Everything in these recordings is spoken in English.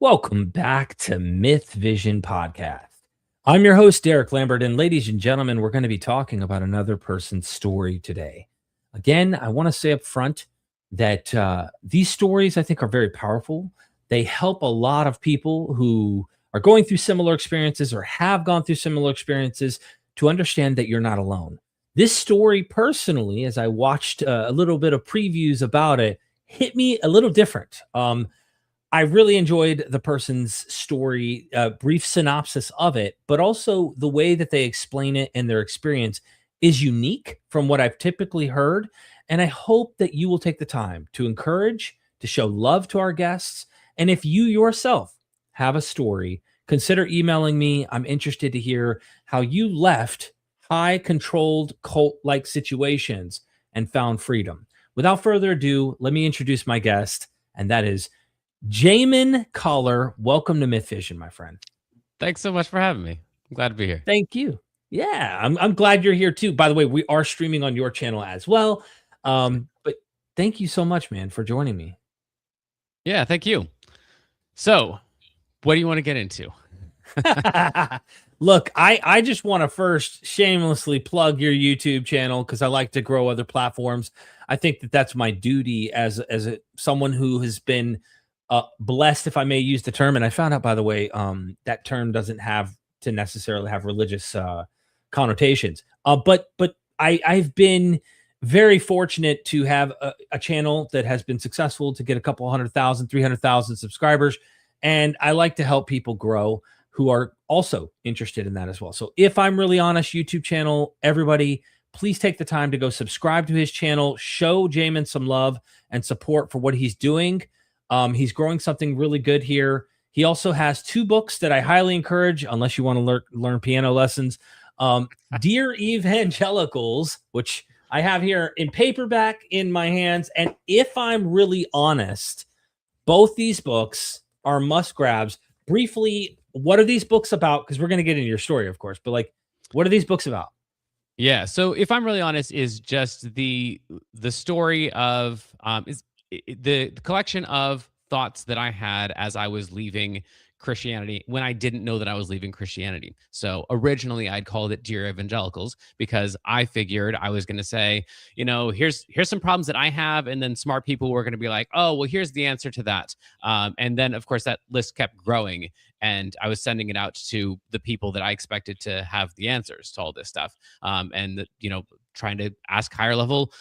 Welcome back to Myth Vision Podcast. I'm your host, Derek Lambert, and ladies and gentlemen, we're going to be talking about another person's story today. Again, I want to say up front that these stories I think are very powerful. They help a lot of people who are going through similar experiences or have gone through similar experiences to understand that you're not alone. This story, personally, as I watched a little bit of previews about it, hit me a little different. I really enjoyed the person's story, brief synopsis of it, but also the way that they explain it and their experience is unique from what I've typically heard. And I hope that you will take the time to encourage, to show love to our guests. And if you yourself have a story, consider emailing me. I'm interested to hear how you left high controlled cult like situations and found freedom. Without further ado, let me introduce my guest, and that is Jamin Collar. Welcome to Myth Vision, my friend. Thanks so much for having me. I'm glad to be here. Thank you. Yeah, I'm glad you're here too. By the way, we are streaming on your channel as well. But thank you so much, man, for joining me. Yeah, thank you. So, what do you want to get into? Look, I just want to first shamelessly plug your YouTube channel because I like to grow other platforms. I think that that's my duty as someone who has been blessed, if I may use the term. And I found out, by the way, that term doesn't have to necessarily have religious connotations. But I've been very fortunate to have a channel that has been successful to get a couple 100,000, 300,000 subscribers. And I like to help people grow who are also interested in that as well. So if I'm really honest, YouTube channel, everybody, please take the time to go subscribe to his channel, show Jamin some love and support for what he's doing. He's growing something really good here. He also has 2 books that I highly encourage, unless you want to learn piano lessons. Dear Evangelicals, which I have here in paperback in my hands. And if I'm really honest, both these books are must grabs. Briefly, what are these books about? Because we're going to get into your story, of course, but like, what are these books about? Yeah, so if I'm really honest, is just the story of the collection of thoughts that I had as I was leaving Christianity when I didn't know that I was leaving Christianity. So originally I'd called it Dear Evangelicals because I figured I was going to say, here's some problems that I have, and then smart people were going to be like, oh, well, here's the answer to that. And then of course that list kept growing, and I was sending it out to the people that I expected to have the answers to all this stuff, and trying to ask higher level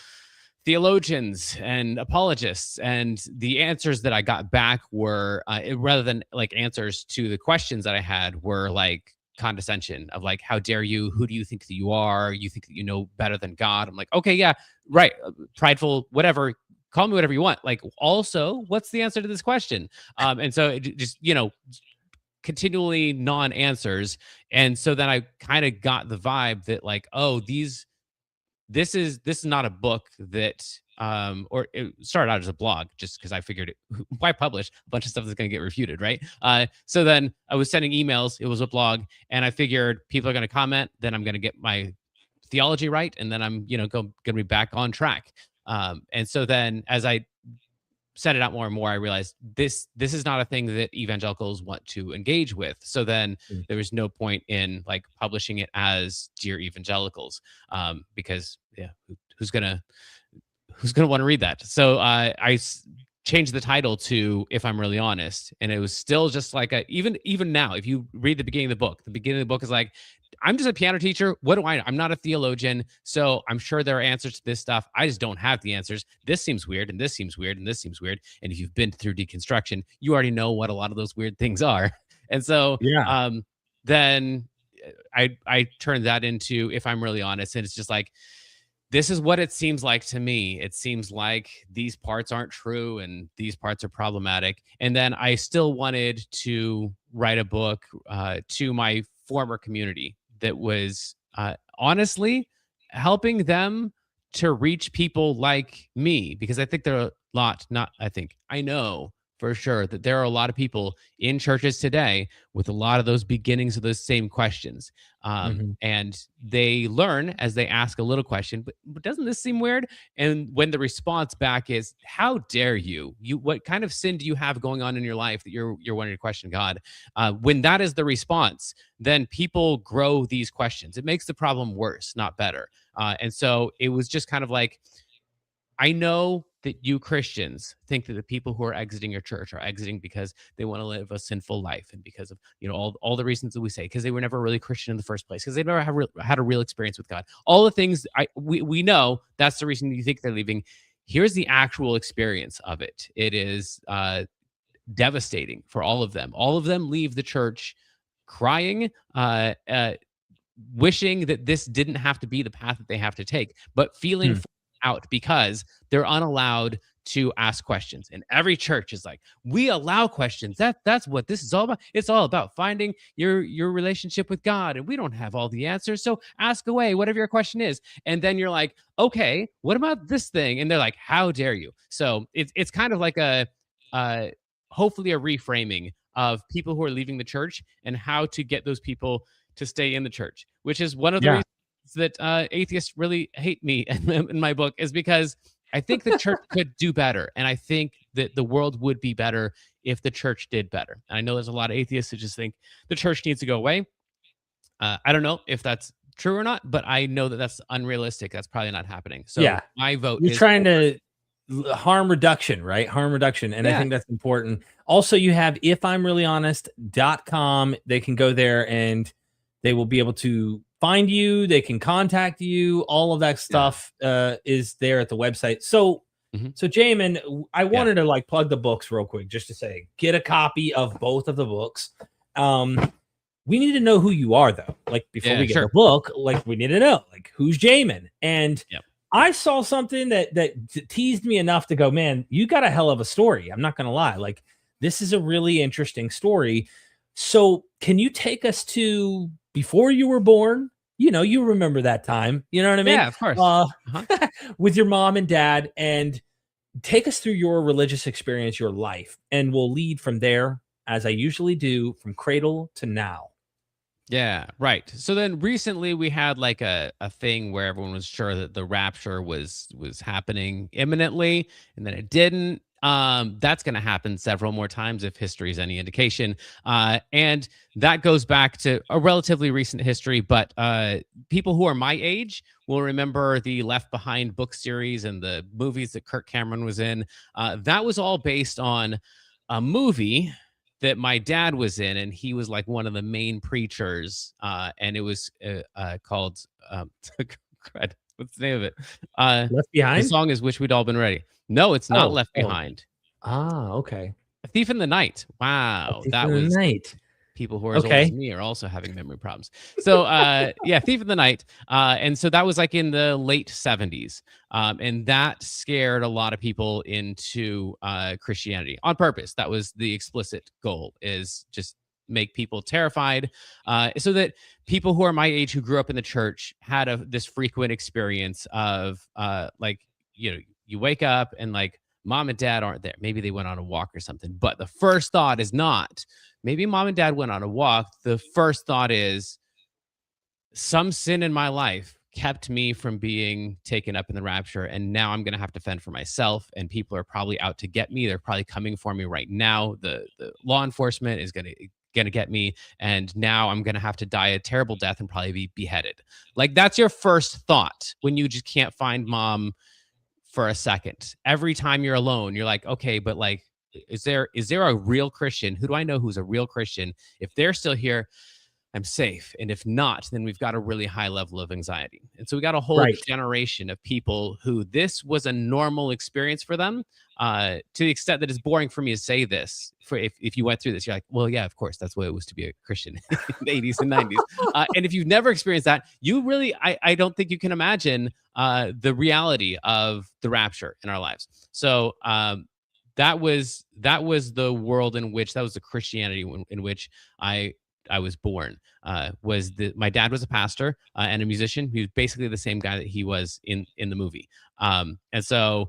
theologians and apologists, and the answers that I got back were rather than like answers to the questions that I had were like condescension of like, how dare you, who do you think that you are, you think that you know better than God. I'm like, okay, yeah, right, prideful, whatever, call me whatever you want, like, also, what's the answer to this question? And so it just continually non-answers. And so then I kind of got the vibe that like, oh, this is not a book that or it started out as a blog just because I figured why publish a bunch of stuff that's going to get refuted, right? So then I was sending emails, it was a blog, and I figured people are going to comment, then I'm going to get my theology right, and then I'm going to be back on track. And so then as I set it out more and more, I realized this is not a thing that evangelicals want to engage with. So then there was no point in like publishing it as Dear Evangelicals, because who's gonna want to read that? So I changed the title to If I'm Really Honest, and it was still just like even now, if you read the beginning of the book is like, I'm just a piano teacher. What do I know? I'm not a theologian. So I'm sure there are answers to this stuff. I just don't have the answers. This seems weird, and this seems weird, and this seems weird. And if you've been through deconstruction, you already know what a lot of those weird things are. And so then I turned that into If I'm Really Honest. And it's just like, this is what it seems like to me. It seems like these parts aren't true and these parts are problematic. And then I still wanted to write a book to my former community that was honestly helping them to reach people like me, because I think there are a lot, not I think, I know for sure, that there are a lot of people in churches today with a lot of those beginnings of those same questions. Mhm. And they learn as they ask a little question, but doesn't this seem weird? And when the response back is, "How dare you? What kind of sin do you have going on in your life that you're wanting to question God?" When that is the response, then people grow these questions. It makes the problem worse, not better. And so it was just kind of like, I know that you Christians think that the people who are exiting your church are exiting because they want to live a sinful life, and because of, all the reasons that we say, because they were never really Christian in the first place, because they never had a real experience with God. All the things we know, that's the reason you think they're leaving. Here's the actual experience of it. It is devastating for all of them. All of them leave the church crying, wishing that this didn't have to be the path that they have to take, but feeling Hmm. out because they're unallowed to ask questions. And every church is like, we allow questions. That's what this is all about. It's all about finding your relationship with God, and we don't have all the answers. So ask away, whatever your question is. And then you're like, okay, what about this thing? And they're like, how dare you? So it's kind of like uh hopefully a reframing of people who are leaving the church and how to get those people to stay in the church, which is one of the Yeah. reasons that atheists really hate me in my book, is because I think the church could do better. And I think that the world would be better if the church did better. And I know there's a lot of atheists who just think the church needs to go away. I don't know if that's true or not, but I know that that's unrealistic. That's probably not happening. So Yeah. my vote You're is trying to harm reduction, right? Harm reduction. And I yeah, think that's important. Also, you have ifimreallyhonest.com. They can go there and they will be able to find you. They can contact you. All of that yeah, stuff is there at the website. So, mhm, so Jamin, I yeah, wanted to like plug the books real quick just to say get a copy of both of the books. We need to know who you are though. Like before yeah, we get the sure, book, like we need to know like who's Jamin. And yeah, I saw something that teased me enough to go, man, you got a hell of a story. I'm not gonna lie. Like this is a really interesting story. So can you take us to before you were born? You know, you remember that time. You know what I mean? yeah, of course. Uh, Uh-huh. with your mom and dad, and take us through your religious experience, your life, and we'll lead from there, as I usually do, from cradle to now. Yeah, right. So then recently we had like a thing where everyone was sure that the rapture was happening imminently, and then it didn't. That's going to happen several more times if history is any indication. And that goes back to a relatively recent history, but people who are my age will remember the Left Behind book series and the movies that Kirk Cameron was in. That was all based on a movie that my dad was in, and he was like one of the main preachers. And it was called crud, what's the name of it? Left The behind? song is "Wish We'd All Been Ready." No, it's not Oh, Left oh. Behind. Okay. A Thief in the Night. A Wow, Thief in that the was Night. people who are as old as Okay. me are also having memory problems. So yeah, Thief in the Night. And so that was like in the late 70s. And that scared a lot of people into Christianity on purpose. That was the explicit goal, is just make people terrified, so that people who are my age who grew up in the church had this frequent experience of like, you wake up and like mom and dad aren't there. Maybe they went on a walk or something. But the first thought is not, maybe mom and dad went on a walk. The first thought is, some sin in my life kept me from being taken up in the rapture, and now I'm going to have to fend for myself, and people are probably out to get me. They're probably coming for me right now. The law enforcement is going to get me, and now I'm going to have to die a terrible death and probably be beheaded. Like that's your first thought when you just can't find mom for a second. Every time you're alone, you're like, okay, but like, is there a real Christian? Who do I know who's a real Christian? If they're still here, I'm safe. And if not, then we've got a really high level of anxiety. And so we got a whole Right. generation of people who this was a normal experience for them, to the extent that it's boring for me to say this. For if you went through this, you're like, well, yeah, of course, that's what it was to be a Christian in the 80s and 90s. And if you've never experienced that, you really, I don't think you can imagine the reality of the rapture in our lives. So that was the world in which, that was the Christianity in which I was born. My dad was a pastor and a musician. He was basically the same guy that he was in the movie. And so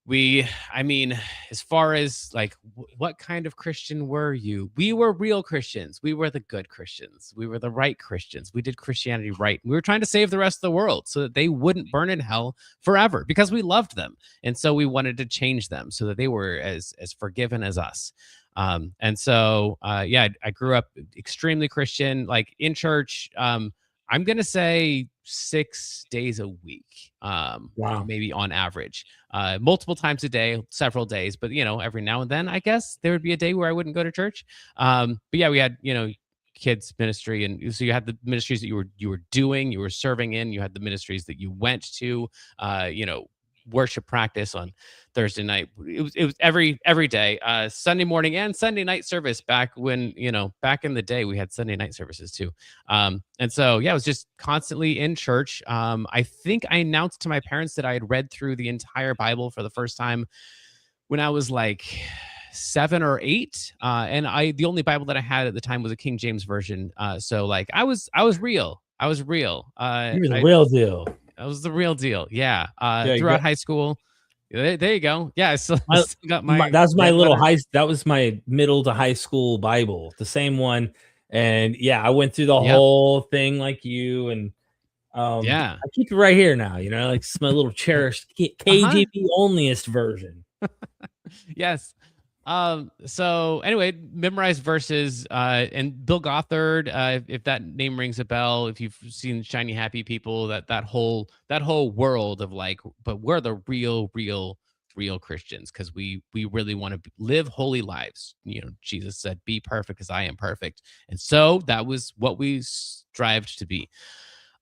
I mean, as far as like what kind of Christian were you? We were real Christians. We were the good Christians. We were the right Christians. We did Christianity right. We were trying to save the rest of the world so that they wouldn't burn in hell forever because we loved them. And so we wanted to change them so that they were as forgiven as us. And so yeah, I grew up extremely Christian, like in church. I'm gonna say 6 days a week, Wow. maybe on average, multiple times a day, several days. But every now and then, I guess there would be a day where I wouldn't go to church. But yeah, we had kids ministry, and so you had the ministries that you were doing, you were serving in. You had the ministries that you went to, worship practice on Thursday night. It was every day, Sunday morning and Sunday night service. Back when back in the day, we had Sunday night services too. And so yeah, I was just constantly in church. I think I announced to my parents that I had read through the entire Bible for the first time when I was like 7 or 8. And the only Bible that I had at the time was a King James version. So like I was real. I was real. You're the real deal. I was the real deal. Yeah. Yeah, Throughout high school. There you go. Yeah, I still got that was my red little letter. that was my middle to high school Bible, the same one. And yeah, I went through the Yep. whole thing like you. And Yeah. I keep it right here now. Like it's my little cherished KGB onlyest version. Yes. So anyway, memorize verses, and Bill Gothard, if that name rings a bell, if you've seen Shiny Happy People, that whole world of like, but we're the real Christians because we really want to live holy lives. Jesus said, "Be perfect as I am perfect," and so that was what we strived to be.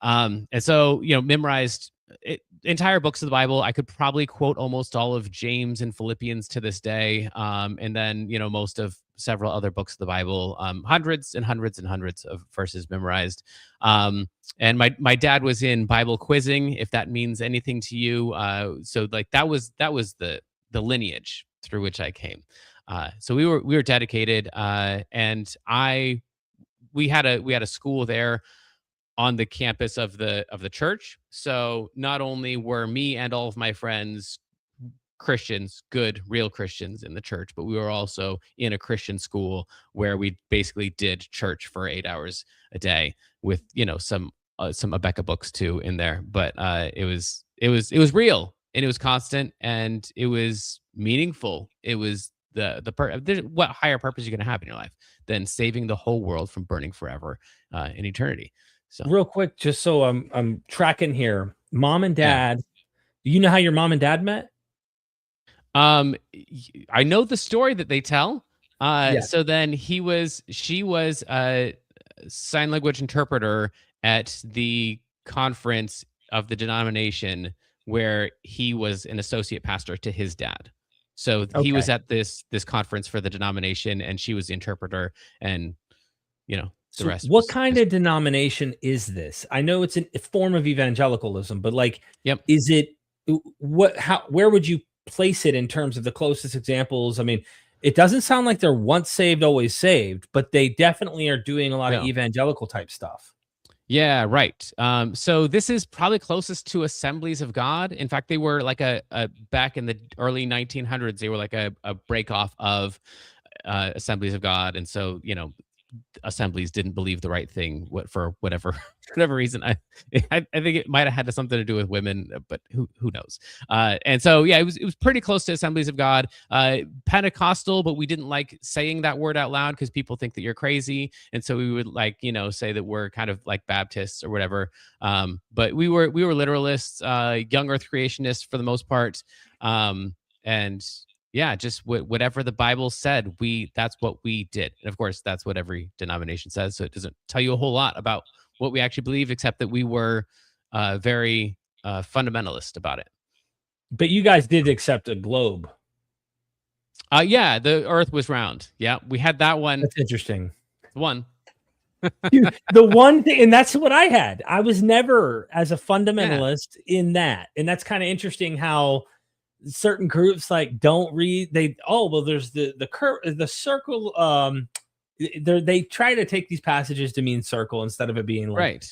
And so memorized entire books of the Bible. I could probably quote almost all of James and Philippians to this day. And then, most of several other books of the Bible, hundreds and hundreds and hundreds of verses memorized. And my dad was in Bible quizzing, if that means anything to you. So like that was the lineage through which I came. So we were dedicated, and we had a school there on the campus of the church. So not only were me and all of my friends Christians, good, real Christians in the church, but we were also in a Christian school where we basically did church for 8 hours a day with some Abeka books too in there. But it was real, and it was constant, and it was meaningful. It was what higher purpose are you going to have in your life than saving the whole world from burning forever in eternity? So Real quick, just so I'm tracking here. Mom and yeah. dad, do you know how your mom and dad met? I know the story that they tell. Yeah. So then she was a sign language interpreter at the conference of the denomination where he was an associate pastor to his dad. So he was at this conference for the denomination, and she was the interpreter, and the rest. What kind of denomination is this? I know it's a form of evangelicalism, but like, yep. Is it where would you place it in terms of the closest examples? I mean, it doesn't sound like they're once saved, always saved, but they definitely are doing a lot of evangelical type stuff. Yeah, right. So this is probably closest to Assemblies of God. In fact, they were like a back in the early 1900s, they were like a break off of Assemblies of God. And so, assemblies didn't believe the right thing for whatever reason. I think it might have had something to do with women, but who knows. And so yeah, it was pretty close to Assemblies of God, Pentecostal, but we didn't like saying that word out loud because people think that you're crazy, and so we would like say that we're kind of like Baptists or whatever. But we were literalists, young Earth creationists for the most part, and yeah, just whatever the Bible said, that's what we did. And of course, that's what every denomination says. So it doesn't tell you a whole lot about what we actually believe, except that we were very fundamentalist about it. But you guys did accept a globe. Yeah, the earth was round. Yeah, we had that one. That's interesting. One. Dude, the one thing, and that's what I had. I was never as a fundamentalist in that. And that's kind of interesting how certain groups like don't read there's the circle, they try to take these passages to mean circle instead of it being like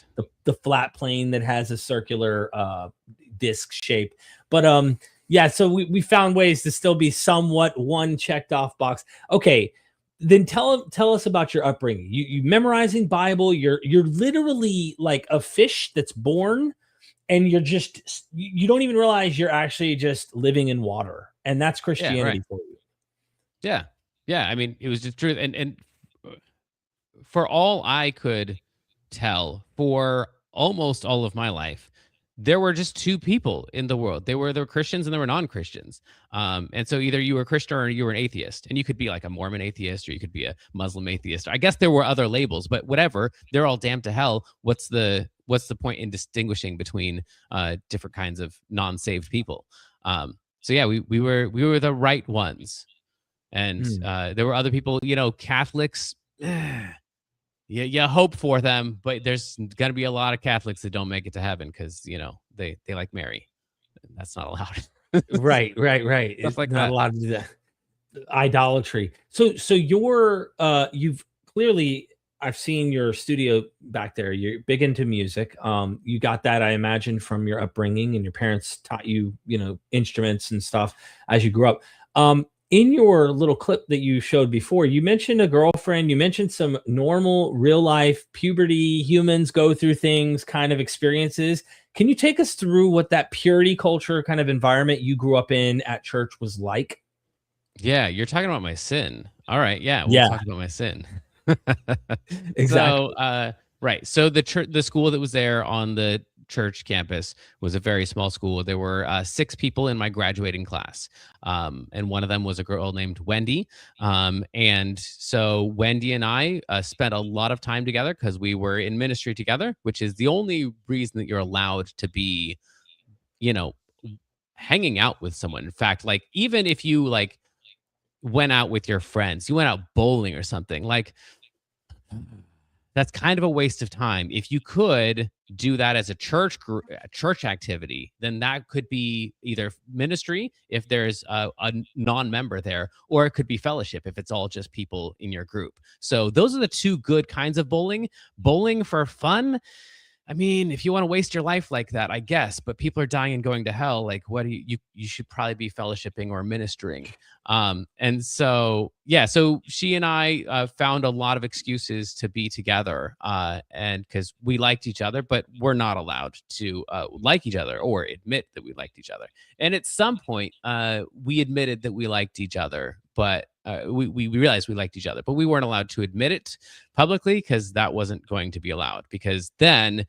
the flat plane that has a circular disc shape. But Yeah, so we found ways to still be somewhat one checked off box. Okay, then tell us about your upbringing. You memorizing Bible. You're literally like a fish that's born, and you don't even realize you're actually just living in water, and that's Yeah, right. Christianity for you. Yeah. Yeah, I mean, it was just truth, and for all I could tell, for almost all of my life, there were just two people in the world. There were Christians and there were non-Christians. And so either you were a Christian or you were an atheist. And you could be like a Mormon atheist or you could be a Muslim atheist. I guess there were other labels, but whatever. They're all damned to hell. What's the point in distinguishing between different kinds of non-saved people? So yeah, we were the right ones. And Hmm. there were other people, Catholics. You hope for them, but there's gonna be a lot of Catholics that don't make it to heaven because they like Mary. That's not allowed. Right. Stuff like Not that. allowed to do that. Idolatry. So you've clearly, I've seen your studio back there. You're big into music. You got that, I imagine, from your upbringing, and your parents taught you, instruments and stuff as you grew up. In your little clip that you showed before, you mentioned a girlfriend, you mentioned some normal real life puberty, humans go through things kind of experiences. Can you take us through what that purity culture kind of environment you grew up in at church was like? Yeah, you're talking about my sin. All right, yeah, we'll Yeah, talk about my sin. So, exactly. right. So the school that was there on the church campus was a very small school. There were 6 people in my graduating class, and one of them was a girl named Wendy. And so Wendy and I spent a lot of time together because we were in ministry together, which is the only reason that you're allowed to be, you know, hanging out with someone. In fact, like even if you like went out with your friends, you went out bowling or something, like that's kind of a waste of time. If you could do that as a church activity, then that could be either ministry if there's a non-member there, or it could be fellowship if it's all just people in your group. So those are the two good kinds of bowling. Bowling for fun, I mean, if you want to waste your life like that, I guess, but people are dying and going to hell. Like, what do you should probably be fellowshipping or ministering. And so, yeah, so she and I found a lot of excuses to be together. And because we liked each other, but we're not allowed to like each other or admit that we liked each other. And at some point, we admitted that we liked each other, but we realized we liked each other, but we weren't allowed to admit it publicly because that wasn't going to be allowed. Because then,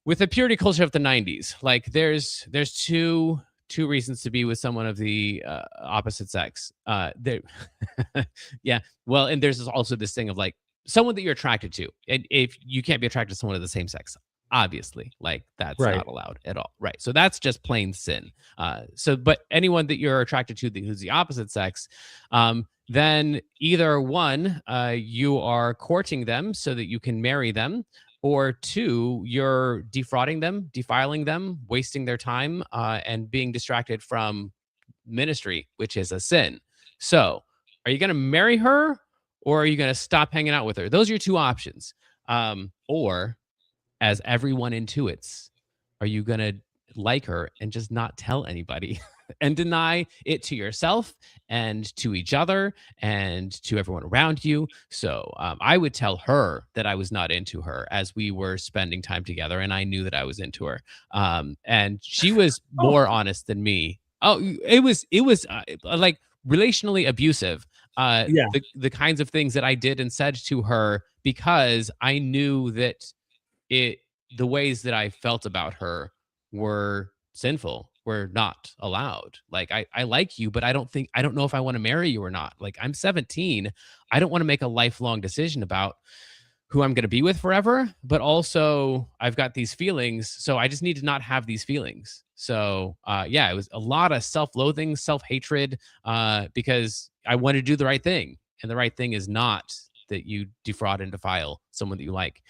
with the purity culture of the '90s, like there's two reasons to be with someone of the opposite sex. There, yeah. Well, and there's also this thing of like someone that you're attracted to, and if you can't be attracted to someone of the same sex, obviously, like that's Right. not allowed at all, right? So that's just plain sin. But anyone that you're attracted to who's the opposite sex, then either one, you are courting them so that you can marry them, or two, you're defrauding them, defiling them, wasting their time, and being distracted from ministry, which is a sin. So, are you going to marry her, or are you going to stop hanging out with her? Those are your two options. Or, as everyone intuits, are you going to like her and just not tell anybody and deny it to yourself and to each other and to everyone around you? So I would tell her that I was not into her as we were spending time together, and I knew that I was into her. And she was Oh, more honest than me. Oh, it was like relationally abusive. yeah. The kinds of things that I did and said to her because I knew that it the ways that I felt about her were sinful, were not allowed. Like I like you, but I don't know if I want to marry you or not. Like I'm 17. I don't want to make a lifelong decision about who I'm going to be with forever, but also I've got these feelings, so I just need to not have these feelings. So yeah, it was a lot of self-loathing, self-hatred, because I wanted to do the right thing, and the right thing is not that you defraud and defile someone that you like,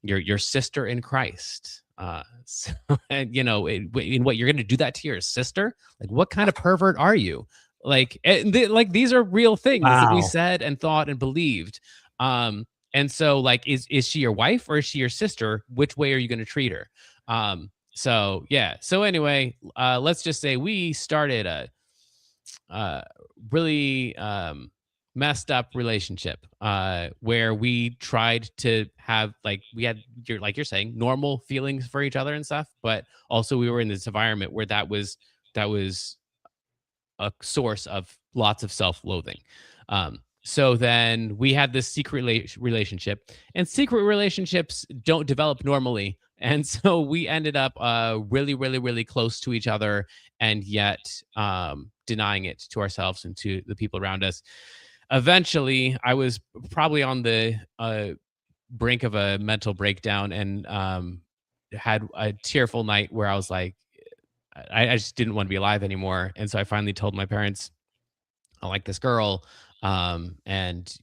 your sister in Christ. So, and in what you're going to do that to your sister? Like, what kind of pervert are you? Like, like these are real things that we Wow. said and thought and believed. And so, like, is she your wife or is she your sister? Which way are you going to treat her? So yeah. So anyway, let's just say we started a really messed up relationship where we tried to have like we had you're like you're saying normal feelings for each other and stuff, but also we were in this environment where that was a source of lots of self-loathing. So then we had this secret relationship, and secret relationships don't develop normally. And so we ended up really, really, really close to each other, and yet denying it to ourselves and to the people around us. Eventually, I was probably on the brink of a mental breakdown and had a tearful night where I was like, I just didn't want to be alive anymore. And so I finally told my parents, I like this girl. And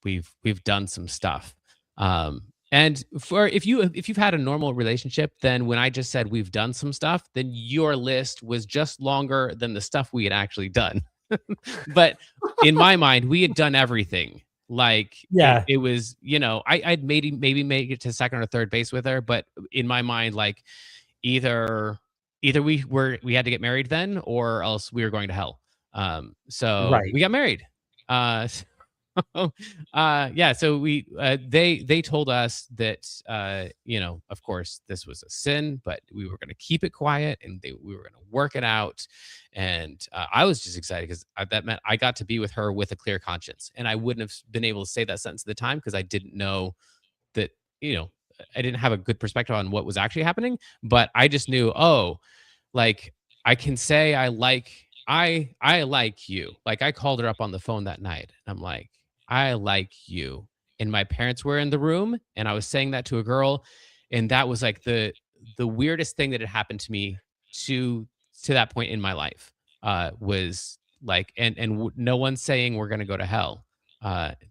we've done some stuff. And for if you've had a normal relationship, then when I just said we've done some stuff, then your list was just longer than the stuff we had actually done. But in my mind, we had done everything. Like Yeah, it was, I'd maybe make it to second or third base with her, but in my mind, like either either we had to get married then or else we were going to hell. So right. we got married. So, yeah, so they told us that of course this was a sin, but we were going to keep it quiet and we were going to work it out. And I was just excited because that meant I got to be with her with a clear conscience, and I wouldn't have been able to say that sentence at the time because I didn't know that you know I didn't have a good perspective on what was actually happening. But I just knew, oh, like I can say I like you. Like I called her up on the phone that night. And I'm like, I like you. And my parents were in the room and I was saying that to a girl, and that was like the weirdest thing that had happened to me to to that point in my life. Was like no one's saying we're going to go to hell.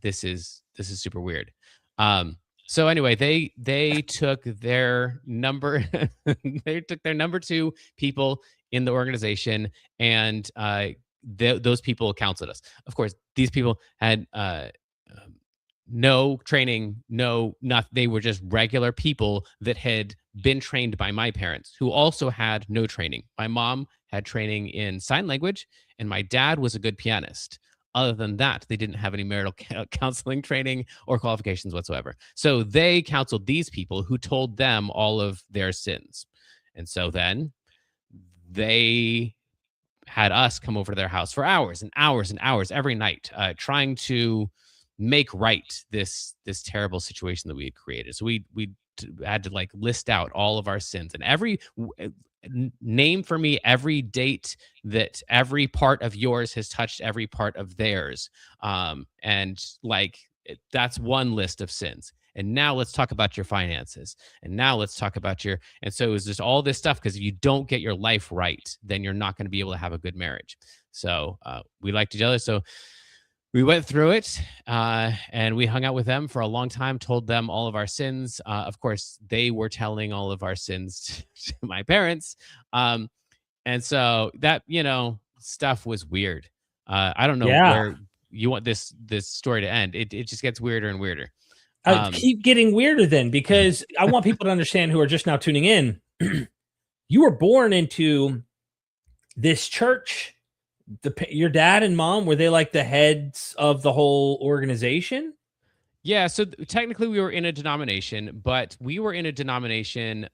This is super weird. So anyway, they took their number they took their number two people in the organization, and those people counseled us. Of course, these people had um, no training, no not. They were just regular people that had been trained by my parents, who also had no training. My mom had training in sign language, and my dad was a good pianist. Other than that, they didn't have any marital counseling training or qualifications whatsoever. So they counseled these people who told them all of their sins. And so then they had us come over to their house for hours and hours and hours every night, trying to make right this terrible situation that we had created. So we had to like list out all of our sins and name for me every date that every part of yours has touched every part of theirs. And like that's one list of sins. And now let's talk about your finances. And now let's talk about your. And so it was just all this stuff because if you don't get your life right, then you're not going to be able to have a good marriage. So we liked each other. So we went through it and we hung out with them for a long time, told them all of our sins. Of course, they were telling all of our sins to my parents. And so that, stuff was weird. I don't know Yeah. where you want this story to end. It just gets weirder and weirder. Keep getting weirder then, because I want people to understand who are just now tuning in. You were born into this church. Your dad and mom, were they like the heads of the whole organization? Yeah, so technically we were in a denomination, but we were in a denomination.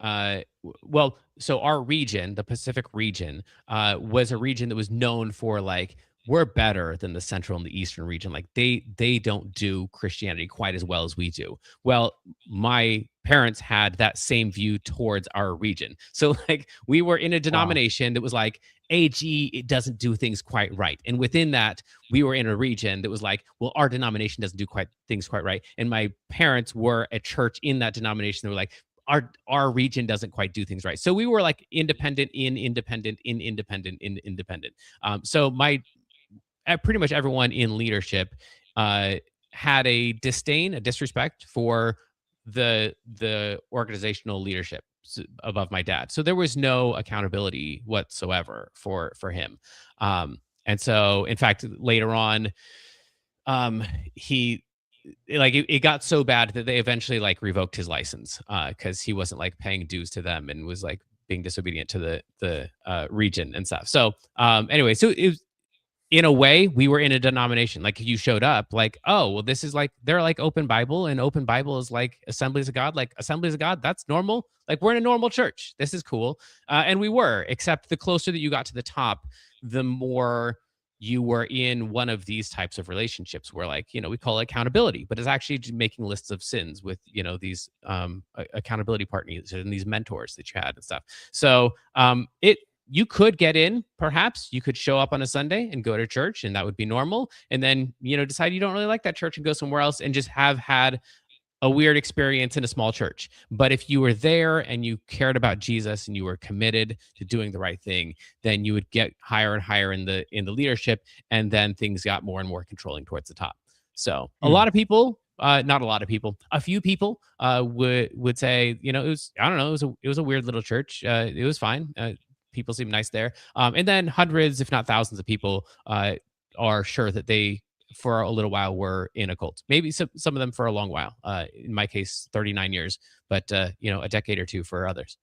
Well, so our region, the Pacific region, was a region that was known for like we're better than the Central and the Eastern region. Like they don't do Christianity quite as well as we do. Well, my parents had that same view towards our region. So like we were in a Wow. denomination that was like, AG, it doesn't do things quite right. And within that, we were in a region that was like, well, our denomination doesn't do quite things quite right. And my parents were a church in that denomination that were like, our region doesn't quite do things right. So we were like independent in independent in independent in independent. So my pretty much everyone in leadership uh, had a disdain, a disrespect for the organizational leadership above my dad. So there was no accountability whatsoever for him. And so, in fact, later on, he like it got so bad that they eventually like revoked his license because he wasn't like paying dues to them and was like being disobedient to the region and stuff. So anyway, so it was, in a way, we were in a denomination. Like you showed up, like, oh, well, this is like they're like open Bible, and open Bible is like Assemblies of God. Like Assemblies of God, that's normal. Like we're in a normal church. This is cool, and we were. Except the closer that you got to the top, the more you were in one of these types of relationships where, like, we call it accountability, but it's actually just making lists of sins with these accountability partners and these mentors that you had and stuff. So it you could get in, perhaps you could show up on a Sunday and go to church, and that would be normal, and then decide you don't really like that church and go somewhere else and just have had a weird experience in a small church. But if you were there and you cared about Jesus and you were committed to doing the right thing, then you would get higher and higher in the leadership, and then things got more and more controlling towards the top. So a lot of people, not a lot of people, a few people would say, it was, I don't know, it was a weird little church. It was fine. People seem nice there. And then hundreds, if not thousands of people are sure that they, for a little while, were in a cult. Maybe some of them for a long while. In my case, 39 years, but a decade or two for others.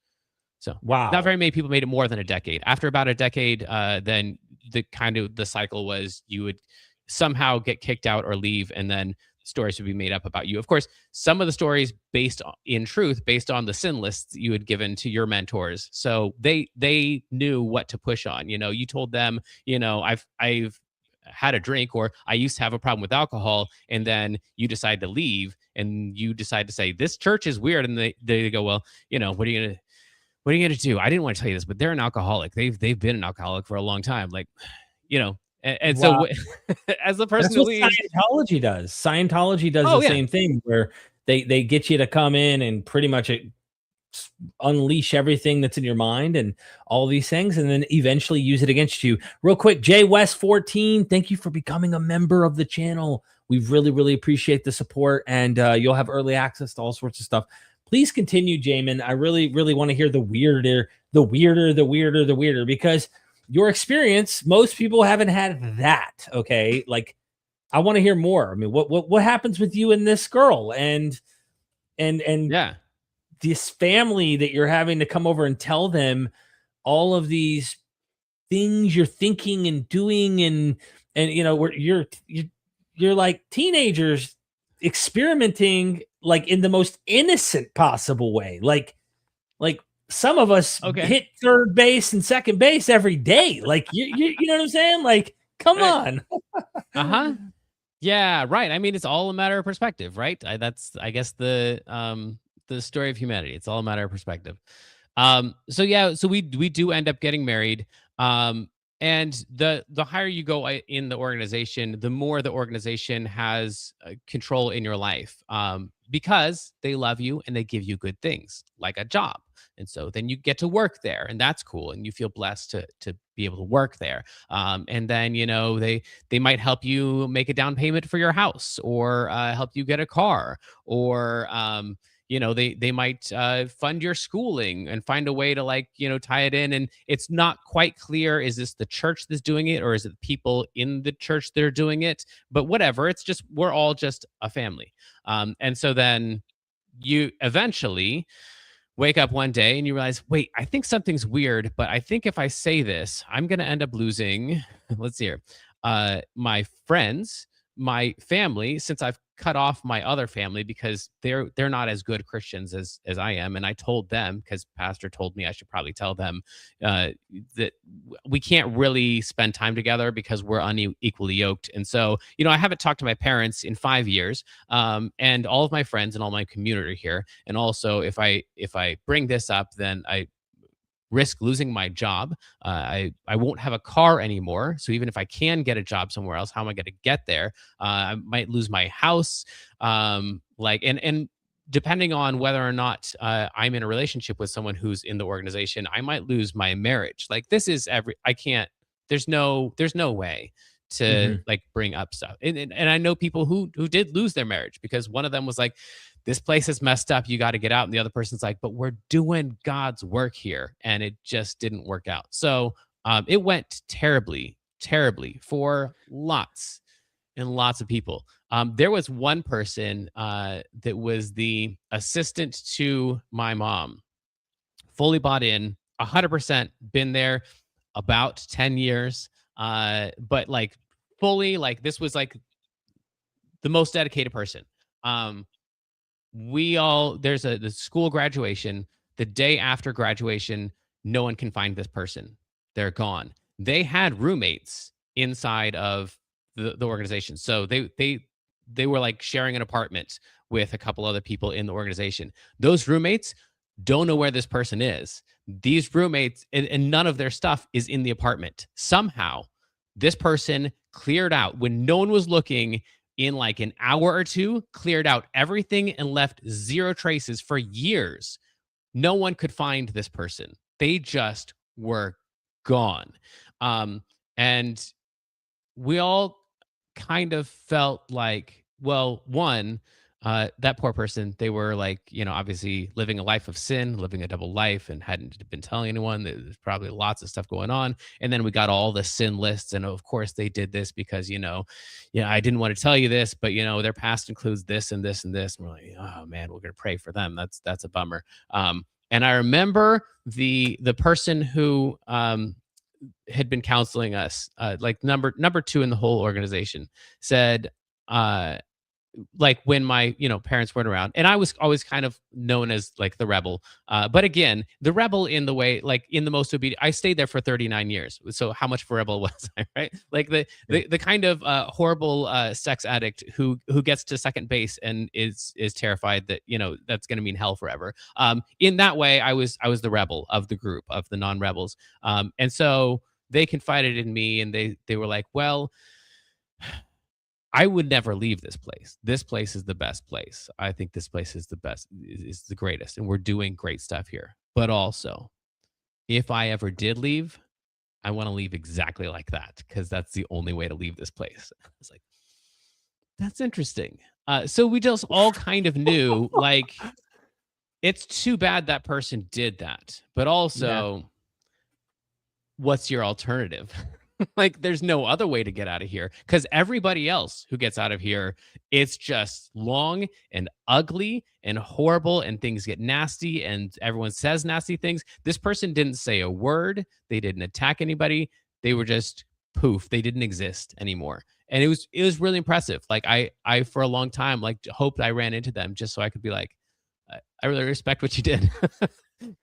So wow, not very many people made it more than a decade. After about a decade, then the cycle was you would somehow get kicked out or leave, and then stories would be made up about you. Of course, some of the stories based on the sin lists you had given to your mentors. So they knew what to push on. You told them, I've had a drink, or I used to have a problem with alcohol, and then you decide to leave and you decide to say this church is weird, and they go, well, what are you gonna do? I didn't want to tell you this, but they're an alcoholic. They've been an alcoholic for a long time, like, and wow. So as the person That's who what leaves, Scientology does. Scientology does the same thing, where they get you to come in and pretty much unleash everything that's in your mind and all these things, and then eventually use it against you. Real quick, Jay West 14, thank you for becoming a member of the channel. We really appreciate the support, and you'll have early access to all sorts of stuff. Please continue, Jamin. I really want to hear the weirder, because your experience, most people haven't had that. Okay, like, I want to hear more. I mean, what happens with you and this girl, and yeah, this family that you're having to come over and tell them all of these things you're thinking and doing, and where you're like teenagers experimenting, like, in the most innocent possible way. Like some of us hit third base and second base every day. Like, you know what I'm saying? Like, come on. Yeah, right. I mean, it's all a matter of perspective, right? That's, I guess, the story of humanity. It's all a matter of perspective. So we do end up getting married. And the higher you go in the organization, the more the organization has control in your life, because they love you and they give you good things like a job. And so then you get to work there, and that's cool, and you feel blessed to be able to work there. And then they might help you make a down payment for your house, or help you get a car, or they might fund your schooling and find a way to, like, tie it in. And it's not quite clear, is this the church that's doing it, or is it people in the church that are doing it? But whatever, it's just, we're all just a family. And so then you eventually wake up one day and you realize, wait, I think something's weird, but I think if I say this, I'm going to end up losing, let's see here, my friends, my family, since I've cut off my other family because they're not as good Christians as I am. And I told them, because pastor told me I should probably tell them that we can't really spend time together because we're unequally yoked. And so, I haven't talked to my parents in 5 years, and all of my friends and all my community here. And also, if I bring this up, then I risk losing my job. I won't have a car anymore. So even if I can get a job somewhere else, how am I going to get there? I might lose my house. And depending on whether or not I'm in a relationship with someone who's in the organization, I might lose my marriage. Like, this is there's no way to like bring up stuff. And I know people who did lose their marriage because one of them was like, this place is messed up, you got to get out. And the other person's like, but we're doing God's work here. And it just didn't work out. So it went terribly for lots and lots of people. There was one person that was the assistant to my mom, fully bought in, 100% been there about 10 years. But like fully, like this was like the most dedicated person. Um, there's the school graduation. The day after graduation, no one can find this person. They're gone. They had roommates inside of the organization. So they were like sharing an apartment with a couple other people in the organization. Those roommates don't know where this person is. These roommates and none of their stuff is in the apartment. Somehow, this person cleared out when no one was looking in like an hour or two, cleared out everything and left zero traces for years. No one could find this person. They just were gone. And we all kind of felt like, well, one, that poor person, they were like, obviously living a life of sin, living a double life, and hadn't been telling anyone. There's probably lots of stuff going on. And then we got all the sin lists. And of course, they did this because, I didn't want to tell you this, but, their past includes this and this and this. And we're like, oh, man, we're going to pray for them. That's a bummer. And I remember the person who had been counseling us, like number two in the whole organization, said, like when my parents weren't around, and I was always kind of known as like the rebel, but again, the rebel in the way, like in the most obedient. I stayed there for 39 years, so how much of a rebel was I, right? Like the kind of horrible sex addict who gets to second base and is terrified that that's going to mean hell forever. In that way, I was the rebel of the group of the non-rebels, and so they confided in me, and they were like, well, I would never leave this place. This place is the best place. I think this place is the best, is the greatest, and we're doing great stuff here. But also, if I ever did leave, I want to leave exactly like that, because that's the only way to leave this place. I was like, that's interesting. So we just all kind of knew, like, it's too bad that person did that. But also, what's your alternative? Like, there's no other way to get out of here, because everybody else who gets out of here, it's just long and ugly and horrible, and things get nasty and everyone says nasty things. This person didn't say a word. They didn't attack anybody. They were just poof. They didn't exist anymore. And it was really impressive. Like I for a long time, like, hoped I ran into them just so I could be like, I really respect what you did.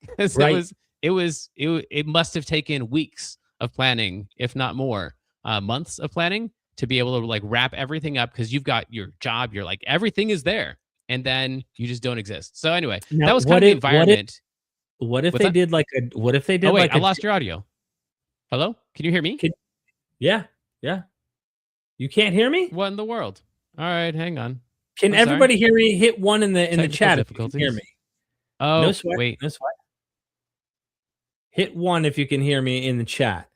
Because Right. it must have taken weeks of planning, if not more, months of planning, to be able to like wrap everything up, because you've got your job, you're like, everything is there, and then you just don't exist. So anyway, Now, that was kind of the environment. what if What's they that? did like a what if they did Oh wait, like I a lost your audio. Hello, can you hear me? yeah, yeah. You can't hear me? What in the world? All right, hang on. Can I'm sorry. everybody hear me? Hit one in the Technical chat if you can hear difficulties. me. Oh, No sweat. wait. No sweat. Hit one if you can hear me in the chat.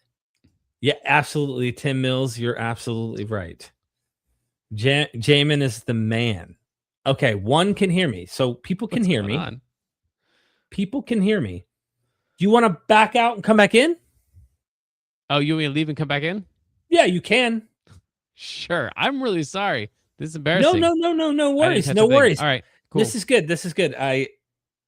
Yeah, absolutely. Tim Mills, you're absolutely right. Jamin is the man. Okay, one can hear me. So people can What's hear going me. on? People can hear me. Do you want to back out and come back in? Oh, you want me to leave and come back in? Yeah, you can. Sure. I'm really sorry. This is No embarrassing. worries. catch a No thing. worries. All right, cool. This is good.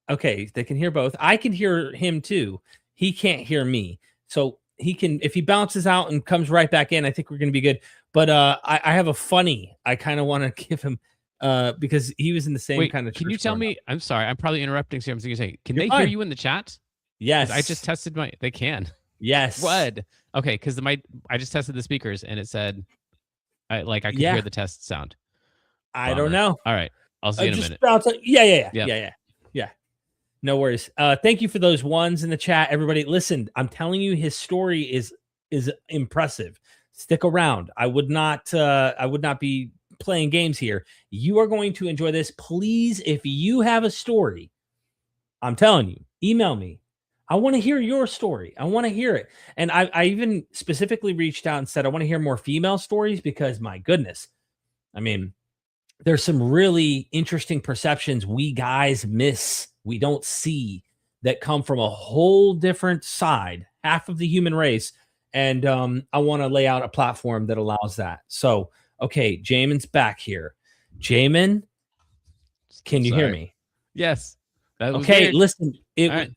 Okay, they can hear both. I can hear him too. He can't hear me. So he can, if he bounces out and comes right back in, I think we're gonna be good. But I have a funny I kind of want to give him because he was in the same Wait, kind of can you church tell growing me? up. I'm sorry. I'm probably interrupting something you're saying. Can You're they hear fine. you in the chat? 'Cause Yes. I just tested they can. Yes. What? Okay, because I just tested the speakers and it said I could hear the test sound. I don't know. All right. I'll see you in a minute. Yeah. No worries. Thank you for those ones in the chat, everybody. Listen, I'm telling you, his story is impressive. Stick around. I would not be playing games here. You are going to enjoy this. Please, if you have a story, I'm telling you, email me. I want to hear your story. I want to hear it. And I even specifically reached out and said, I want to hear more female stories, because my goodness, I mean, there's some really interesting perceptions we guys miss, we don't see, that come from a whole different side, half of the human race. And I want to lay out a platform that allows that. So, okay, Jamin's back here. Jamin, can you hear me? Yes. That was Okay, weird. listen, All right.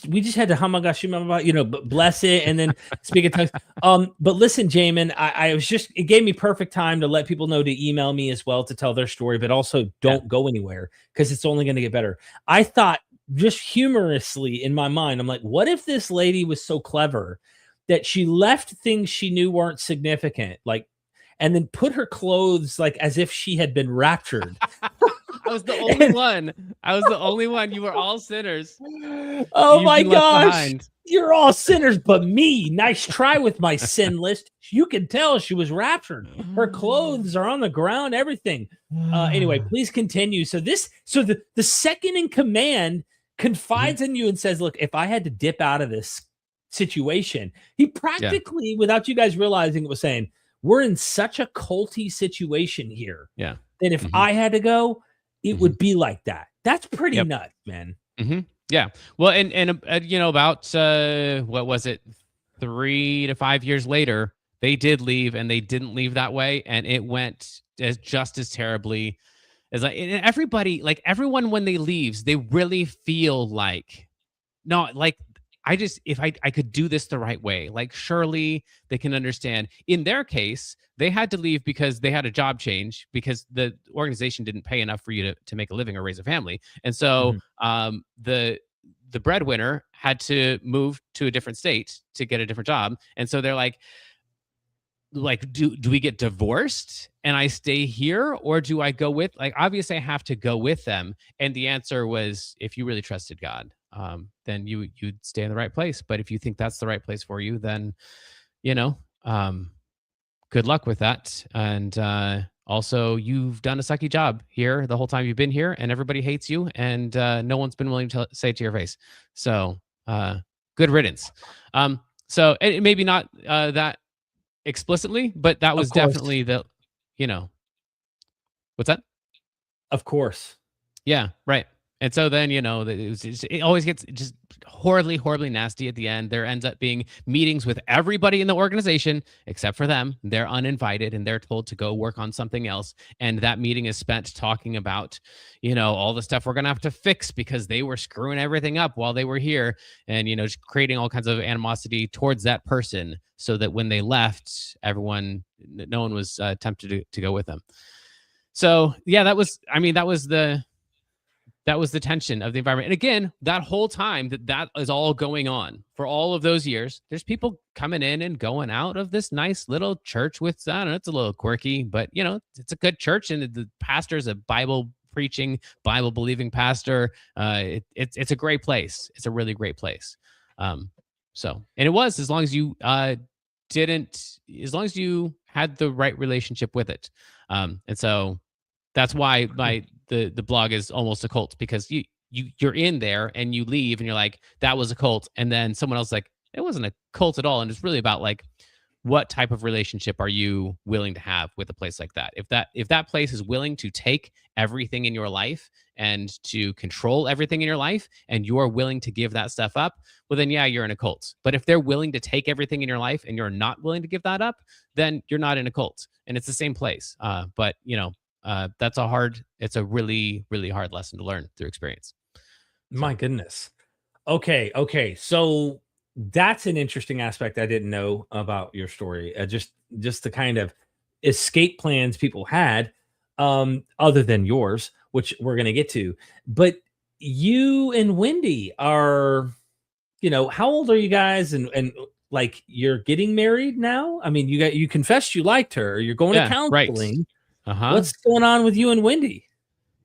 we just had to hamagashimaba, but bless it and then speak in tongues. But listen, Jamin, I was just it gave me perfect time to let people know to email me as well to tell their story, but also Yeah. don't go anywhere because it's only going to get better. I thought just humorously in my mind, I'm like, what if this lady was so clever that she left things she knew weren't significant, like, and then put her clothes like as if she had been raptured. I was the only one. I was the only one. You were all sinners. Oh You've my been left gosh. behind. You're all sinners but me. Nice try with my sin list. You can tell she was raptured. Her clothes are on the ground, everything. Anyway, please continue. So the second in command confides in you and says, look, if I had to dip out of this situation, he practically, without you guys realizing it, was saying, we're in such a culty situation here. Yeah. That if I had to go, it would be like that. That's pretty Yep. nuts, man. Yeah. Well, and about what was it, 3 to 5 years later, they did leave, and they didn't leave that way, and it went just as terribly as and everybody, like everyone, when they leaves, they really feel like, no, like if I could do this the right way, like surely they can understand. In their case, they had to leave because they had a job change because the organization didn't pay enough for you to make a living or raise a family. And so the breadwinner had to move to a different state to get a different job. And so they're like, do we get divorced and I stay here, or do I go with, like, obviously I have to go with them. And the answer was, if you really trusted God, then you'd stay in the right place. But if you think that's the right place for you, then, you know, good luck with that. And also, you've done a sucky job here the whole time you've been here, and everybody hates you, and no one's been willing to say it to your face. So good riddance. So and maybe not that explicitly, but that was definitely what's that? Of course. Yeah, right. And so then, it always gets just horribly, horribly nasty at the end. There ends up being meetings with everybody in the organization except for them. They're uninvited and they're told to go work on something else. And that meeting is spent talking about, all the stuff we're going to have to fix because they were screwing everything up while they were here, and, just creating all kinds of animosity towards that person so that when they left, no one was tempted to go with them. So, yeah, that was the tension of the environment. And again, that whole time that is all going on for all of those years, there's people coming in and going out of this nice little church with, I don't know, it's a little quirky, but it's a good church. And the pastor is a Bible preaching, Bible believing pastor. It's a great place. It's a really great place. And it was, as long as you as long as you had the right relationship with it. And so that's why the blog is almost a cult, because you're in there and you leave and you're like, that was a cult. And then someone else like, it wasn't a cult at all. And it's really about like, what type of relationship are you willing to have with a place like that? If that place is willing to take everything in your life and to control everything in your life, and you're willing to give that stuff up, well then, yeah, you're in a cult. But if they're willing to take everything in your life and you're not willing to give that up, then you're not in a cult. And it's the same place. But it's a really, really hard lesson to learn through experience. My goodness. Okay. So that's an interesting aspect I didn't know about your story. Just the kind of escape plans people had, other than yours, which we're gonna get to. But you and Wendy are, how old are you guys? And like, you're getting married now? I mean, you confessed you liked her. You're going to counseling. Right. What's going on with you and Wendy?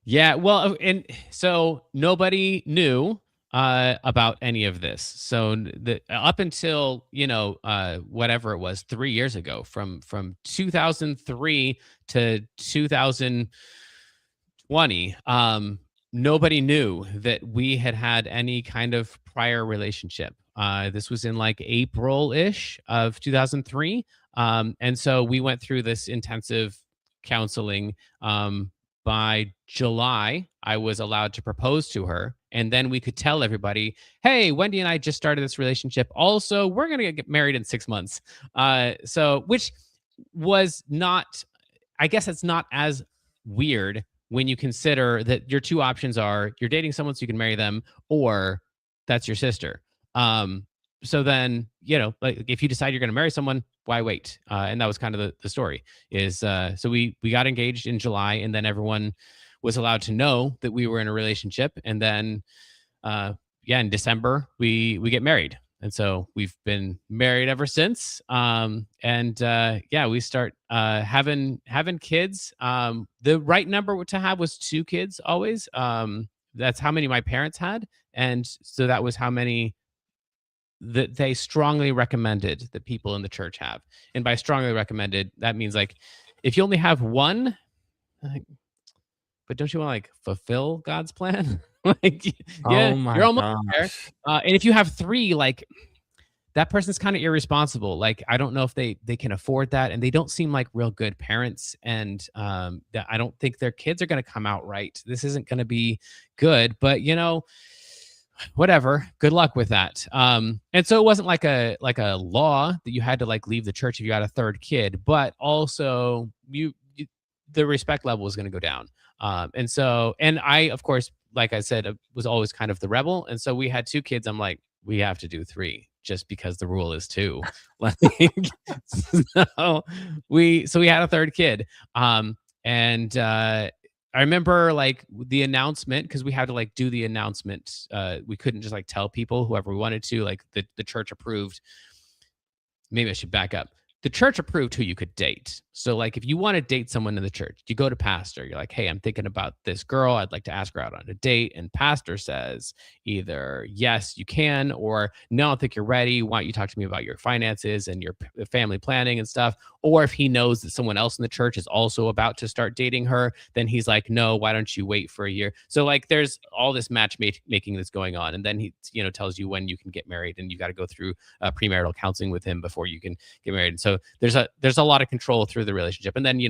Yeah, well, and so nobody knew about any of this. So up until whatever it was, 3 years ago, from 2003 to 2020, nobody knew that we had any kind of prior relationship. This was in like April-ish of 2003, and so we went through this intensive counseling. By July, I was allowed to propose to her. And then we could tell everybody, hey, Wendy and I just started this relationship. Also, we're going to get married in 6 months. Which was not, I guess it's not as weird when you consider that your two options are you're dating someone so you can marry them, or that's your sister. So then, like if you decide you're going to marry someone, why wait? And that was kind of the story is, so we got engaged in July, and then everyone was allowed to know that we were in a relationship. And then, in December, we get married. And so we've been married ever since. We start having kids. The right number to have was 2 kids always. That's how many my parents had, and so that was how many that they strongly recommended that people in the church have. And by strongly recommended, that means like if you only have one, like, but don't you want to like fulfill God's plan? Like, yeah, Oh my you're almost there. gosh. And if you have 3, like that person's kind of irresponsible. Like, I don't know if they can afford that, and they don't seem like real good parents. And I don't think their kids are going to come out right. This isn't going to be good. But whatever. Good luck with that. And so it wasn't like a law that you had to like leave the church if you had a 3rd kid, but also the respect level was going to go down. And I, of course, like I said, was always kind of the rebel. And so we had 2 kids. I'm like, we have to do 3 just because the rule is 2. Like, so we had a 3rd kid. I remember like the announcement, because we had to like do the announcement. We couldn't just like tell people whoever we wanted to. Like the church approved. Maybe I should back up. The church approved who you could date. So like if you want to date someone in the church, you go to pastor. You're like, hey, I'm thinking about this girl. I'd like to ask her out on a date. And pastor says either yes, you can, or no, I don't think you're ready. Why don't you talk to me about your finances and your family planning and stuff? Or if he knows that someone else in the church is also about to start dating her, then he's like, no, why don't you wait for a year? So like there's all this matchmaking that's going on. And then he, tells you when you can get married, and you got to go through premarital counseling with him before you can get married. And so there's a lot of control through the relationship. And then,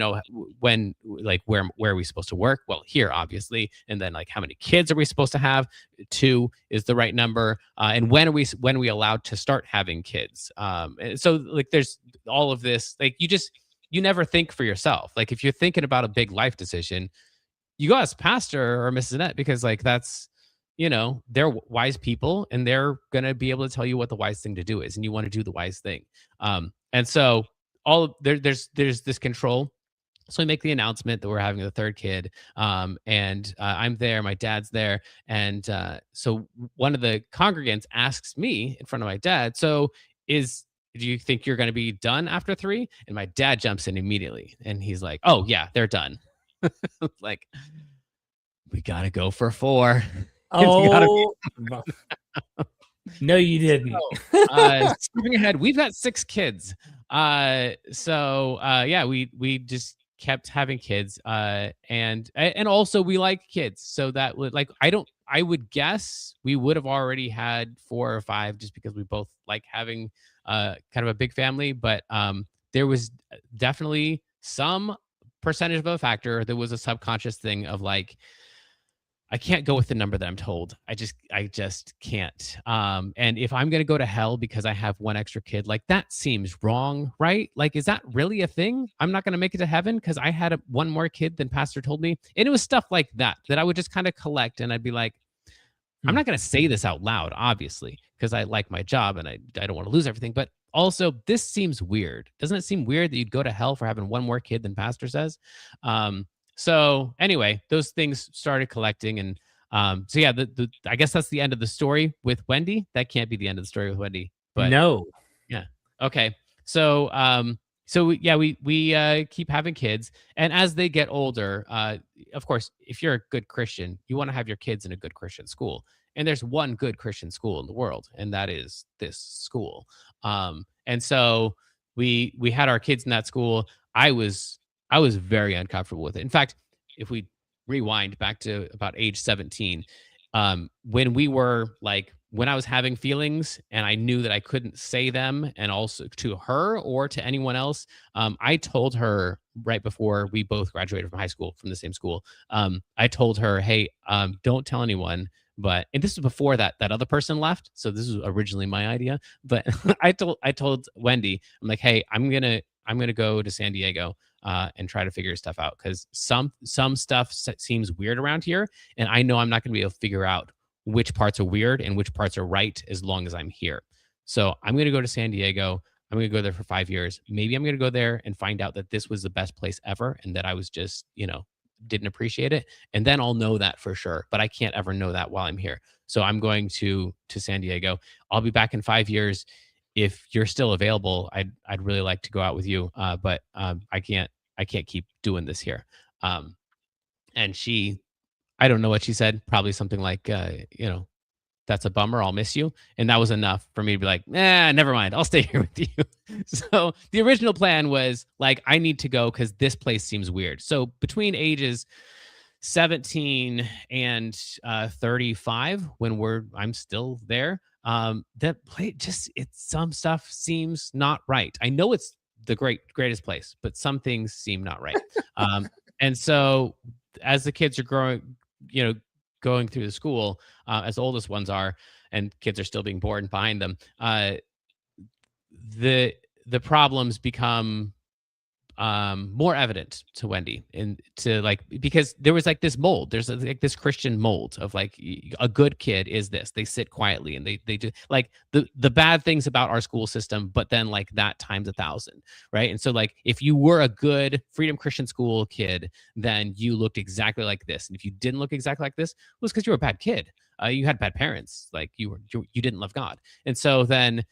when like where are we supposed to work? Well, here, obviously. And then like how many kids are we supposed to have? 2 is the right number. And when are we allowed to start having kids? And so like there's all of this, like you never think for yourself. Like if you're thinking about a big life decision, you go ask pastor or Mrs. Annette, because like that's, they're wise people, and they're going to be able to tell you what the wise thing to do is. And you want to do the wise thing. And so there's this control. So we make the announcement that we're having the 3rd kid. And I'm there, my dad's there. And so one of the congregants asks me in front of my dad, so do you think you're going to be done after 3? And my dad jumps in immediately, and he's like, oh yeah, they're done. Like, we got to go for 4. Oh, no, you didn't. Skipping ahead, we've got 6 kids. We just kept having kids. And also we like kids. So that would like, I would guess we would have already had 4 or 5, just because we both like having kind of a big family. But there was definitely some percentage of a factor. There was a subconscious thing of like, I can't go with the number that I'm told. I just can't. And if I'm going to go to hell because I have 1 extra kid, like that seems wrong, right? Like, is that really a thing? I'm not going to make it to heaven because I had 1 more kid than pastor told me. And it was stuff like that I would just kind of collect, and I'd be like, I'm not going to say this out loud, obviously, because I like my job and I don't want to lose everything. But also, this seems weird. Doesn't it seem weird that you'd go to hell for having 1 more kid than pastor says? So anyway, those things started collecting. And I guess that's the end of the story with Wendy. That can't be the end of the story with Wendy. But no. Yeah. Okay. So we keep having kids, and as they get older, of course, if you're a good Christian, you want to have your kids in a good Christian school. And there's one good Christian school in the world, and that is this school. And so we had our kids in that school. I was very uncomfortable with it. In fact, if we rewind back to about age 17, when I was having feelings and I knew that I couldn't say them, and also to her or to anyone else, I told her right before we both graduated from high school, from the same school. I told her, hey, don't tell anyone. And this was before that other person left. So this was originally my idea. But I told Wendy, I'm like, hey, I'm gonna go to San Diego. and try to figure stuff out, because some stuff seems weird around here, and I know I'm not going to be able to figure out which parts are weird and which parts are right as long as I'm here. So I'm going to go to San Diego. I'm going to go there for 5 years. Maybe I'm going to go there and find out that this was the best place ever and that I was just, didn't appreciate it. And then I'll know that for sure. But I can't ever know that while I'm here. So I'm going to San Diego. I'll be back in 5 years. If you're still available, I'd really like to go out with you. But I can't keep doing this here. Um, and I don't know what she said. Probably something like, that's a bummer. I'll miss you. And that was enough for me to be like, never mind. I'll stay here with you. So the original plan was like, I need to go because this place seems weird. So between ages 17 and 35, when I'm still there, that place some stuff seems not right. I know it's the greatest place, but some things seem not right. And so as the kids are growing, going through the school, as the oldest ones are, and kids are still being born behind them, the problems become more evident to Wendy, and to like, because there was like this mold. There's like this Christian mold of like, a good kid is this. They sit quietly and they do like the bad things about our school system, but then like that times 1,000, right? And so like, if you were a good Freedom Christian School kid, then you looked exactly like this. And if you didn't look exactly like this, it was because you were a bad kid. You had bad parents. Like you didn't love God. And so then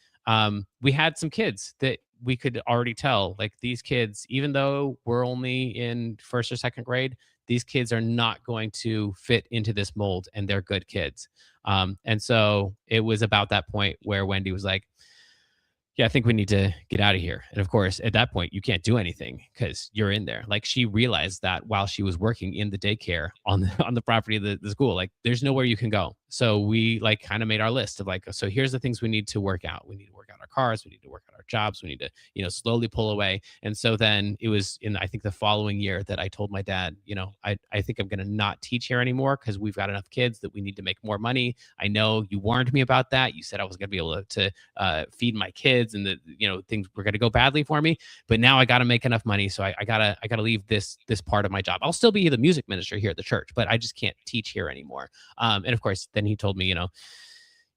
we had some kids that we could already tell, like, these kids, even though we're only in first or second grade, these kids are not going to fit into this mold, and they're good kids. And so it was about that point where Wendy was like, yeah, I think we need to get out of here. And of course, at that point, you can't do anything because you're in there. Like, she realized that while she was working in the daycare on on the property of the school, like, there's nowhere you can go. So we like kind of made our list of like, so here's the things we need to work out. We need to work out our cars. We need to work out our jobs. We need to, slowly pull away. And so then it was in, I think, the following year that I told my dad, I think I'm going to not teach here anymore because we've got enough kids that we need to make more money. I know you warned me about that. You said I was going to be able to feed my kids, and that things were going to go badly for me, but now I got to make enough money, so I gotta leave this part of my job. I'll still be the music minister here at the church, but I just can't teach here anymore. And of course, then he told me,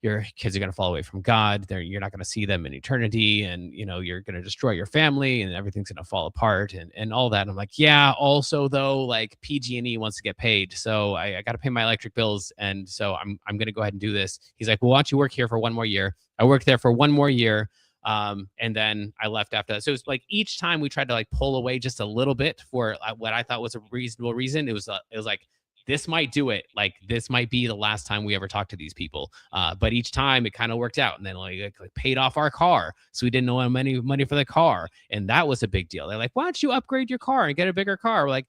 your kids are going to fall away from God. You're not going to see them in eternity, and you're going to destroy your family, and everything's going to fall apart, and all that. And I'm like, yeah. Also, though, like, PG&E wants to get paid, so I got to pay my electric bills, and so I'm going to go ahead and do this. He's like, well, why don't you work here for one more year? I worked there for one more year. And then I left after that. So it was like, each time we tried to like pull away just a little bit for what I thought was a reasonable reason, it was like, this might do it. Like, this might be the last time we ever talk to these people. But each time it kind of worked out, and then like paid off our car. So we didn't know how many money for the car. And that was a big deal. They're like, why don't you upgrade your car and get a bigger car? We're like,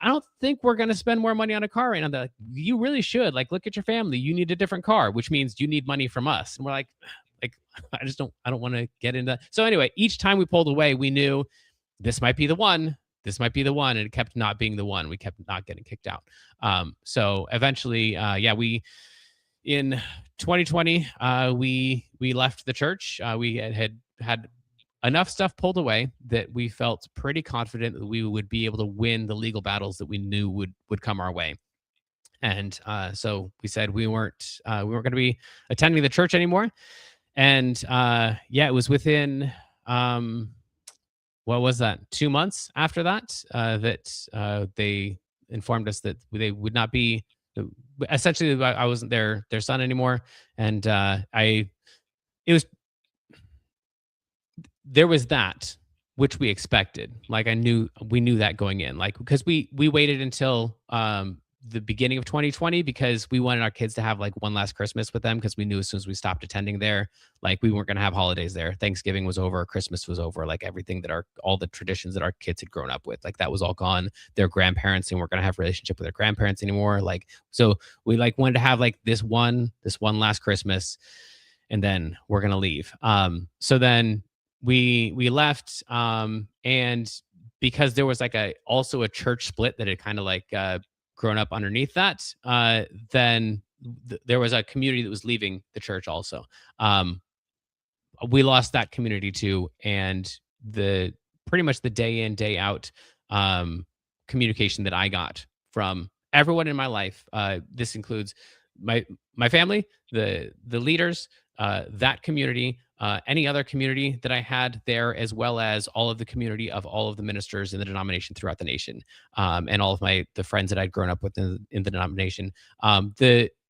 I don't think we're going to spend more money on a car right now. They're like, you really should. Like, look at your family. You need a different car, which means you need money from us. And we're like, I don't want to get into that. So anyway, each time we pulled away, we knew this might be the one. This might be the one. And it kept not being the one. We kept not getting kicked out. So eventually, we in 2020, we left the church. We had enough stuff pulled away that we felt pretty confident that we would be able to win the legal battles that we knew would come our way. And so we said we weren't going to be attending the church anymore. And it was within what was that, 2 months after that, that they informed us that they would not be, essentially, I wasn't their son anymore. And it was, there was that, which we expected. Like, we knew that going in, like, because we waited until the beginning of 2020 because we wanted our kids to have like one last Christmas with them, because we knew as soon as we stopped attending there, like, we weren't going to have holidays there. Thanksgiving was over, Christmas was over, like everything that all the traditions that our kids had grown up with, like, that was all gone. Their grandparents, and weren't going to have a relationship with their grandparents anymore. Like, so we like wanted to have like this one last Christmas, and then we're going to leave. So then we left, and because there was like also a church split that had kind of like grown up underneath that, then there was a community that was leaving the church also. We lost that community too, and the pretty much the day in, day out communication that I got from everyone in my life. This includes my my family, the leaders, that community, any other community that I had there, as well as all of the community of all of the ministers in the denomination throughout the nation, and all of the friends that I'd grown up with in the denomination.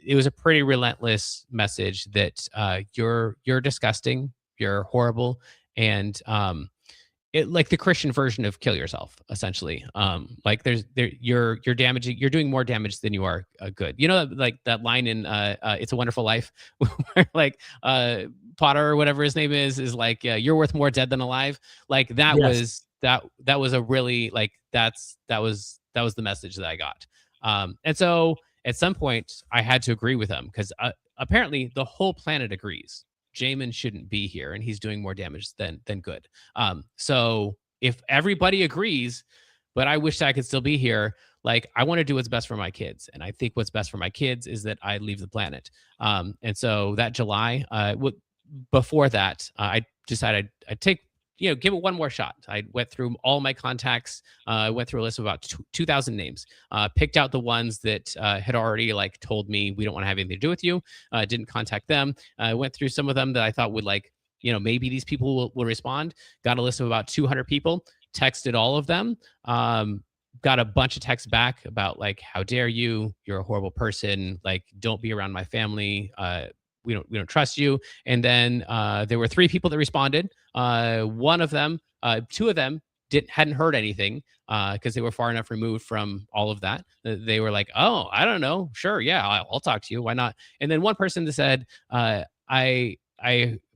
It was a pretty relentless message that you're disgusting, you're horrible, and it like the Christian version of kill yourself, essentially. Like you're damaging, you're doing more damage than you are good. You know, like that line in It's a Wonderful Life, where like Potter or whatever his name is like you're worth more dead than alive. Like that Yes. was that was a really like that was the message that I got. And so at some point I had to agree with him because apparently the whole planet agrees Jamin shouldn't be here and he's doing more damage than good. So if everybody agrees, but I wish I could still be here, like I want to do what's best for my kids. And I think what's best for my kids is that I leave the planet. And so that July, before that, I decided I'd take, give it one more shot. I went through all my contacts. I went through a list of about 2,000 names, picked out the ones that had already like told me we don't want to have anything to do with you. Didn't contact them. I went through some of them that I thought would like, maybe these people will respond. Got a list of about 200 people, texted all of them. Got a bunch of texts back about like, how dare you? You're a horrible person. Like, don't be around my family. We don't trust you. And then there were 3 people that responded. One of them, 2 of them hadn't heard anything because they were far enough removed from all of that. They were like, oh, I don't know. Sure. Yeah, I'll talk to you. Why not? And then one person that said, I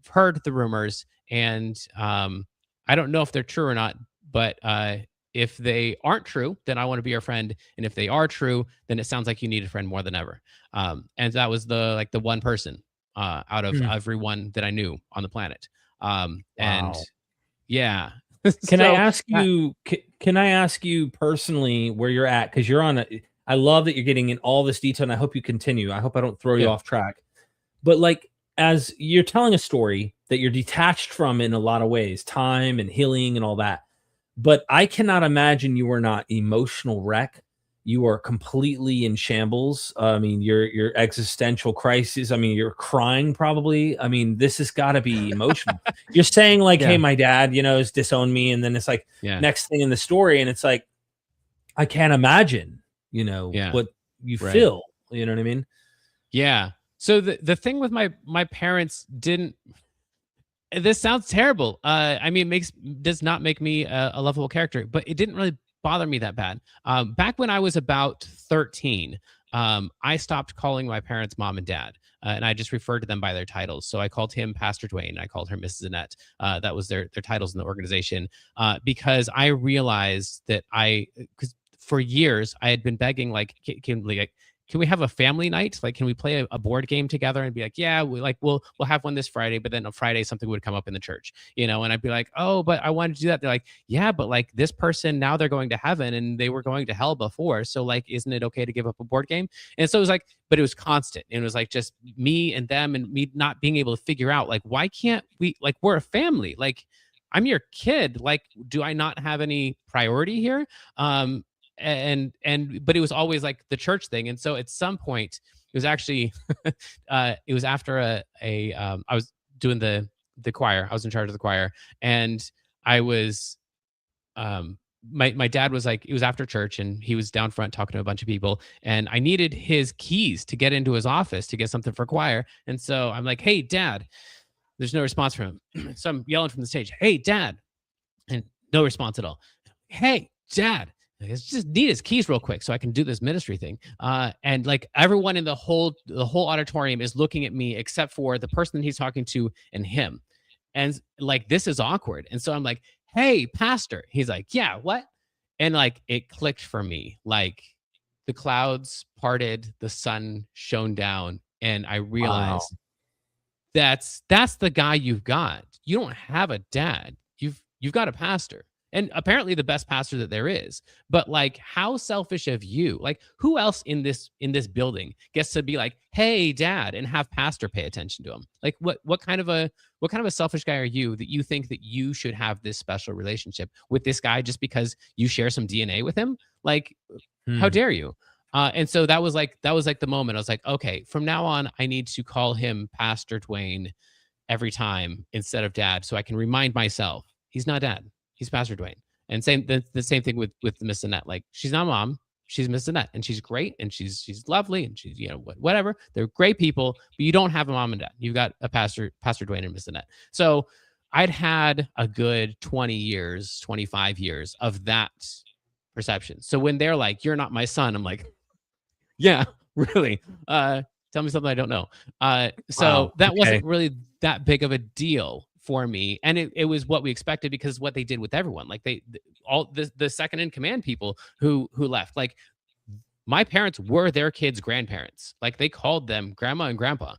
heard the rumors and I don't know if they're true or not, but if they aren't true, then I want to be your friend. And if they are true, then it sounds like you need a friend more than ever. And that was the one person out of everyone that I knew on the planet. And Wow. yeah. Can I So, ask you? Can I ask you personally where you're at? Because you're on a. I love that you're getting in all this detail, and I hope you continue. I hope I don't throw you yeah. off track. But like, as you're telling a story that you're detached from in a lot of ways, time and healing and all that. But I cannot imagine you are not emotional wreck. You are completely in shambles. I mean, your existential crisis. I mean, you're crying probably. I mean, this has got to be emotional. You're saying like, "Hey, Yeah. my dad, has disowned me," and then it's like Yeah. next thing in the story, and it's like, I can't imagine, Yeah. what you Right. feel. You know what I mean? Yeah. So the thing with my parents didn't. This sounds terrible. I mean, does not make me a lovable character, but it didn't really bother me that bad. Back when I was about 13, I stopped calling my parents mom and dad, and I just referred to them by their titles. So I called him Pastor Dwayne. I called her Mrs. Annette. That was their titles in the organization, because I realized that because for years I had been begging, like, can we have a family night? Like, can we play a board game together? And be like, yeah, we'll have one this Friday. But then on Friday, something would come up in the church, and I'd be like, oh, but I wanted to do that. They're like, yeah, but like this person, now they're going to heaven and they were going to hell before. So like, isn't it okay to give up a board game? And so it was like, but it was constant. And it was like just me and them and me not being able to figure out like, why can't we, like, we're a family. Like, I'm your kid. Like, do I not have any priority here? But it was always like the church thing. And so at some point it was actually it was after I was doing the choir. I was in charge of the choir, and I was my dad was like, it was after church and he was down front talking to a bunch of people, and I needed his keys to get into his office to get something for choir. And so I'm like, hey dad, there's no response from him. So I'm yelling from the stage, hey dad, and no response at all. Hey dad, I just need his keys real quick so I can do this ministry thing. And like everyone in the whole auditorium is looking at me except for the person that he's talking to and him. And like, this is awkward. And so I'm like, hey, pastor. He's like, yeah, what? And like, it clicked for me. Like the clouds parted, the sun shone down, and I realized that's the guy you've got. You don't have a dad. You've got a pastor. and apparently the best pastor that there is. But like, how selfish of you? Like, who else in this building gets to be like, hey dad, and have pastor pay attention to him? Like, what kind of a selfish guy are you that you think that you should have this special relationship with this guy just because you share some DNA with him? Like, how dare you? And so that was like the moment I was like, okay, from now on, I need to call him Pastor Dwayne every time instead of dad, so I can remind myself he's not dad, he's Pastor Dwayne. And the same thing with Miss Annette. Like, she's not mom, she's Miss Annette, and she's great, and she's lovely, and she's, whatever. They're great people, but you don't have a mom and dad. You've got a Pastor Dwayne and Miss Annette. So I'd had a good 20 years, 25 years of that perception. So when they're like, "You're not my son," I'm like, yeah, really. Tell me something I don't know. So Wow. that Okay. wasn't really that big of a deal for me, and it was what we expected, because what they did with everyone, like all the second in command people who left, like, my parents were their kids' grandparents. Like, they called them grandma and grandpa.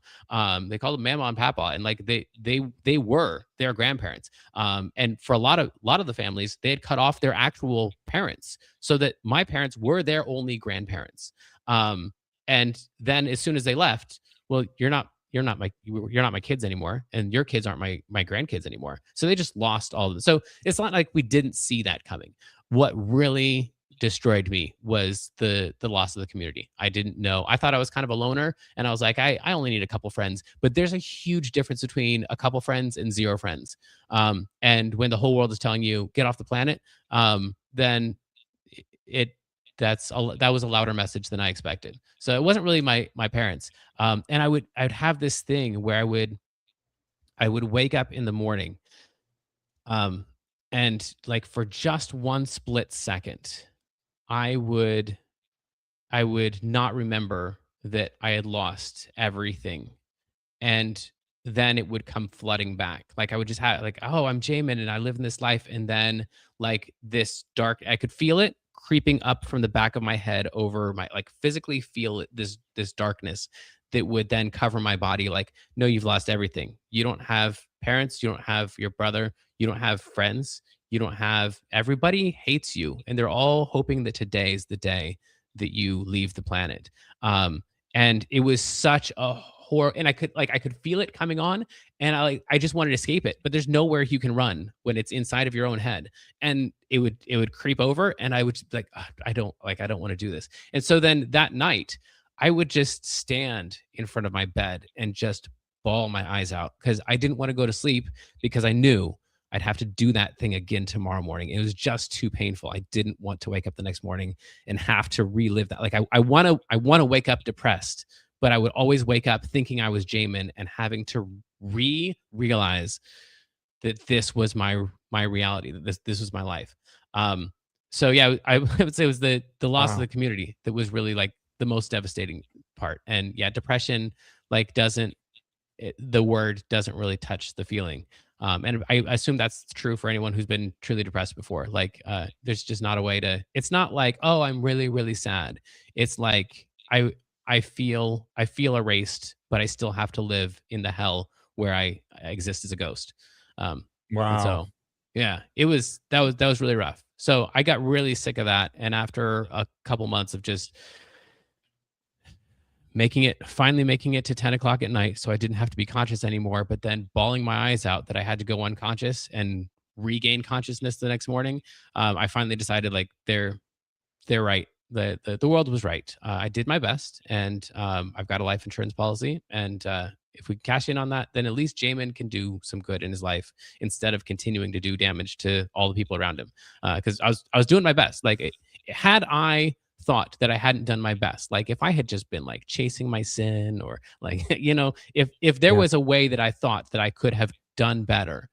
They called them mama and papa, and like they were their grandparents. And for a lot of the families, they had cut off their actual parents, so that my parents were their only grandparents. Um, and then as soon as they left, well, you're not my kids anymore, and your kids aren't my grandkids anymore. So they just lost all of them. So it's not like we didn't see that coming. What really destroyed me was the loss of the community. I didn't know. I thought I was kind of a loner, and I was like, I only need a couple friends. But there's a huge difference between a couple friends and zero friends. And when the whole world is telling you get off the planet, then it that was a louder message than I expected. So it wasn't really my parents. And I'd have this thing where I would wake up in the morning, um, and like, for just one split second, I would I would not remember that I had lost everything, and then it would come flooding back. Like, I would just have, like, oh, I'm Jamin and I live in this life, and then like this dark, I could feel it creeping up from the back of my head over my, like, physically feel it, this darkness that would then cover my body. Like, no, you've lost everything. You don't have parents, you don't have your brother, you don't have friends, you don't have, everybody hates you, and they're all hoping that today is the day that you leave the planet. And it was such a horror, and I could feel it coming on, and I just wanted to escape it, but there's nowhere you can run when it's inside of your own head. And it would creep over, and I would just be like, "Ugh, I don't want to do this." And so then that night, I would just stand in front of my bed and just bawl my eyes out, because I didn't want to go to sleep, because I knew I'd have to do that thing again tomorrow morning. It was just too painful. I didn't want to wake up the next morning and have to relive that. Like, I want to wake up depressed, but I would always wake up thinking I was Jamin and having to realize that this was my reality, that this was my life. So yeah, I would say it was the loss of Wow. the community that was really like the most devastating part. And yeah, depression, like, doesn't the word doesn't really touch the feeling. And I assume that's true for anyone who's been truly depressed before. Like, there's just not a way to. It's not like, oh, I'm really really sad. It's like, I feel erased, but I still have to live in the hell where I exist as a ghost. Um, and Wow. so, yeah, that was really rough. So I got really sick of that, and after a couple months of just finally making it to 10 o'clock at night, so I didn't have to be conscious anymore, but then bawling my eyes out that I had to go unconscious and regain consciousness the next morning. I finally decided, like, they're right. The world was right. I did my best, and I've got a life insurance policy, and if we cash in on that, then at least Jamin can do some good in his life instead of continuing to do damage to all the people around him. Because I was doing my best. Like, had I thought that I hadn't done my best, like if I had just been like chasing my sin, or like, if there Yeah. was a way that I thought that I could have done better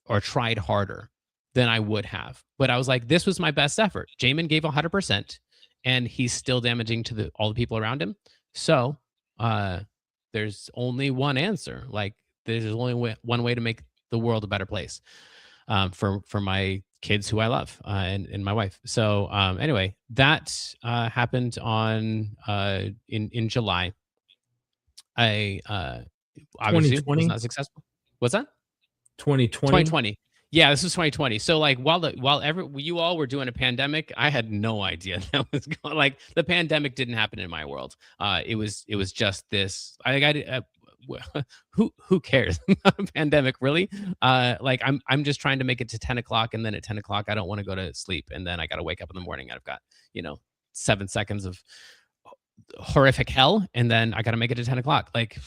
or tried harder, than I would have. But I was like, this was my best effort. Jamin gave 100%, and he's still damaging to all the people around him. So uh, there's only one answer. Like, there's only one way to make the world a better place, for my kids who I love, and my wife. So anyway, that happened in July. I obviously was 2020. not successful. What's that? 2020. 2020. Yeah, this was 2020. So like while you all were doing a pandemic, I had no idea that was going. Like the pandemic didn't happen in my world. It was just this. Who cares about a pandemic really? Like I'm just trying to make it to 10 o'clock, and then at 10 o'clock I don't want to go to sleep, and then I got to wake up in the morning, and I've got 7 seconds of horrific hell, and then I got to make it to 10 o'clock. Like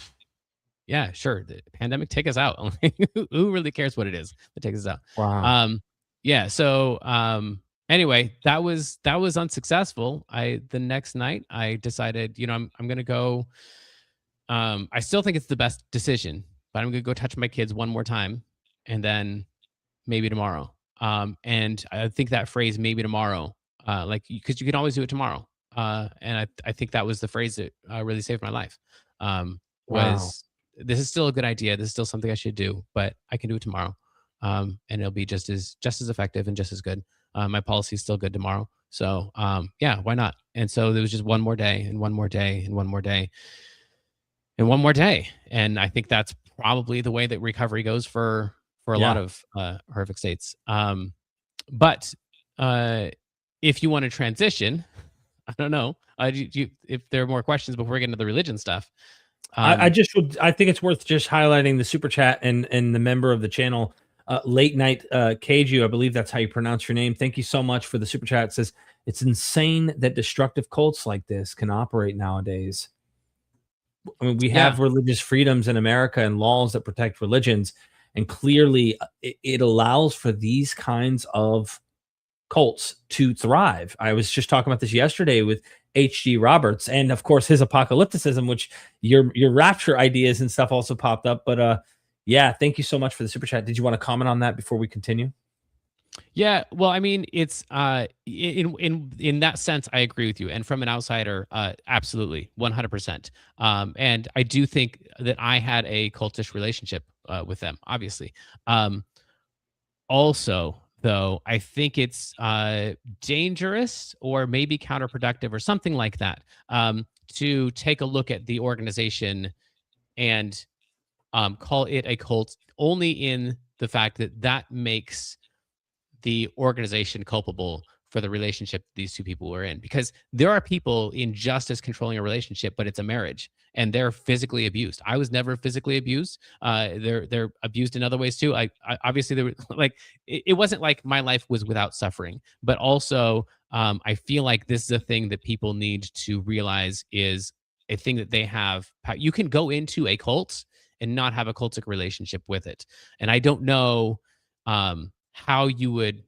yeah, sure. The pandemic, take us out. Who really cares what it is that takes us out? Wow. Yeah. So anyway, that was unsuccessful. The next night I decided, I'm gonna go. I still think it's the best decision, but I'm gonna go touch my kids one more time, and then maybe tomorrow. And I think that phrase "maybe tomorrow," like because you can always do it tomorrow. And I think that was the phrase that really saved my life. Wow. Was this is still a good idea. This is still something I should do, but I can do it tomorrow. And it'll be just as effective and just as good. My policy is still good tomorrow. So yeah, why not? And so there was just one more day and one more day and one more day and one more day. And I think that's probably the way that recovery goes for a lot Yeah. of horrific states. But if you want to transition, I don't know. If there are more questions before we get into the religion stuff. Um, I think it's worth just highlighting the super chat and the member of the channel, late night Keiju. I believe that's how you pronounce your name. Thank you so much for the super chat. It says it's insane that destructive cults like this can operate nowadays. I mean, we yeah, have religious freedoms in America and laws that protect religions, and clearly it allows for these kinds of cults to thrive. I was just talking about this yesterday with H.G. Roberts, and of course his apocalypticism, which your rapture ideas and stuff also popped up. But yeah, thank you so much for the super chat. Did you want to comment on that before we continue? yeah. Well, I mean, it's in that sense, I agree with you. And from an outsider, absolutely, 100%. And I do think that I had a cultish relationship with them, obviously. Um, Also, though, I think it's dangerous or maybe counterproductive or something like that, to take a look at the organization and call it a cult only in the fact that that makes the organization culpable for the relationship these two people were in, because there are people in just as controlling a relationship, but it's a marriage and they're physically abused. I was never physically abused. They're abused in other ways too. I obviously there were like it wasn't like my life was without suffering, but also I feel like this is a thing that people need to realize is a thing that they have. You can go into a cult and not have a cultic relationship with it, and I don't know how you would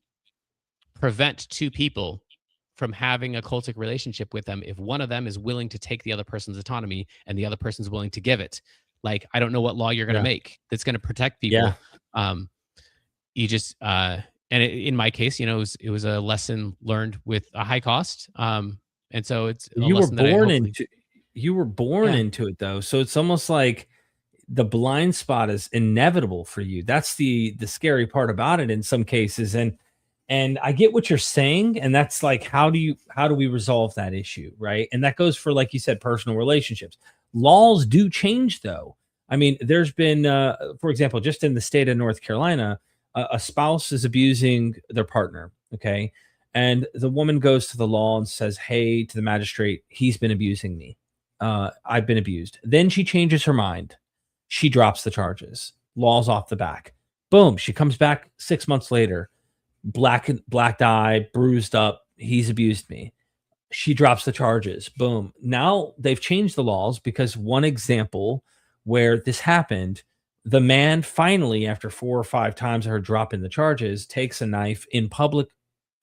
prevent two people from having a cultic relationship with them if one of them is willing to take the other person's autonomy and the other person's willing to give it. Like, I don't know what law you're going to Yeah. make that's going to protect Yeah. people. You just and in my case, it was a lesson learned with a high cost. And so it's a You were lesson that I born hopefully. into you were born Yeah. into it though. So it's almost like the blind spot is inevitable for you. That's the scary part about it in some cases. And I get what you're saying, and that's like how do we resolve that issue, right? And that goes for, like you said, personal relationships. Laws do change though. I mean, there's been for example, just in the state of North Carolina, a spouse is abusing their partner, okay? And the woman goes to the law and says, "Hey," to the magistrate, "he's been abusing me. I've been abused." Then she changes her mind. She drops the charges. Law's off the back. Boom. She comes back 6 months later, black eye, bruised up. He's abused me. She drops the charges. Boom. Now they've changed the laws because one example where this happened, the man finally, after 4 or 5 times of her dropping the charges, takes a knife in public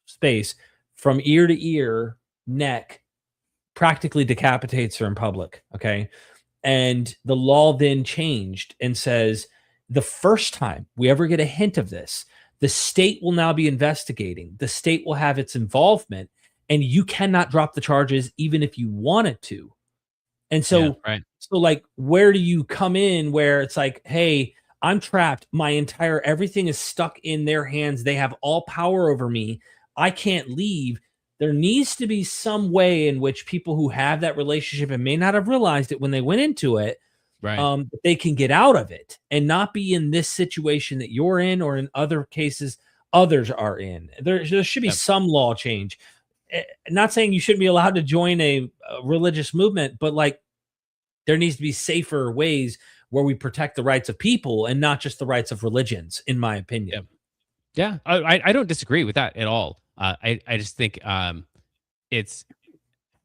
space from ear to ear, neck, practically decapitates her in public. Okay. And the law then changed and says the first time we ever get a hint of this, the state will now be investigating. The state will have its involvement, and you cannot drop the charges even if you wanted to. And Yeah. so, Right. like, where do you come in where it's like, hey, I'm trapped. My entire everything is stuck in their hands. They have all power over me. I can't leave. There needs to be some way in which people who have that relationship and may not have realized it when they went into it, Right. they can get out of it and not be in this situation that you're in, or in other cases others are in. There should be Yep. some law change. Not saying you shouldn't be allowed to join a religious movement, but like there needs to be safer ways where we protect the rights of people and not just the rights of religions, in my opinion. Yep. Yeah. I don't disagree with that at all. I just think it's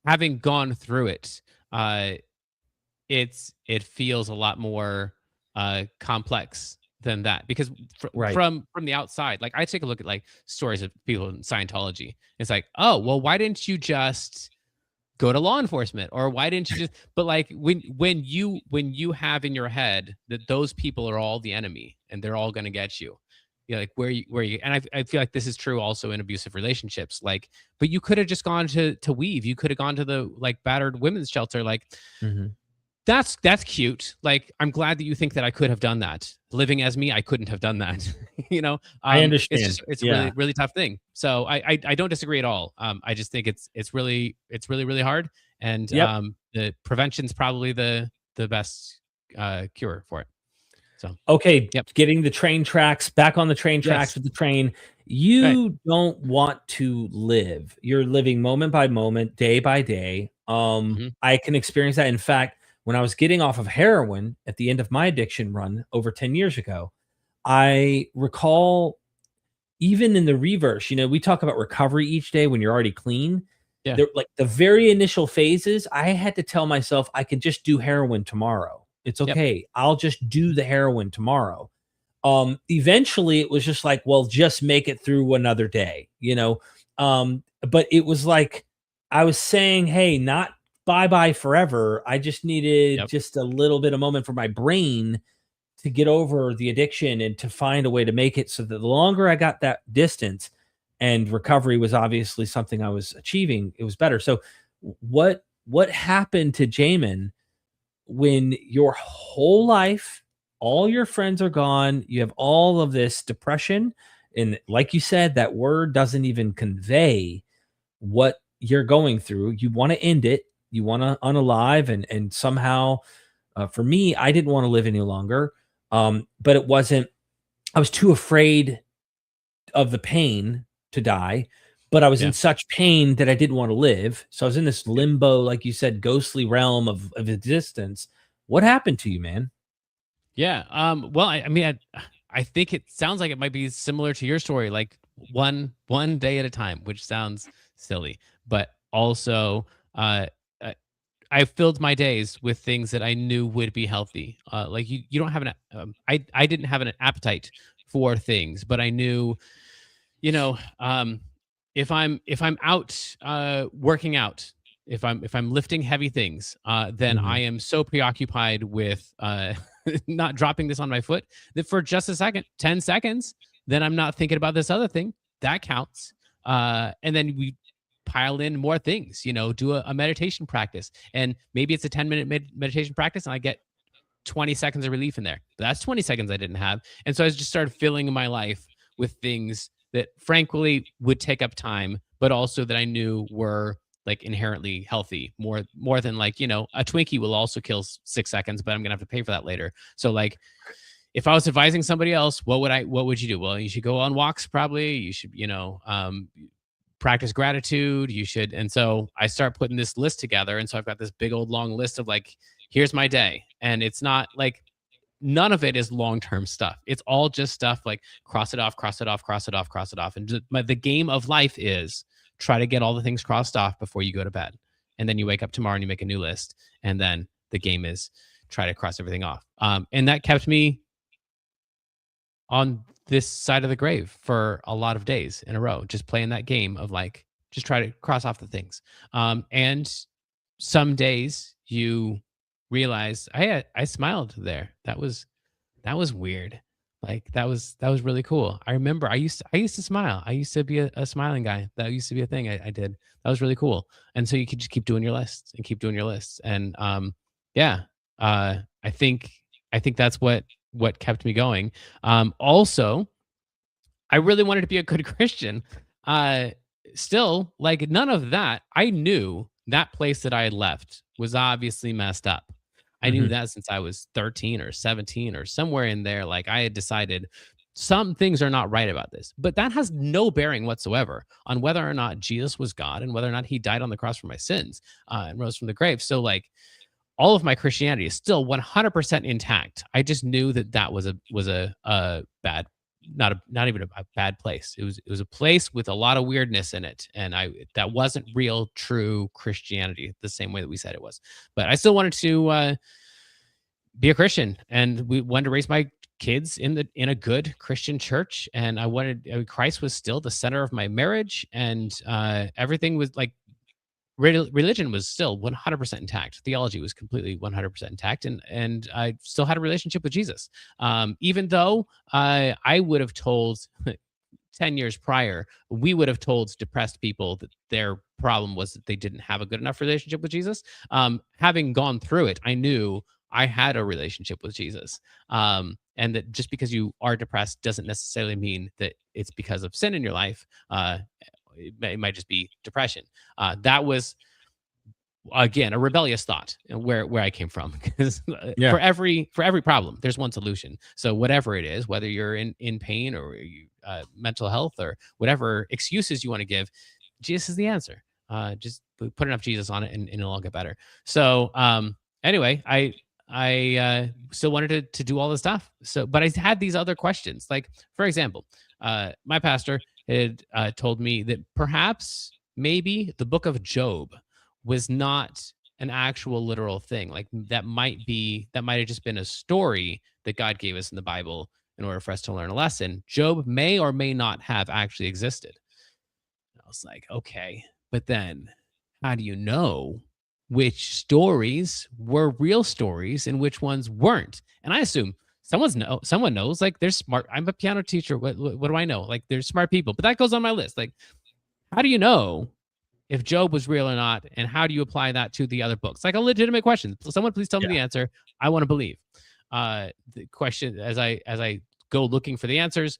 having gone through it. Uh, it feels a lot more complex than that because Right. from the outside, like I take a look at like stories of people in Scientology. It's like, oh well, why didn't you just go to law enforcement, or why didn't you just? But like when you have in your head that those people are all the enemy and they're all going to get you. Yeah, like where you and I feel like this is true also in abusive relationships. Like, but you could have just gone to Weave. You could have gone to the like battered women's shelter. Like, Mhm. that's cute. Like, I'm glad that you think that I could have done that. Living as me, I couldn't have done that. I It's understand. just it's a Yeah. really tough thing. So I don't disagree at all. I just think it's really hard, and Yep. the prevention's probably the best cure for it. So Okay, yep, getting the train tracks back on the train tracks yes, with the train. right, You don't want to live. You're living moment by moment, day by day. hmm I can experience that. In fact, when I was getting off of heroin at the end of my addiction run over 10 years ago, I recall, even in the reverse, we talk about recovery each day when you're already clean. yeah, There, like the very initial phases, I had to tell myself I can just do heroin tomorrow. It's yep, okay. I'll just do the heroin tomorrow. Eventually it was just like, well, just make it through another day. But it was like I was saying, hey, not bye bye forever. I just needed yep, just a little bit of moment for my brain to get over the addiction and to find a way to make it so that the longer I got that distance, and recovery was obviously something I was achieving, it was better. So what happened to Jamin when your whole life, all your friends are gone, you have all of this depression, and like you said, that word doesn't even convey what you're going through. You want to end it, you want to unalive, and somehow, for me, I didn't want to live any longer. But it wasn't. I was too afraid of the pain to die, but I was in yeah. such pain that I didn't want to live. So I was in this limbo, like you said, ghostly realm of existence. What happened to you, man? Yeah. Well, I mean, I think it sounds like it might be similar to your story, like one day at a time, which sounds silly, but also, I I filled my days with things that I knew would be healthy. Like you don't have I didn't have an appetite for things, but I knew, you know, if I'm out working out, if I'm lifting heavy things, then I Mhm. am so preoccupied with not dropping this on my foot that for just a second, 10 seconds, then I'm not thinking about this other thing. That counts. And then we pile in more things, do a meditation practice. And maybe it's a 10-minute meditation practice and I get 20 seconds of relief in there. But that's 20 seconds I didn't have. And so I just started filling my life with things that frankly would take up time, but also that I knew were like inherently healthy, more than like, a Twinkie will also kill 6 seconds, but I'm gonna have to pay for that later. So like if I was advising somebody else, what would you do? Well, you should go on walks, probably. You should, practice gratitude. You should. And so I start putting this list together. And so I've got this big old long list of like, here's my day. And it's not like none of it is long-term stuff. It's all just stuff like cross it off, cross it off, cross it off, cross it off. And the game of life is try to get all the things crossed off before you go to bed. And then you wake up tomorrow and you make a new list. And then the game is try to cross everything off. And that kept me on this side of the grave for a lot of days in a row, just playing that game of like, just try to cross off the things. And some days you realize, I smiled there. That was weird. Like that was really cool. I remember I used to smile. I used to be a smiling guy. That used to be a thing I did. That was really cool. And so you could just keep doing your lists and keep doing your lists. And yeah, I think that's what kept me going. Also, I really wanted to be a good Christian. Uh, Still, like none of that. I knew that place that I had left was obviously messed up. I knew that since I was 13 or 17 or somewhere in there. Like I had decided some things are not right about this, but that has no bearing whatsoever on whether or not Jesus was God and whether or not he died on the cross for my sins and rose from the grave. So like all of my Christianity is still 100% intact. I just knew that that was a bad, not even a bad place. It was a place with a lot of weirdness in it, and that wasn't real, true Christianity the same way that we said it was. But I still wanted to be a Christian, and we wanted to raise my kids in a good Christian church, and Christ was still the center of my marriage, and everything was like religion was still 100% intact. Theology was completely 100% intact, and I still had a relationship with Jesus. Even though I would have told 10 years prior, we would have told depressed people that their problem was that they didn't have a good enough relationship with Jesus. Having gone through it, I knew I had a relationship with Jesus. And that just because you are depressed doesn't necessarily mean that it's because of sin in your life. It might just be depression. That was again a rebellious thought where I came from, because for every problem there's one solution. So whatever it is, whether you're in pain or mental health or whatever excuses you want to give, Jesus is the answer. Just put enough Jesus on it and it'll all get better. So anyway, I still wanted to do all this stuff. So, but I had these other questions. Like, for example, my pastor had told me that perhaps maybe the book of Job was not an actual literal thing. Like that might have just been a story that God gave us in the Bible in order for us to learn a lesson. Job may or may not have actually existed. And I was like, okay, but then how do you know which stories were real stories and which ones weren't? And I assume someone knows. Like, they're smart. I'm a piano teacher. What do I know? Like, there's smart people, but that goes on my list. Like, how do you know if Job was real or not, and how do you apply that to the other books? Like a legitimate question. Someone please tell me the answer. I want to believe. The question, as I go looking for the answers,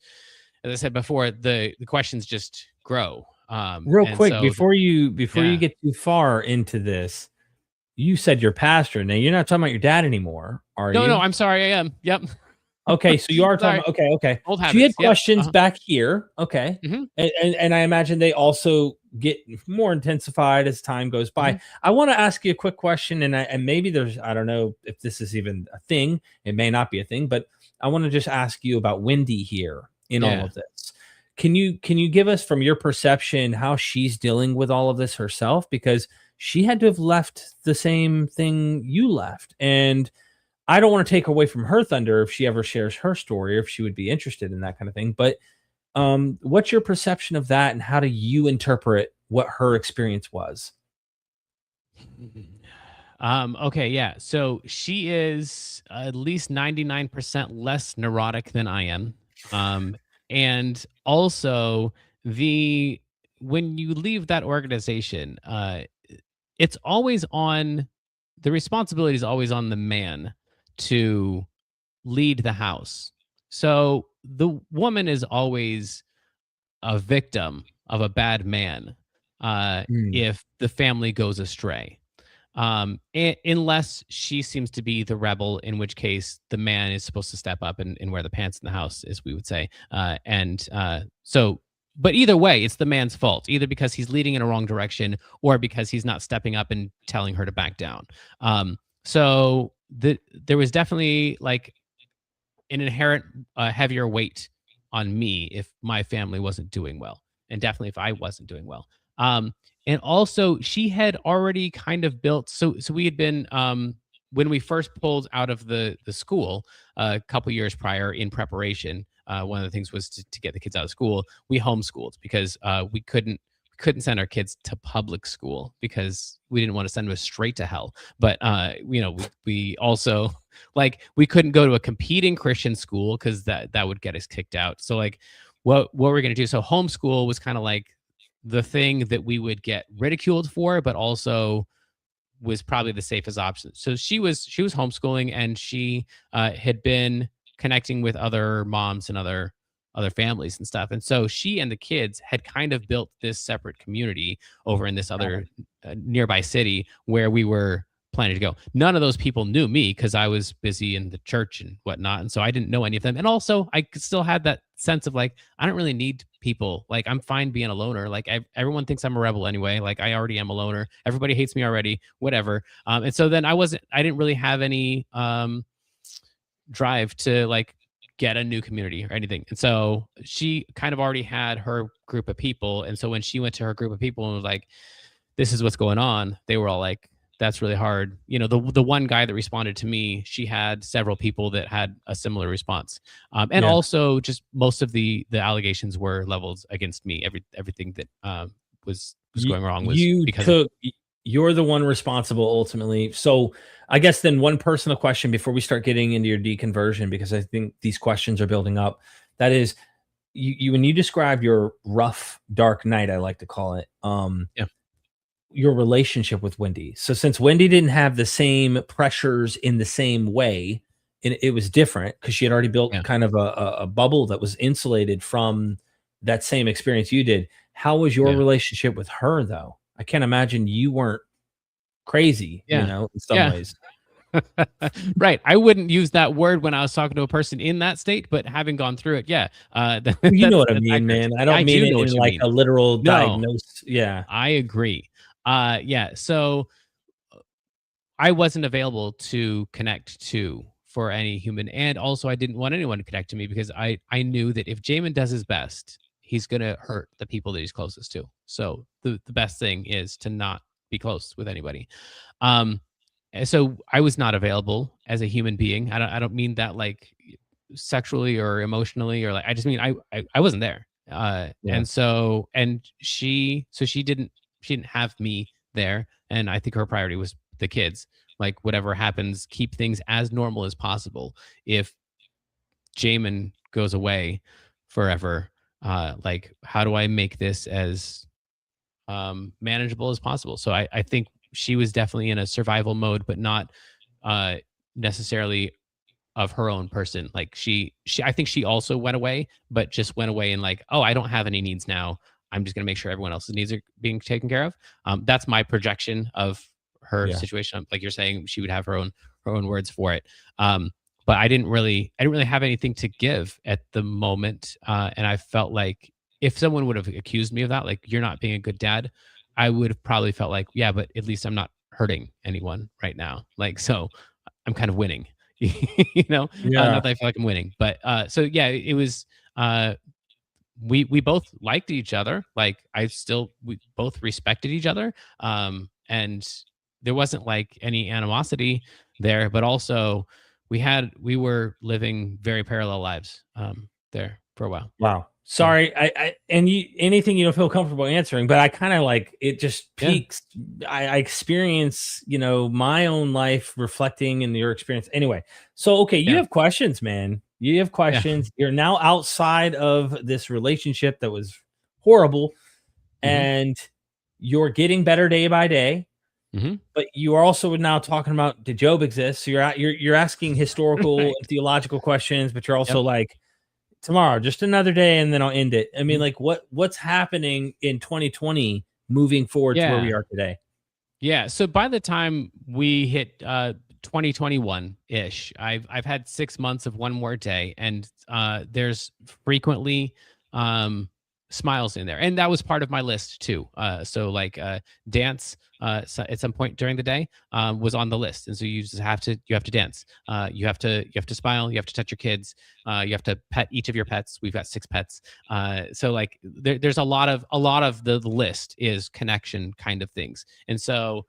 as I said before, the questions just grow. Real quick, before you get too far into this, you said your pastor. Now you're not talking about your dad anymore, are you? No, I'm sorry, I am. Yep. Okay, so you are talking about, okay. Old habits. So you had questions back here. Okay. Mm-hmm. And I imagine they also get more intensified as time goes by. Mm-hmm. I want to ask you a quick question, and maybe there's, I don't know if this is even a thing. It may not be a thing, but I want to just ask you about Wendy here in all of this. Can you give us, from your perception, how she's dealing with all of this herself? Because she had to have left the same thing you left. And I don't want to take away from her thunder if she ever shares her story, or if she would be interested in that kind of thing. But what's your perception of that, and how do you interpret what her experience was? Okay, yeah. So she is at least 99% less neurotic than I am. And also when you leave that organization, it's always on the responsibility is always on the man to lead the house. So the woman is always a victim of a bad man if the family goes astray. Unless she seems to be the rebel, in which case the man is supposed to step up and wear the pants in the house, as we would say. But either way, it's the man's fault, either because he's leading in a wrong direction or because he's not stepping up and telling her to back down. So there was definitely like an inherent heavier weight on me if my family wasn't doing well, and definitely if I wasn't doing well. And also, she had already kind of built. So we had been when we first pulled out of the school a couple years prior in preparation. One of the things was to get the kids out of school. We homeschooled because we couldn't send our kids to public school because we didn't want to send them straight to hell. But we also we couldn't go to a competing Christian school because that would get us kicked out. So like what we're gonna do? So homeschool was kind of like the thing that we would get ridiculed for, but also was probably the safest option. So she was homeschooling, and she had been connecting with other moms and other families and stuff. And so she and the kids had kind of built this separate community over in this other nearby city where we were planning to go. None of those people knew me because I was busy in the church and whatnot. And so I didn't know any of them. And also, I still had that sense of like, I don't really need people. Like, I'm fine being a loner. Like, everyone thinks I'm a rebel anyway. Like, I already am a loner. Everybody hates me already, whatever. And so then I didn't really have any drive to like get a new community or anything. And so she kind of already had her group of people. And so when she went to her group of people and was like, this is what's going on, they were all like, that's really hard. You know, the one guy that responded to me, she had several people that had a similar response, and Yeah. also just most of the allegations were leveled against me. Everything that was going wrong was You because of took you're the one responsible ultimately. So I guess then one personal question before we start getting into your deconversion, because I think these questions are building up. That is, you when you describe your rough, dark night, I like to call it, yeah your relationship with Wendy. So since Wendy didn't have the same pressures in the same way, and it was different because she had already built yeah. kind of a bubble that was insulated from that same experience you did. How was your Yeah. relationship with her though? I can't imagine you weren't crazy, Yeah. in some Yeah. ways. Right. I wouldn't use that word when I was talking to a person in that state, but having gone through it, yeah, Well, you know what I that's mean, accurate. man. I I don't mean do it know in what you like mean. a literal No, diagnose. Yeah. I agree. Yeah. So I wasn't available to connect to for any human, and also I didn't want anyone to connect to me because I knew that if Jamin does his best, he's gonna hurt the people that he's closest to. So the best thing is to not be close with anybody. Um, and so I was not available as a human being. I don't mean that like sexually or emotionally or like I just mean I wasn't there. Yeah. And she didn't have me there, and I think her priority was the kids. Like whatever happens, keep things as normal as possible. If Jamin goes away forever, like how do I make this as manageable as possible? So I think she was definitely in a survival mode, but not uh, necessarily of her own person. Like she I think she also went away, but just went away and like, oh, I don't have any needs now. I'm just gonna make sure everyone else's needs are being taken care of. That's my projection of her Yeah. situation. Like you're saying, she would have her own words for it. But I didn't really have anything to give at the moment, and I felt like if someone would have accused me of that, like you're not being a good dad, I would have probably felt like, yeah, but at least I'm not hurting anyone right now. Like so, I'm kind of winning. Yeah. Not that I feel like I'm winning, but so yeah, it was. We both liked each other. Like we both respected each other, and there wasn't like any animosity there. But also, we were living very parallel lives there for a while. Wow. Yeah, Sorry, I and you anything you don't feel comfortable answering, but I kind of like it just yeah, peaks. I experience, my own life reflecting in your experience. Anyway, so okay, you yeah, have questions, man. You have yeah. questions. You're now outside of this relationship that was horrible, hmm and you're getting better day by day. hmm But you are also now talking about did Job exist? So you're asking historical Right. and theological questions, but you're also Yep. like tomorrow, just another day, and then I'll end it. I mean, Mhm. like, what's happening in 2020 moving forward to where we Yeah. are today? Yeah. So by the time we hit 2021 ish, I've had 6 months of one more day, and there's frequently um, smiles in there, and that was part of my list too. So like dance at some point during the day was on the list, and so you have to dance, you have to smile, you have to touch your kids, you have to pet each of your pets. We've got 6 pets, so like there's a lot of the list is connection kind of things. And so,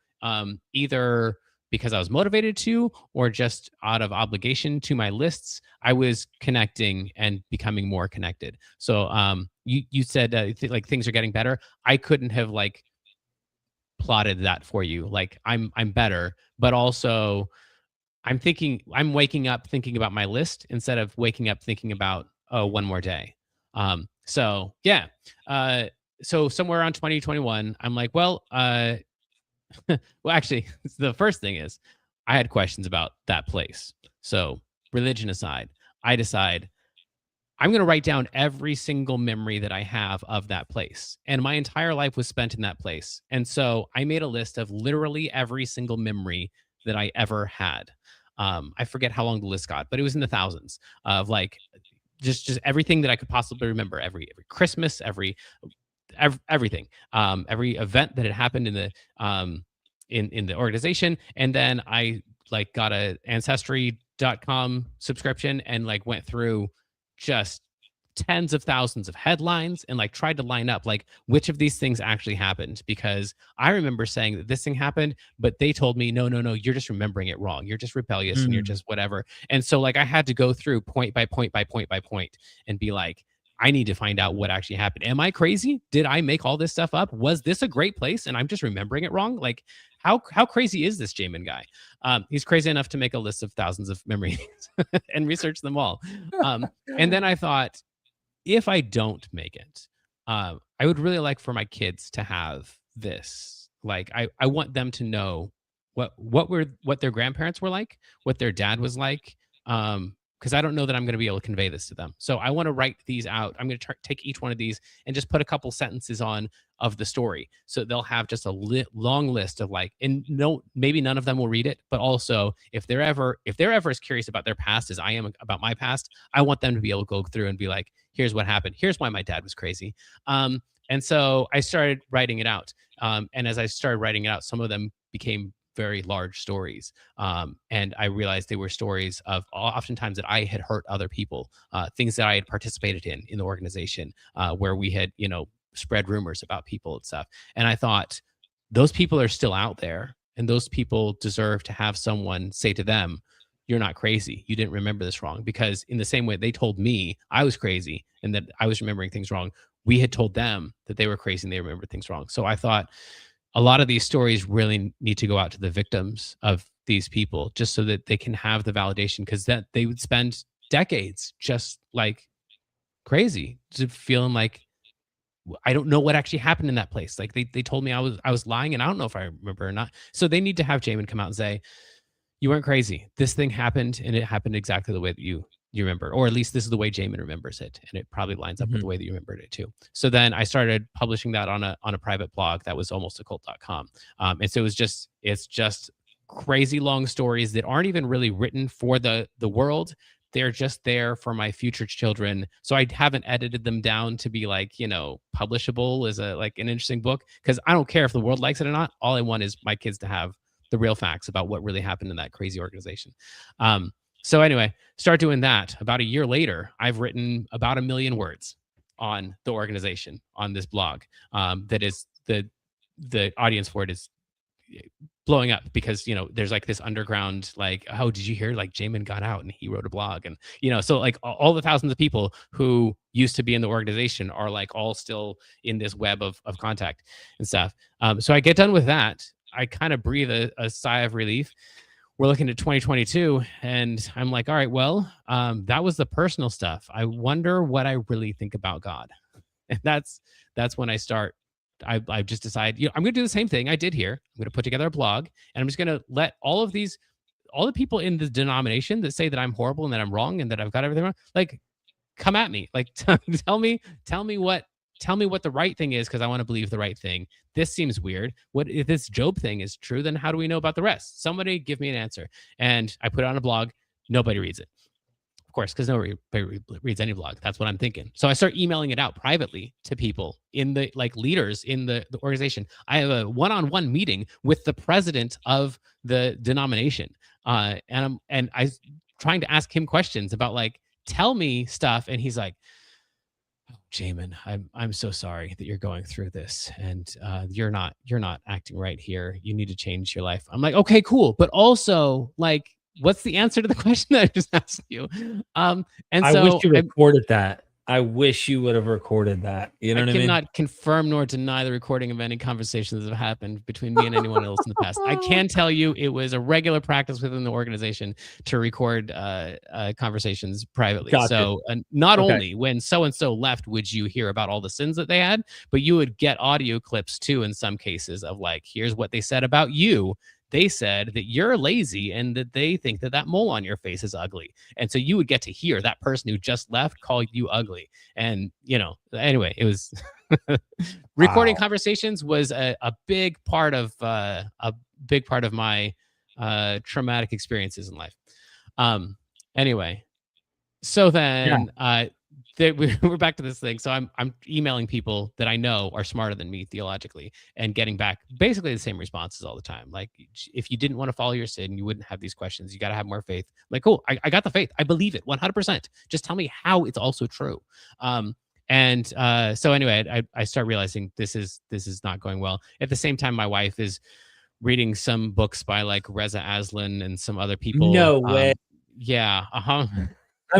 either because I was motivated to, or just out of obligation to my lists, I was connecting and becoming more connected. So, you said like things are getting better. I couldn't have like plotted that for you. Like I'm better, but also I'm waking up thinking about my list instead of waking up thinking about, oh, one more day. So yeah. Uh, so somewhere around 2021, I'm like, well, well, actually, the first thing is I had questions about that place. So, religion aside, I decide I'm going to write down every single memory that I have of that place. And my entire life was spent in that place. And so I made a list of literally every single memory that I ever had. I forget how long the list got, but it was in the thousands of like just everything that I could possibly remember. Every Christmas, everything, every event that had happened in the in the organization. And then I like got a ancestry.com subscription and like went through just tens of thousands of headlines and like tried to line up like which of these things actually happened, because I remember saying that this thing happened, but they told me no, you're just remembering it wrong, you're just rebellious and you're Mm. just whatever. And so like I had to go through point by point by point by point and be like, I need to find out what actually happened. Am I crazy? Did I make all this stuff up? Was this a great place and I'm just remembering it wrong? Like how crazy is this Jamin guy? He's crazy enough to make a list of thousands of memories and research them all. And then I thought, if I don't make it, I would really like for my kids to have this. Like, I want them to know what their grandparents were like, what their dad was like, because I don't know that I'm going to be able to convey this to them. So I want to write these out. I'm going to take each one of these and just put a couple sentences on of the story, so they'll have just a long list of like, and no, maybe none of them will read it, but also if they're ever as curious about their past as I am about my past, I want them to be able to go through and be like, here's what happened, here's why my dad was crazy. And so I started writing it out, and as I started writing it out, some of them became very large stories, and I realized they were stories of oftentimes that I had hurt other people, things that I had participated in the organization, where we had spread rumors about people and stuff. And I thought, those people are still out there, and those people deserve to have someone say to them, you're not crazy, you didn't remember this wrong. Because in the same way they told me I was crazy and that I was remembering things wrong, we had told them that they were crazy and they remembered things wrong. So I thought a lot of these stories really need to go out to the victims of these people, just so that they can have the validation, because that they would spend decades just like crazy, just feeling like, I don't know what actually happened in that place. Like they told me I was lying, and I don't know if I remember or not. So they need to have Jamin come out and say, you weren't crazy. This thing happened, and it happened exactly the way that you remember, or at least this is the way Jamin remembers it, and it probably lines up with the Mhm. way that you remembered it too. So then I started publishing that on a private blog that was almostaCult.com. And so it's just crazy long stories that aren't even really written for the world. They're just there for my future children. So I haven't edited them down to be like, publishable as an interesting book, because I don't care if the world likes it or not. All I want is my kids to have the real facts about what really happened in that crazy organization. So anyway, start doing that. About a year later, I've written about 1 million words on the organization on this blog. That is the audience for it is blowing up, because there's like this underground, like, oh, did you hear, like, Jamin got out and he wrote a blog, and so like all the thousands of people who used to be in the organization are like all still in this web of contact and stuff. So I get done with that, I kind of breathe a sigh of relief. We're looking at 2022, and I'm like, all right, well, that was the personal stuff. I wonder what I really think about God. And that's when I start. I just decide, I'm going to do the same thing I did here. I'm going to put together a blog, and I'm just going to let all the people in the denomination that say that I'm horrible and that I'm wrong and that I've got everything wrong, like, come at me, like, tell me what the right thing is, because I want to believe the right thing. This seems weird. What if this Job thing is true? Then how do we know about the rest? Somebody give me an answer. And I put it on a blog. Nobody reads it, of course, because nobody reads any blog. That's what I'm thinking. So I start emailing it out privately to people in the, like, leaders in the organization. I have a one-on-one meeting with the president of the denomination, and I trying to ask him questions about, like, tell me stuff, and he's like, oh, Jamin, I'm so sorry that you're going through this, and you're not acting right here. You need to change your life. I'm like, okay, cool, but also, like, what's the answer to the question that I just asked you? And I wish so you recorded that. I wish you would have recorded that. You know I what I mean? cannot confirm nor deny the recording of any conversations that have happened between me and anyone else in the past. I can tell you it was a regular practice within the organization to record conversations privately. Gotcha. So not Okay. only when so-and-so left would you hear about all the sins that they had, but you would get audio clips too in some cases of, like, here's what they said about you. They said that you're lazy and that they think that mole on your face is ugly. And so you would get to hear that person who just left call you ugly. And, anyway, it was recording Wow. conversations was a big part of my traumatic experiences in life. Anyway, so Yeah. then we're back to this thing. So I'm emailing people that I know are smarter than me theologically and getting back basically the same responses all the time. Like, if you didn't want to follow your sin, you wouldn't have these questions. You got to have more faith. I'm like, cool, I got the faith. I believe it 100%. Just tell me how it's also true. So anyway, I start realizing this is not going well. At the same time, my wife is reading some books by like Reza Aslan and some other people. No way. Yeah, I'm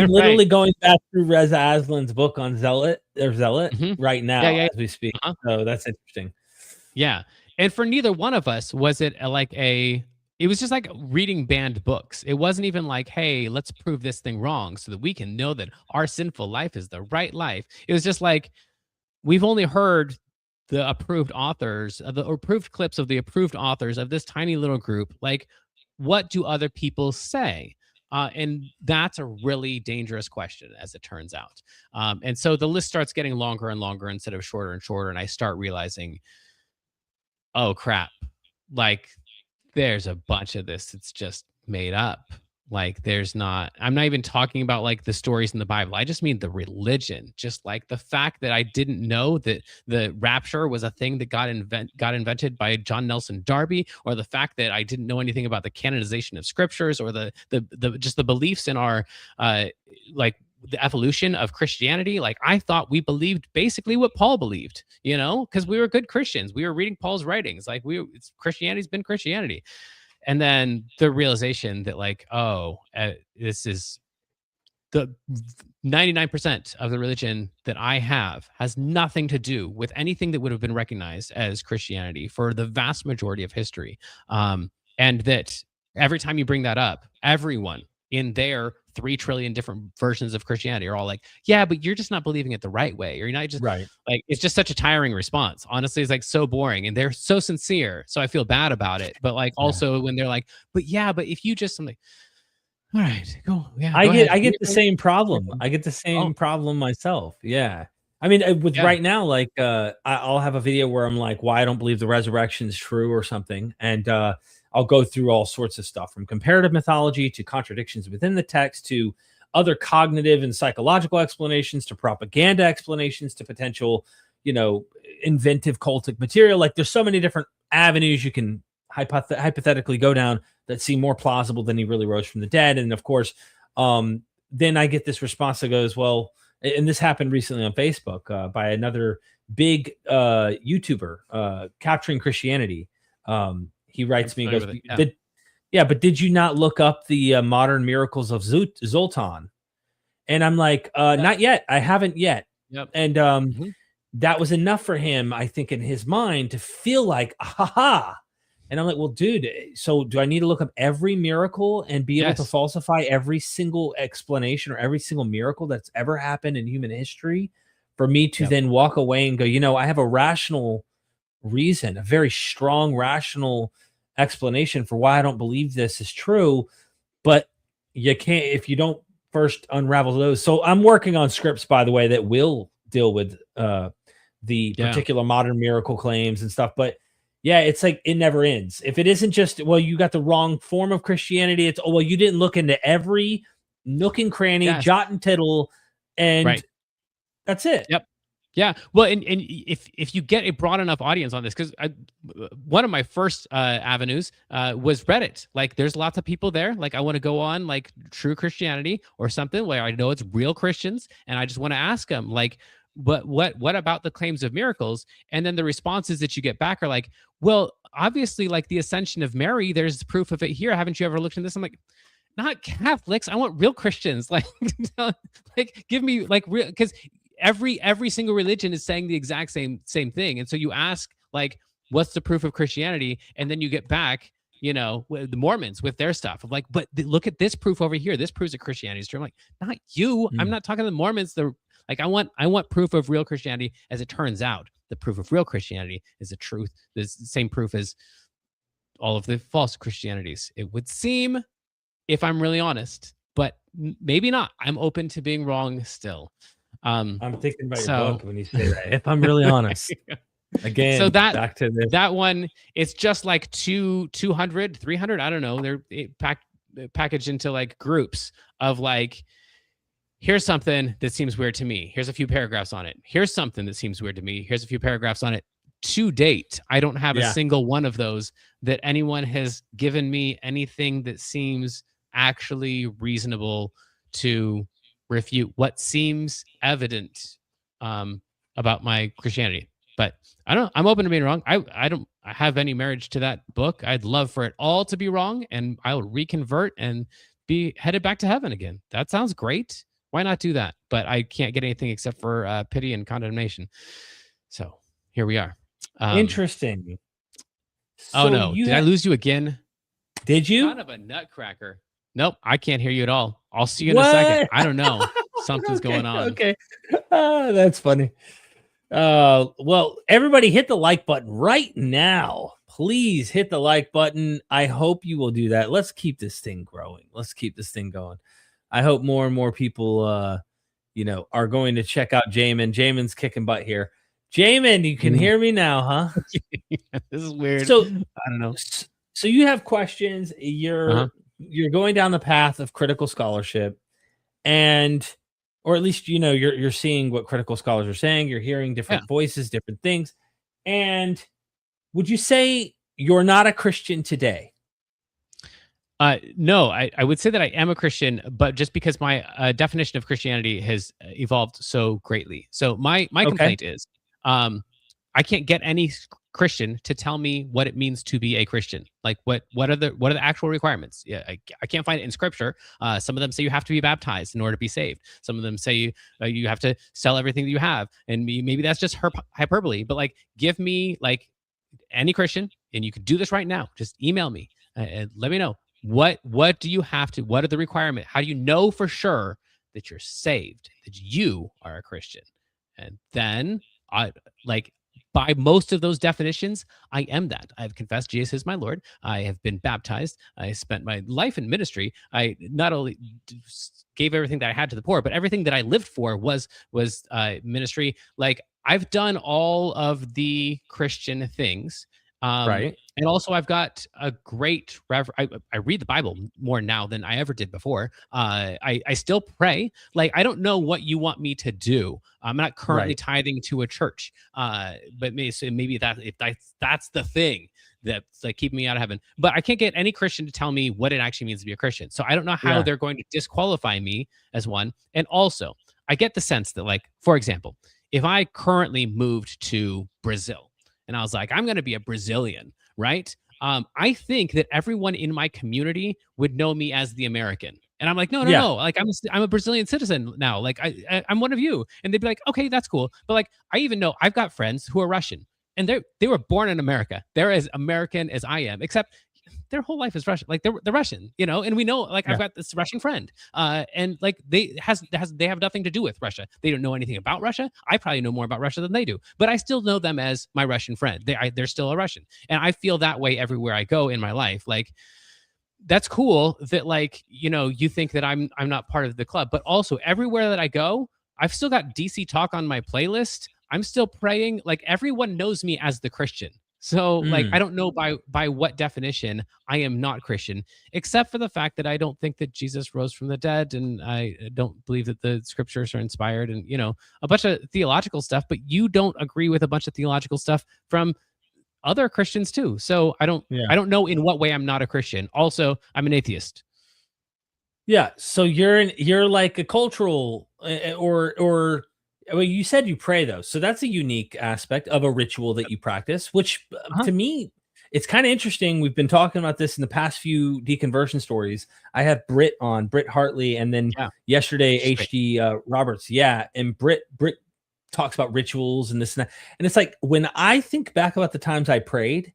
right. literally going back through Reza Aslan's book on Zealot right Yeah, now yeah. as we speak. So that's interesting. Yeah. And for neither one of us was it it was just like reading banned books. It wasn't even like, hey, let's prove this thing wrong so that we can know that our sinful life is the right life. It was just like, we've only heard the approved authors, the approved clips of the approved authors of this tiny little group. Like, what do other people say? And that's a really dangerous question, as it turns out. And so the list starts getting longer and longer instead of shorter and shorter. And I start realizing, oh crap, like there's a bunch of this that's just made up. Like, I'm not even talking about like the stories in the Bible. I just mean the religion. Just like the fact that I didn't know that the rapture was a thing that got invented by John Nelson Darby, or the fact that I didn't know anything about the canonization of scriptures, or the just the beliefs in our like the evolution of Christianity. Like, I thought we believed basically what Paul believed, because we were good Christians. We were reading Paul's writings. Like, Christianity's been Christianity. And then the realization that like, this is the 99% of the religion that I have has nothing to do with anything that would have been recognized as Christianity for the vast majority of history. And that every time you bring that up, everyone in their 3 trillion different versions of Christianity are all like, yeah, but you're just not believing it the right way. Or you're not just Right. like, it's just such a tiring response. Honestly, it's like so boring, and they're so sincere. So I feel bad about it. But like, also when they're like, but if you just something, all right, go. Yeah. I go get ahead. the same problem. I get the same problem myself. Yeah. I mean, with Yeah. right now, like, I'll have a video where I'm like, why I don't believe the resurrection is true or something. And I'll go through all sorts of stuff, from comparative mythology to contradictions within the text to other cognitive and psychological explanations to propaganda explanations to potential, inventive cultic material. Like, there's so many different avenues you can hypothetically go down that seem more plausible than he really rose from the dead. And of course, then I get this response that goes, well, and this happened recently on Facebook by another big YouTuber, Capturing Christianity. He writes me, goes, but did you not look up the modern miracles of Zoltan? And I'm like, not yet. I haven't yet. Yep. And that was enough for him, I think, in his mind to feel like, aha. And I'm like, well, dude, so do I need to look up every miracle and be able to falsify every single explanation or every single miracle that's ever happened in human history for me to then walk away and go, I have a rational reason, a very strong, rational explanation for why I don't believe this is true. But you can't, if you don't first unravel those. So I'm working on scripts, by the way, that will deal with the particular modern miracle claims and stuff. But yeah, it's like it never ends. If it isn't just, well, you got the wrong form of Christianity, it's, oh, well, you didn't look into every nook and cranny, jot and tittle, and that's it. Yep. Yeah. Well, and if you get a broad enough audience on this, because one of my first avenues was Reddit. Like, there's lots of people there. Like, I want to go on like True Christianity or something where I know it's real Christians, and I just want to ask them, like, what about the claims of miracles? And then the responses that you get back are like, well, obviously, like the ascension of Mary, there's proof of it here. Haven't you ever looked into this? I'm like, not Catholics. I want real Christians. Like, like give me like real, because every single religion is saying the exact same thing. And so you ask, like, what's the proof of Christianity? And then you get back, the Mormons with their stuff of like, but look at this proof over here. This proves that Christianity is true. I'm like, not you. I'm not talking to the Mormons. Like, I want proof of real Christianity. As it turns out, the proof of real Christianity is the truth. The same proof as all of the false Christianities, it would seem, if I'm really honest, but maybe not. I'm open to being wrong still. I'm thinking about your book when you say that, if I'm really honest. Again, back to this. That one, it's just like 200, 300. I don't know. They're packaged into like groups of like, here's something that seems weird to me. Here's a few paragraphs on it. Here's something that seems weird to me. Here's a few paragraphs on it. To date, I don't have a single one of those that anyone has given me anything that seems actually reasonable to refute what seems evident about my Christianity. But I don't. I'm open to being wrong. I don't have any marriage to that book. I'd love for it all to be wrong, and I'll reconvert and be headed back to heaven again. That sounds great. Why not do that? But I can't get anything except for pity and condemnation. So here we are. Interesting. Oh no! Did I lose you again? Did you? Son of a nutcracker! Nope, I can't hear you at all. I'll see you in a second. I don't know. Something's going on. Okay, that's funny. Well, everybody hit the like button right now. Please hit the like button. I hope you will do that. Let's keep this thing growing. Let's keep this thing going. I hope more and more people, are going to check out Jamin. Jamin's kicking butt here. Jamin, you can hear me now, huh? This is weird. So I don't know. So you have questions. You're going down the path of critical scholarship, or at least you're seeing what critical scholars are saying. You're hearing different voices, different things. And would you say you're not a Christian today? No, I would say that I am a Christian, but just because my definition of Christianity has evolved so greatly. So my complaint is, I can't get any Christian to tell me what it means to be a Christian. Like what are the actual requirements? Yeah, I can't find it in Scripture. Some of them say you have to be baptized in order to be saved. Some of them say you have to sell everything that you have, and maybe that's just hyperbole. But like, give me like any Christian, and you can do this right now. Just email me and let me know. What do you have to? What are the requirements? How do you know for sure that you're saved, that you are a Christian? And then by most of those definitions, I am that. I've confessed Jesus is my Lord. I have been baptized. I spent my life in ministry. I not only gave everything that I had to the poor, but everything that I lived for was ministry. Like, I've done all of the Christian things. Right. And also I've got a great I read the Bible more now than I ever did before. I still pray. Like, I don't know what you want me to do. I'm not currently tithing to a church. But maybe that's the thing that's like keeping me out of heaven. But I can't get any Christian to tell me what it actually means to be a Christian. So I don't know how they're going to disqualify me as one. And also, I get the sense that, like, for example, if I currently moved to Brazil, and I was like, I'm going to be a Brazilian, right? I think that everyone in my community would know me as the American. And I'm like, no. Like, I'm a Brazilian citizen now. Like, I'm one of you. And they'd be like, okay, that's cool. But like, I even know I've got friends who are Russian, and they were born in America. They're as American as I am, except their whole life is Russian. Like, they're Russian, and we know, like, I've got this Russian friend, and like they have nothing to do with Russia. They don't know anything about Russia. I probably know more about Russia than they do, but I still know them as my Russian friend. They're still a Russian, and I feel that way everywhere I go in my life. Like, that's cool that, like, you think that I'm not part of the club, but also everywhere that I go, I've still got DC Talk on my playlist. I'm still praying. Like, everyone knows me as the Christian. So like, I don't know by what definition I am not Christian, except for the fact that I don't think that Jesus rose from the dead, and I don't believe that the scriptures are inspired, and a bunch of theological stuff. But you don't agree with a bunch of theological stuff from other Christians too. So I don't know in what way I'm not a Christian. Also, I'm an atheist. Yeah. So you're like a cultural or well, you said you pray though. So that's a unique aspect of a ritual that you practice, which to me, it's kind of interesting. We've been talking about this in the past few deconversion stories. I had Britt Hartley, and then yesterday, HD Roberts. Yeah. And Britt talks about rituals and this and that. And it's like, when I think back about the times I prayed,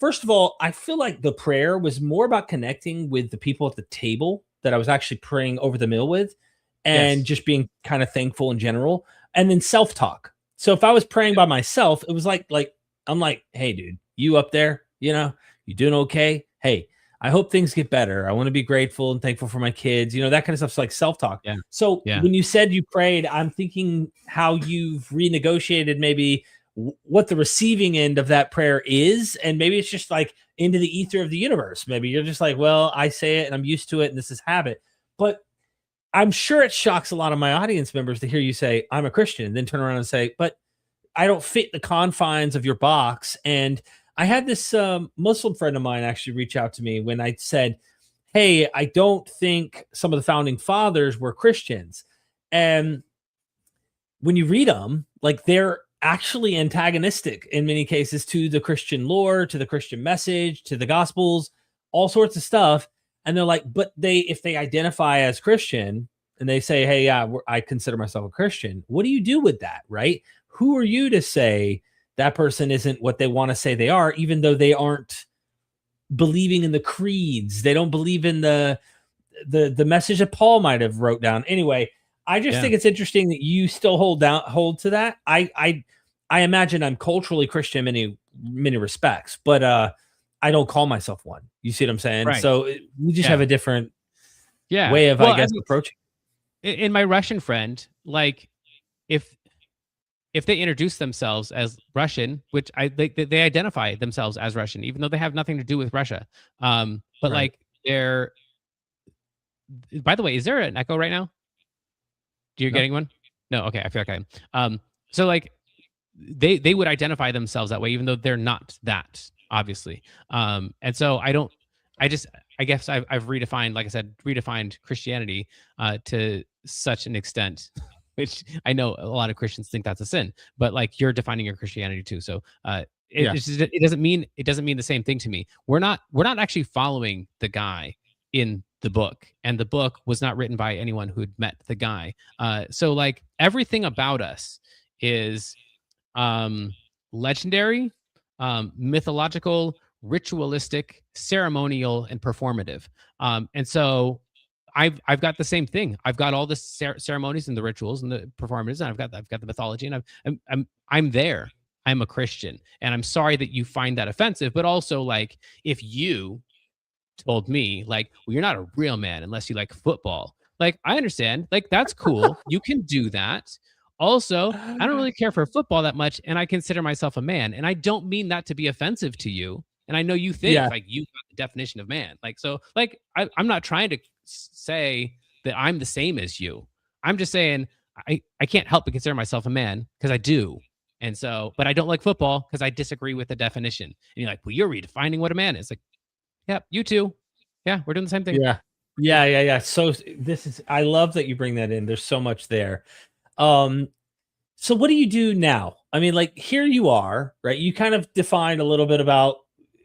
first of all, I feel like the prayer was more about connecting with the people at the table that I was actually praying over the meal with, and just being kind of thankful in general. And then self-talk. So if I was praying by myself, it was like I'm like, hey, dude, you up there, you doing okay? Hey, I hope things get better. I want to be grateful and thankful for my kids. That kind of stuff's like self-talk. When you said you prayed, I'm thinking how you've renegotiated maybe what the receiving end of that prayer is. And maybe it's just like into the ether of the universe. Maybe you're just like, well, I say it and I'm used to it and this is habit. But I'm sure it shocks a lot of my audience members to hear you say, I'm a Christian, and then turn around and say, but I don't fit the confines of your box. And I had this Muslim friend of mine actually reach out to me when I said, hey, I don't think some of the founding fathers were Christians. And when you read them, like they're actually antagonistic in many cases to the Christian lore, to the Christian message, to the gospels, all sorts of stuff. And they're like, but if they identify as Christian and they say, hey, yeah, I consider myself a Christian, what do you do with that, right? Who are you to say that person isn't what they want to say they are, even though they aren't believing in the creeds? They don't believe in the message that Paul might have wrote down. Anyway, I just think it's interesting that you still hold to that. I imagine I'm culturally Christian in many respects, but I don't call myself one. You see what I'm saying? Right. So we just have a different way of, well, I guess, approaching. In my Russian friend, like if they introduce themselves as Russian, which they identify themselves as Russian, even though they have nothing to do with Russia. But like they're. By the way, is there an echo right now? You're getting one? No. Okay, I feel like I am. So like they would identify themselves that way, even though they're not that, obviously. And so I guess I've redefined, like I said, Christianity to such an extent, which I know a lot of Christians think that's a sin, but like you're defining your Christianity too. So it doesn't mean the same thing to me. We're not actually following the guy in the book, and the book was not written by anyone who'd met the guy. So like everything about us is legendary, mythological, ritualistic, ceremonial, and performative. And so I've got the same thing. I've got all the ceremonies and the rituals and the performances, and I've got the mythology, and I'm there. I'm a Christian, and I'm sorry that you find that offensive. But also, like, if you told me, like, well, you're not a real man unless you like football. Like, I understand. Like, that's cool. You can do that. Also, I don't really care for football that much, and I consider myself a man. And I don't mean that to be offensive to you. And I know you think like you got the definition of man. Like, so like I'm not trying to say that I'm the same as you. I'm just saying I can't help but consider myself a man because I do. And so, but I don't like football because I disagree with the definition. And you're like, well, you're redefining what a man is. Like, yeah, you too. Yeah, we're doing the same thing. Yeah. So I love that you bring that in. There's so much there. So what do you do now? I mean, like, here you are, right? You kind of defined a little bit about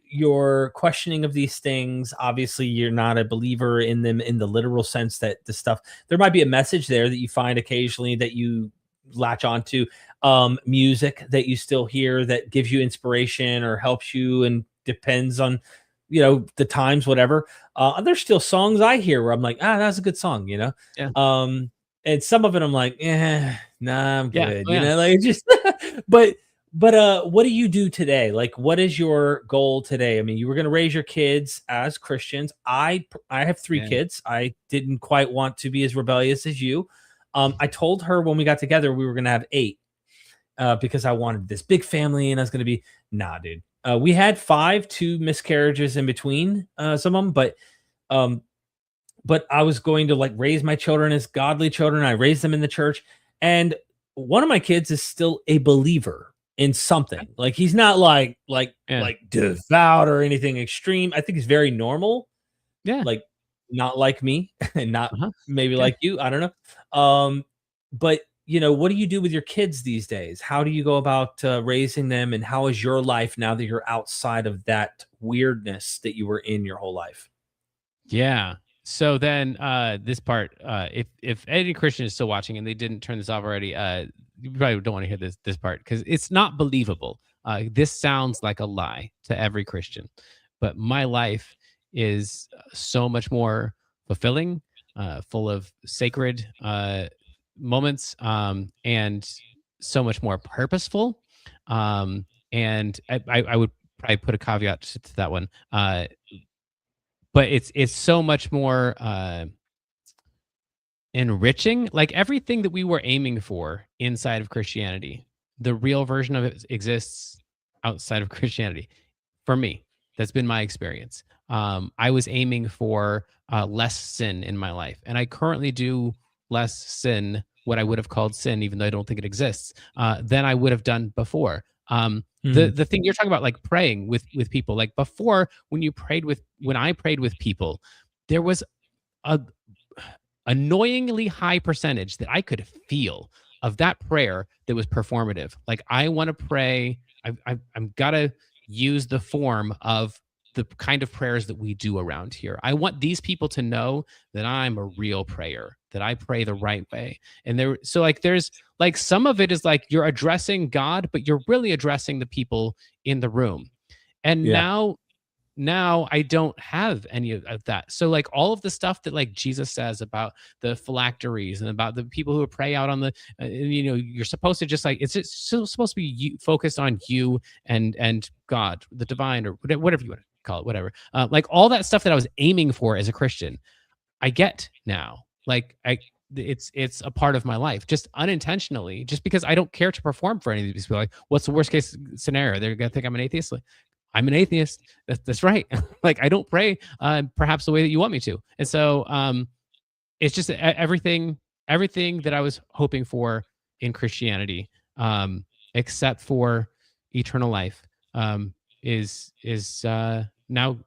your questioning of these things. Obviously, you're not a believer in them in the literal sense that the stuff, there might be a message there that you find occasionally that you latch onto, music that you still hear that gives you inspiration or helps you and depends on, the times, whatever. There's still songs I hear where I'm like, that's a good song, and some of it I'm like, nah, I'm good. Like just, but what do you do today? Like, what is your goal today? I mean, you were going to raise your kids as Christians. I have 3 kids. I didn't quite want to be as rebellious as you. I told her when we got together, we were going to have 8, because I wanted this big family and I was going to be, nah, dude. We had 5, 2 miscarriages in between, some of them, but I was going to like raise my children as godly children. I raised them in the church. And one of my kids is still a believer in something. Like, he's not like devout or anything extreme. I think he's very normal. Yeah. Like, not like me and not maybe like you. I don't know. But what do you do with your kids these days? How do you go about raising them? And how is your life now that you're outside of that weirdness that you were in your whole life? Yeah. So then this part, if any Christian is still watching and they didn't turn this off already, you probably don't want to hear this part because it's not believable. This sounds like a lie to every Christian, but my life is so much more fulfilling, full of sacred moments, and so much more purposeful. And I would probably put a caveat to that one. But it's so much more enriching. Like everything that we were aiming for inside of Christianity the real version of it exists outside of Christianity. For me, that's been my experience. I was aiming for less sin in my life, and I currently do less sin, what I would have called sin, even though I don't think it exists, than I would have done before. The thing you're talking about, like praying with people, like before, when I prayed with people, there was a annoyingly high percentage that I could feel of that prayer that was performative. Like I want to pray. I'm gotta use the form of the kind of prayers that we do around here. I want these people to know that I'm a real prayer, that I pray the right way. And so like there's like some of it is like you're addressing God, but you're really addressing the people in the room. And Yeah. now I don't have any of that. So like all of the stuff that like Jesus says about the phylacteries and about the people who pray out on the, you're supposed to just like, it's just still supposed to be focused on you and God, the divine, or whatever you want to call it, whatever. Like all that stuff that I was aiming for as a Christian, I get now. Like it's a part of my life, just unintentionally, just because I don't care to perform for any of these people. Like, what's the worst case scenario? They're gonna think I'm an atheist. Like, I'm an atheist. That's right. Like I don't pray perhaps the way that you want me to. And so it's just everything that I was hoping for in Christianity, except for eternal life, is now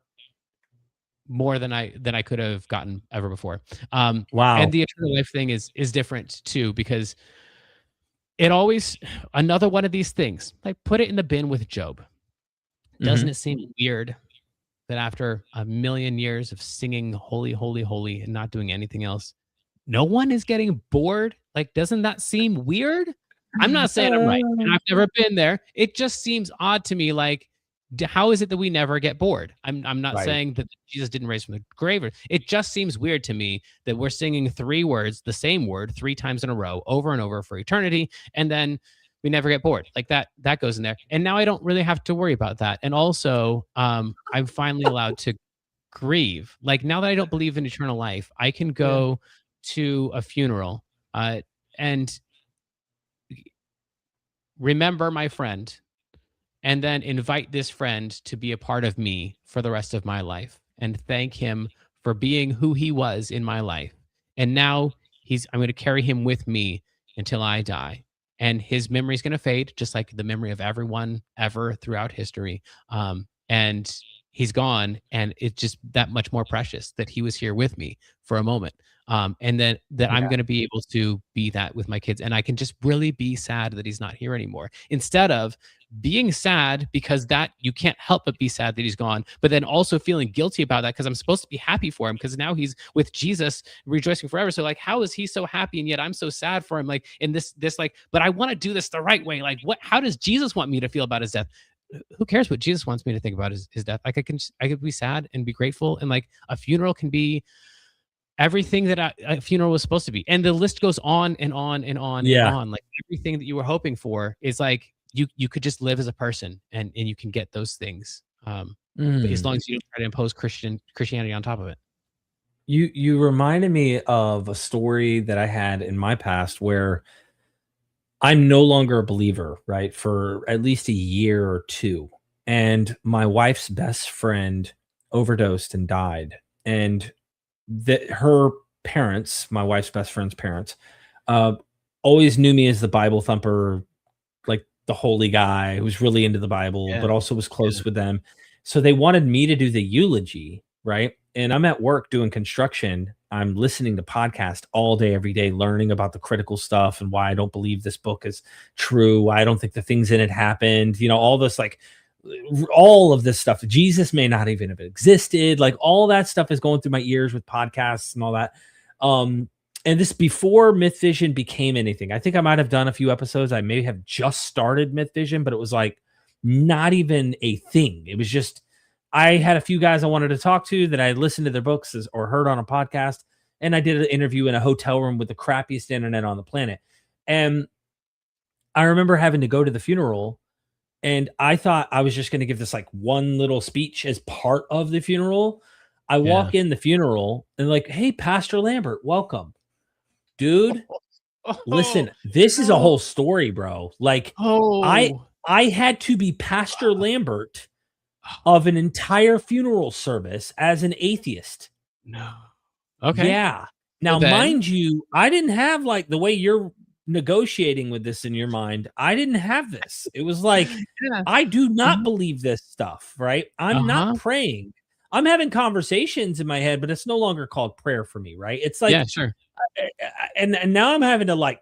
more than I could have gotten ever before. Wow. And the eternal life thing is different too, because it always, another one of these things, like put it in the bin with Job. Doesn't it seem weird that after a million years of singing holy, holy, holy and not doing anything else, no one is getting bored? Like, doesn't that seem weird? I'm not saying I'm right, and I've never been there. It just seems odd to me. Like, how is it that we never get bored? I'm not saying that Jesus didn't raise from the grave. It just seems weird to me that we're singing three words, the same word, three times in a row, over and over for eternity, and then we never get bored. Like that goes in there. And now I don't really have to worry about that. And also, I'm finally allowed to grieve. Like now that I don't believe in eternal life, I can go to a funeral and remember my friend, and then invite this friend to be a part of me for the rest of my life and thank him for being who he was in my life. And now I'm going to carry him with me until I die. And his memory is going to fade, just like the memory of everyone ever throughout history. And he's gone, and it's just that much more precious that he was here with me for a moment. And then that I'm going to be able to be that with my kids. And I can just really be sad that he's not here anymore, instead of being sad because that you can't help but be sad that he's gone, but then also feeling guilty about that because I'm supposed to be happy for him because now he's with Jesus rejoicing forever. So like, how is he so happy and yet I'm so sad for him? Like in this like, but I want to do this the right way. Like how does Jesus want me to feel about his death? Who cares what Jesus wants me to think about his death? Like I could be sad and be grateful, and like a funeral can be everything that a funeral was supposed to be. And the list goes on and on and on and on. Like everything that you were hoping for is like, you could just live as a person and you can get those things. But as long as you don't try to impose Christianity on top of it. You reminded me of a story that I had in my past where I'm no longer a believer, right? For at least a year or two. And my wife's best friend overdosed and died. And her parents, my wife's best friend's parents, always knew me as the Bible thumper, like the holy guy who was really into the Bible, but also was close with them. So they wanted me to do the eulogy, right? And I'm at work doing construction. I'm listening to podcasts all day, every day, learning about the critical stuff and why I don't believe this book is true. Why I don't think the things in it happened. All this, like all of this stuff. Jesus may not even have existed. Like all that stuff is going through my ears with podcasts and all that. And this before Myth Vision became anything. I think I might have done a few episodes. I may have just started Myth Vision, but it was like not even a thing. It was just, I had a few guys I wanted to talk to that I listened to their books or heard on a podcast. And I did an interview in a hotel room with the crappiest internet on the planet. And I remember having to go to the funeral, and I thought I was just going to give this like one little speech as part of the funeral. I walk in the funeral and like, hey, Pastor Lambert, welcome. Dude, Oh, listen, this is a no. whole story, bro. Like I Oh. I had to be Pastor Lambert of an entire funeral service as an atheist. No. Okay. Yeah. So Now, then mind you, I didn't have like the way you're negotiating with this in your mind. I didn't have this. It was like, yeah. I do not Mhm. believe this stuff, right? I'm not Uh-huh. praying. I'm having conversations in my head, but it's no longer called prayer for me, right? It's Yeah, like, sure. and now I'm having to like,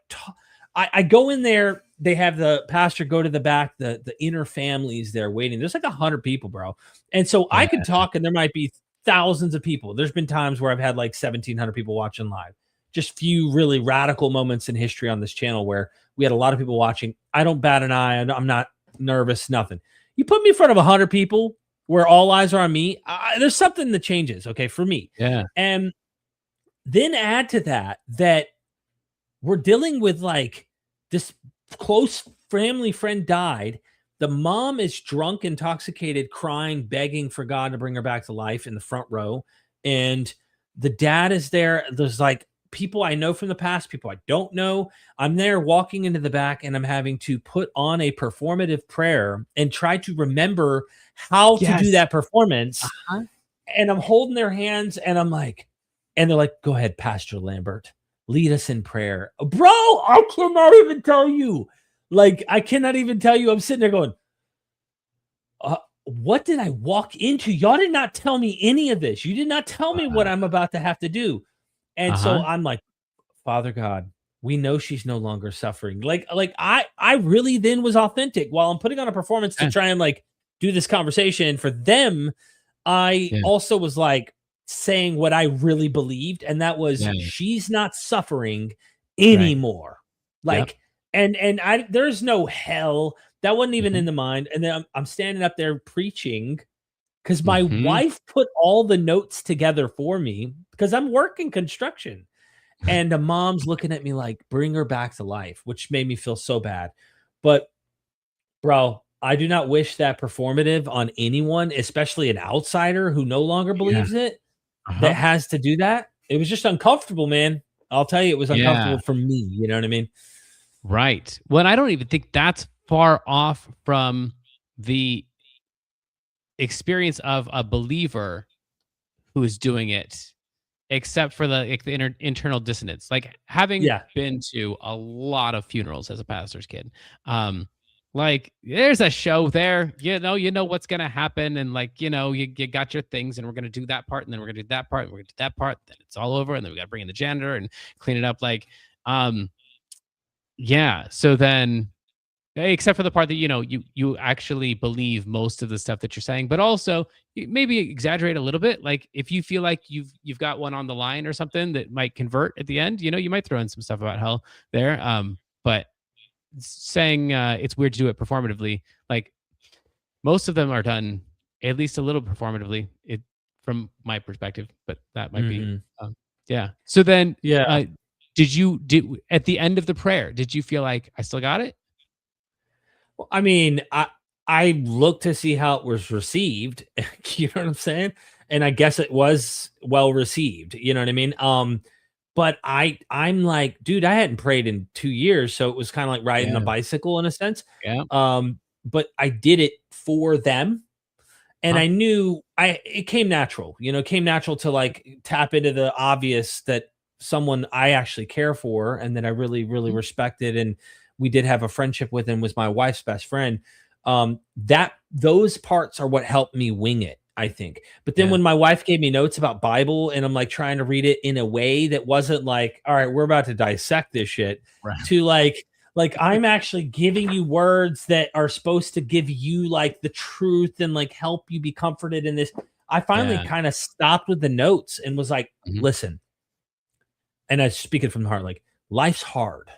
I go in there. They have the pastor go to the back. The inner families there waiting. There's like 100 people, bro. And so Yeah. I could talk, and there might be thousands of people. There's been times where I've had like 1,700 people watching live. Just few really radical moments in history on this channel where we had a lot of people watching. I don't bat an eye. I'm not nervous. Nothing. You put me in front of 100 people where all eyes are on me. There's something that changes. Okay, for me. Yeah. And then add to that we're dealing with like this close family friend died. The mom is drunk, intoxicated, crying, begging for God to bring her back to life in the front row. And the dad is there. There's like people I know from the past, people I don't know. I'm there walking into the back, and I'm having to put on a performative prayer and try to remember how to do Yes. that performance. Uh-huh. And I'm holding their hands, and I'm like, and they're like, go ahead, Pastor Lambert, lead us in prayer. Bro, I cannot even tell you. Like, I cannot even tell you. I'm sitting there going, what did I walk into? Y'all did not tell me any of this. You did not tell me what I'm about to have to do. And so Uh-huh. I'm like, Father God, we know she's no longer suffering. Like I really then was authentic while I'm putting on a performance to Yeah. try and like do this conversation for them. I Yeah. also was like saying what I really believed, and that was Yeah. she's not suffering Right. anymore. Yep. Like, and I there's no hell. That wasn't even Mhm. in the mind. And then I'm standing up there preaching because my Mhm. wife put all the notes together for me because I'm working construction. And the mom's looking at me like, bring her back to life, which made me feel so bad. But bro, I do not wish that performative on anyone, especially an outsider who no longer Yeah. believes it, that Uh-huh. has to do that. It was just uncomfortable, man. I'll tell you, it was Yeah. uncomfortable for me. You know what I mean? Right. Well, I don't even think that's far off from the experience of a believer who is doing it, except for the internal dissonance. Like having Yeah. been to a lot of funerals as a pastor's kid, like there's a show there, you know what's gonna happen, and like you got your things, and we're gonna do that part, and then we're gonna do that part, and we're gonna do that part, then it's all over, and then we gotta bring in the janitor and clean it up. Like, yeah. So then except for the part that you actually believe most of the stuff that you're saying, but also maybe exaggerate a little bit. Like if you feel like you've got one on the line or something that might convert at the end, you might throw in some stuff about hell there. But saying it's weird to do it performatively, like most of them are done at least a little performatively. It from my perspective, but that might be Mhm. yeah. So then, Yeah. did at the end of the prayer, did you feel like I still got it? Well, I mean, I looked to see how it was received. You know what I'm saying? And I guess it was well received. You know what I mean? But I'm like, dude, I hadn't prayed in 2 years, so it was kind of like riding a Yeah. bicycle in a sense. Yeah. But I did it for them, and Huh. I knew it came natural. You know, it came natural to like tap into the obvious that someone I actually care for and that I really, really Mhm. respected, and we did have a friendship with, and was my wife's best friend. That those parts are what helped me wing it, I think. But then Yeah. when my wife gave me notes about Bible, and I'm like trying to read it in a way that wasn't like, all right, we're about to dissect this shit, Right. to like I'm actually giving you words that are supposed to give you like the truth and like help you be comforted in this. I finally Yeah. kind of stopped with the notes and was like, Mhm. listen, and I speak it from the heart, like life's hard,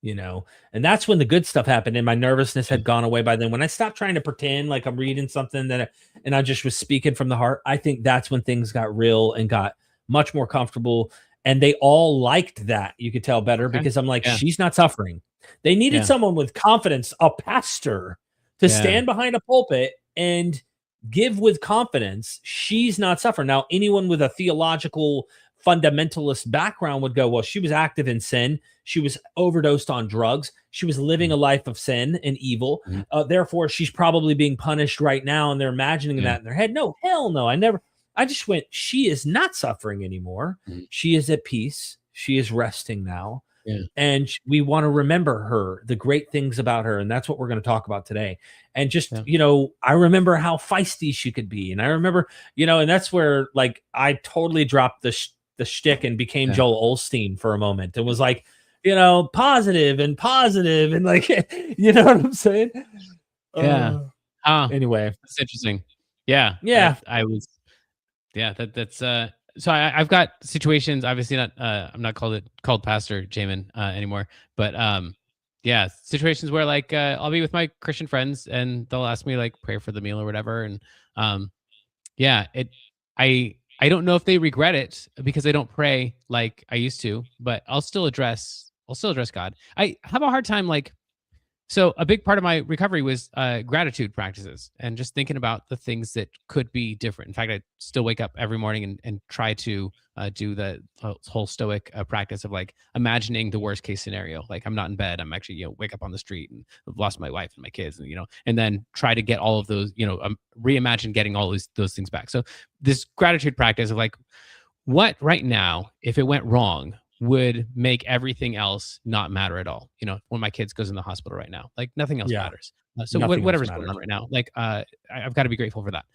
you know, and that's when the good stuff happened, and my nervousness Yeah. had gone away by then. When I stopped trying to pretend like I'm reading something and I just was speaking from the heart, I think that's when things got real and got much more comfortable. And they all liked that. You could tell better Okay. because I'm like, Yeah. she's not suffering. They needed Yeah. someone with confidence, a pastor, to Yeah. stand behind a pulpit and give with confidence she's not suffering. Now, anyone with a theological fundamentalist background would go, well, she was active in sin. She was overdosed on drugs. She was living a life of sin and evil. Mhm. Therefore, she's probably being punished right now. And they're imagining Yeah. that in their head. No, hell no. I just went, she is not suffering anymore. Mhm. She is at peace. She is resting now. Yeah. And we want to remember her, the great things about her. And that's what we're going to talk about today. And just, Yeah. I remember how feisty she could be. And I remember, and that's where like I totally dropped the shtick and became Yeah. Joel Osteen for a moment. It was like, positive and like, you know what I'm saying? Yeah. Anyway. That's interesting. Yeah. Yeah. That's so I've got situations, obviously not I'm not called Pastor Jamin anymore, but yeah, situations where like I'll be with my Christian friends and they'll ask me like pray for the meal or whatever. And yeah, I don't know if they regret it because I don't pray like I used to, but I'll still address God. I have a hard time like, so a big part of my recovery was gratitude practices and just thinking about the things that could be different. In fact, I still wake up every morning and try to do the whole stoic practice of like imagining the worst case scenario. Like I'm not in bed. I'm actually, wake up on the street and I've lost my wife and my kids and, and then try to get all of those, reimagine getting all those things back. So this gratitude practice of like, what right now, if it went wrong, would make everything else not matter at all. When my kids goes in the hospital right now, like nothing else matters. So whatever's going on right now, like I've got to be grateful for that.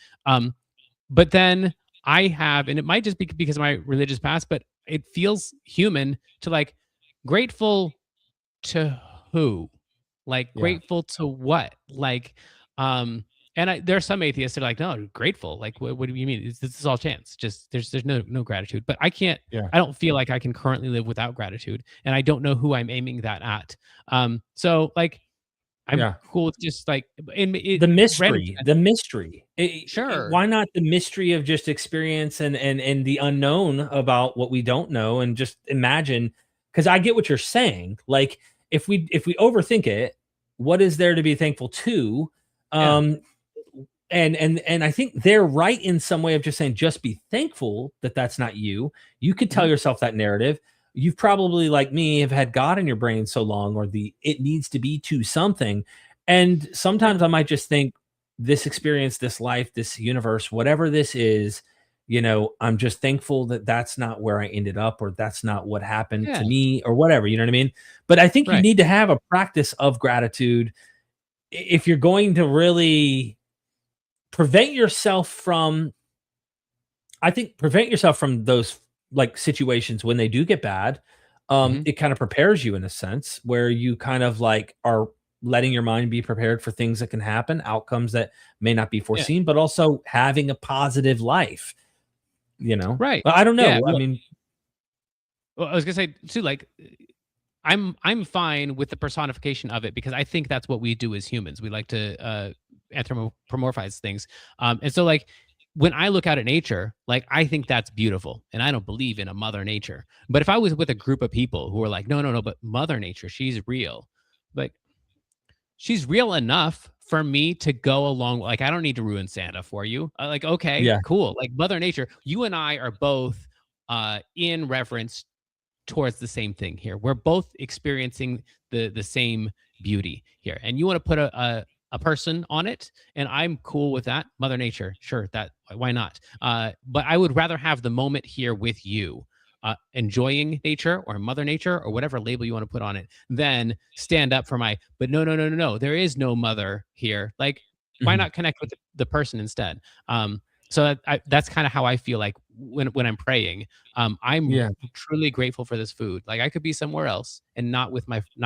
But then I have, and it might just be because of my religious past, but it feels human to like grateful to who, like grateful to what, like, and there are some atheists that are like, no, grateful. Like, what do you mean? This is all chance. Just there's no gratitude. But I can't. Yeah. I don't feel like I can currently live without gratitude, and I don't know who I'm aiming that at. So like, I'm cool with just like the mystery. Sure. Why not the mystery of just experience and the unknown about what we don't know, and just imagine? Because I get what you're saying. Like, if we overthink it, what is there to be thankful to? And I think they're right in some way of just saying, just be thankful that that's not you. You could tell yourself that narrative. You've probably, like me, have had God in your brain so long, or it needs to be to something. And sometimes I might just think this experience, this life, this universe, whatever this is, I'm just thankful that that's not where I ended up, or that's not what happened to me, or whatever, you know what I mean? But I think you need to have a practice of gratitude if you're going to really prevent yourself from those like situations when they do get bad. It kind of prepares you in a sense where you kind of like are letting your mind be prepared for things that can happen, outcomes that may not be foreseen, but also having a positive life, Right. But I don't know. Yeah, I mean, well, I was gonna say too, like I'm fine with the personification of it because I think that's what we do as humans. We like to anthropomorphize things. And so like when I look out at nature, like I think that's beautiful. And I don't believe in a mother nature. But if I was with a group of people who are like, no, but mother nature, she's real. Like she's real enough for me to go along. Like I don't need to ruin Santa for you. Like, okay, cool. Like mother nature, you and I are both in reference towards the same thing here. We're both experiencing the same beauty here. And you want to put a person on it, and I'm cool with that. Mother nature, sure, that why not? But I would rather have the moment here with you, enjoying nature or mother nature or whatever label you want to put on it, than stand up for my, but no, there is no mother here. Like, why not connect with the person instead? So that's kind of how I feel like when I'm praying. I'm truly grateful for this food. Like I could be somewhere else and not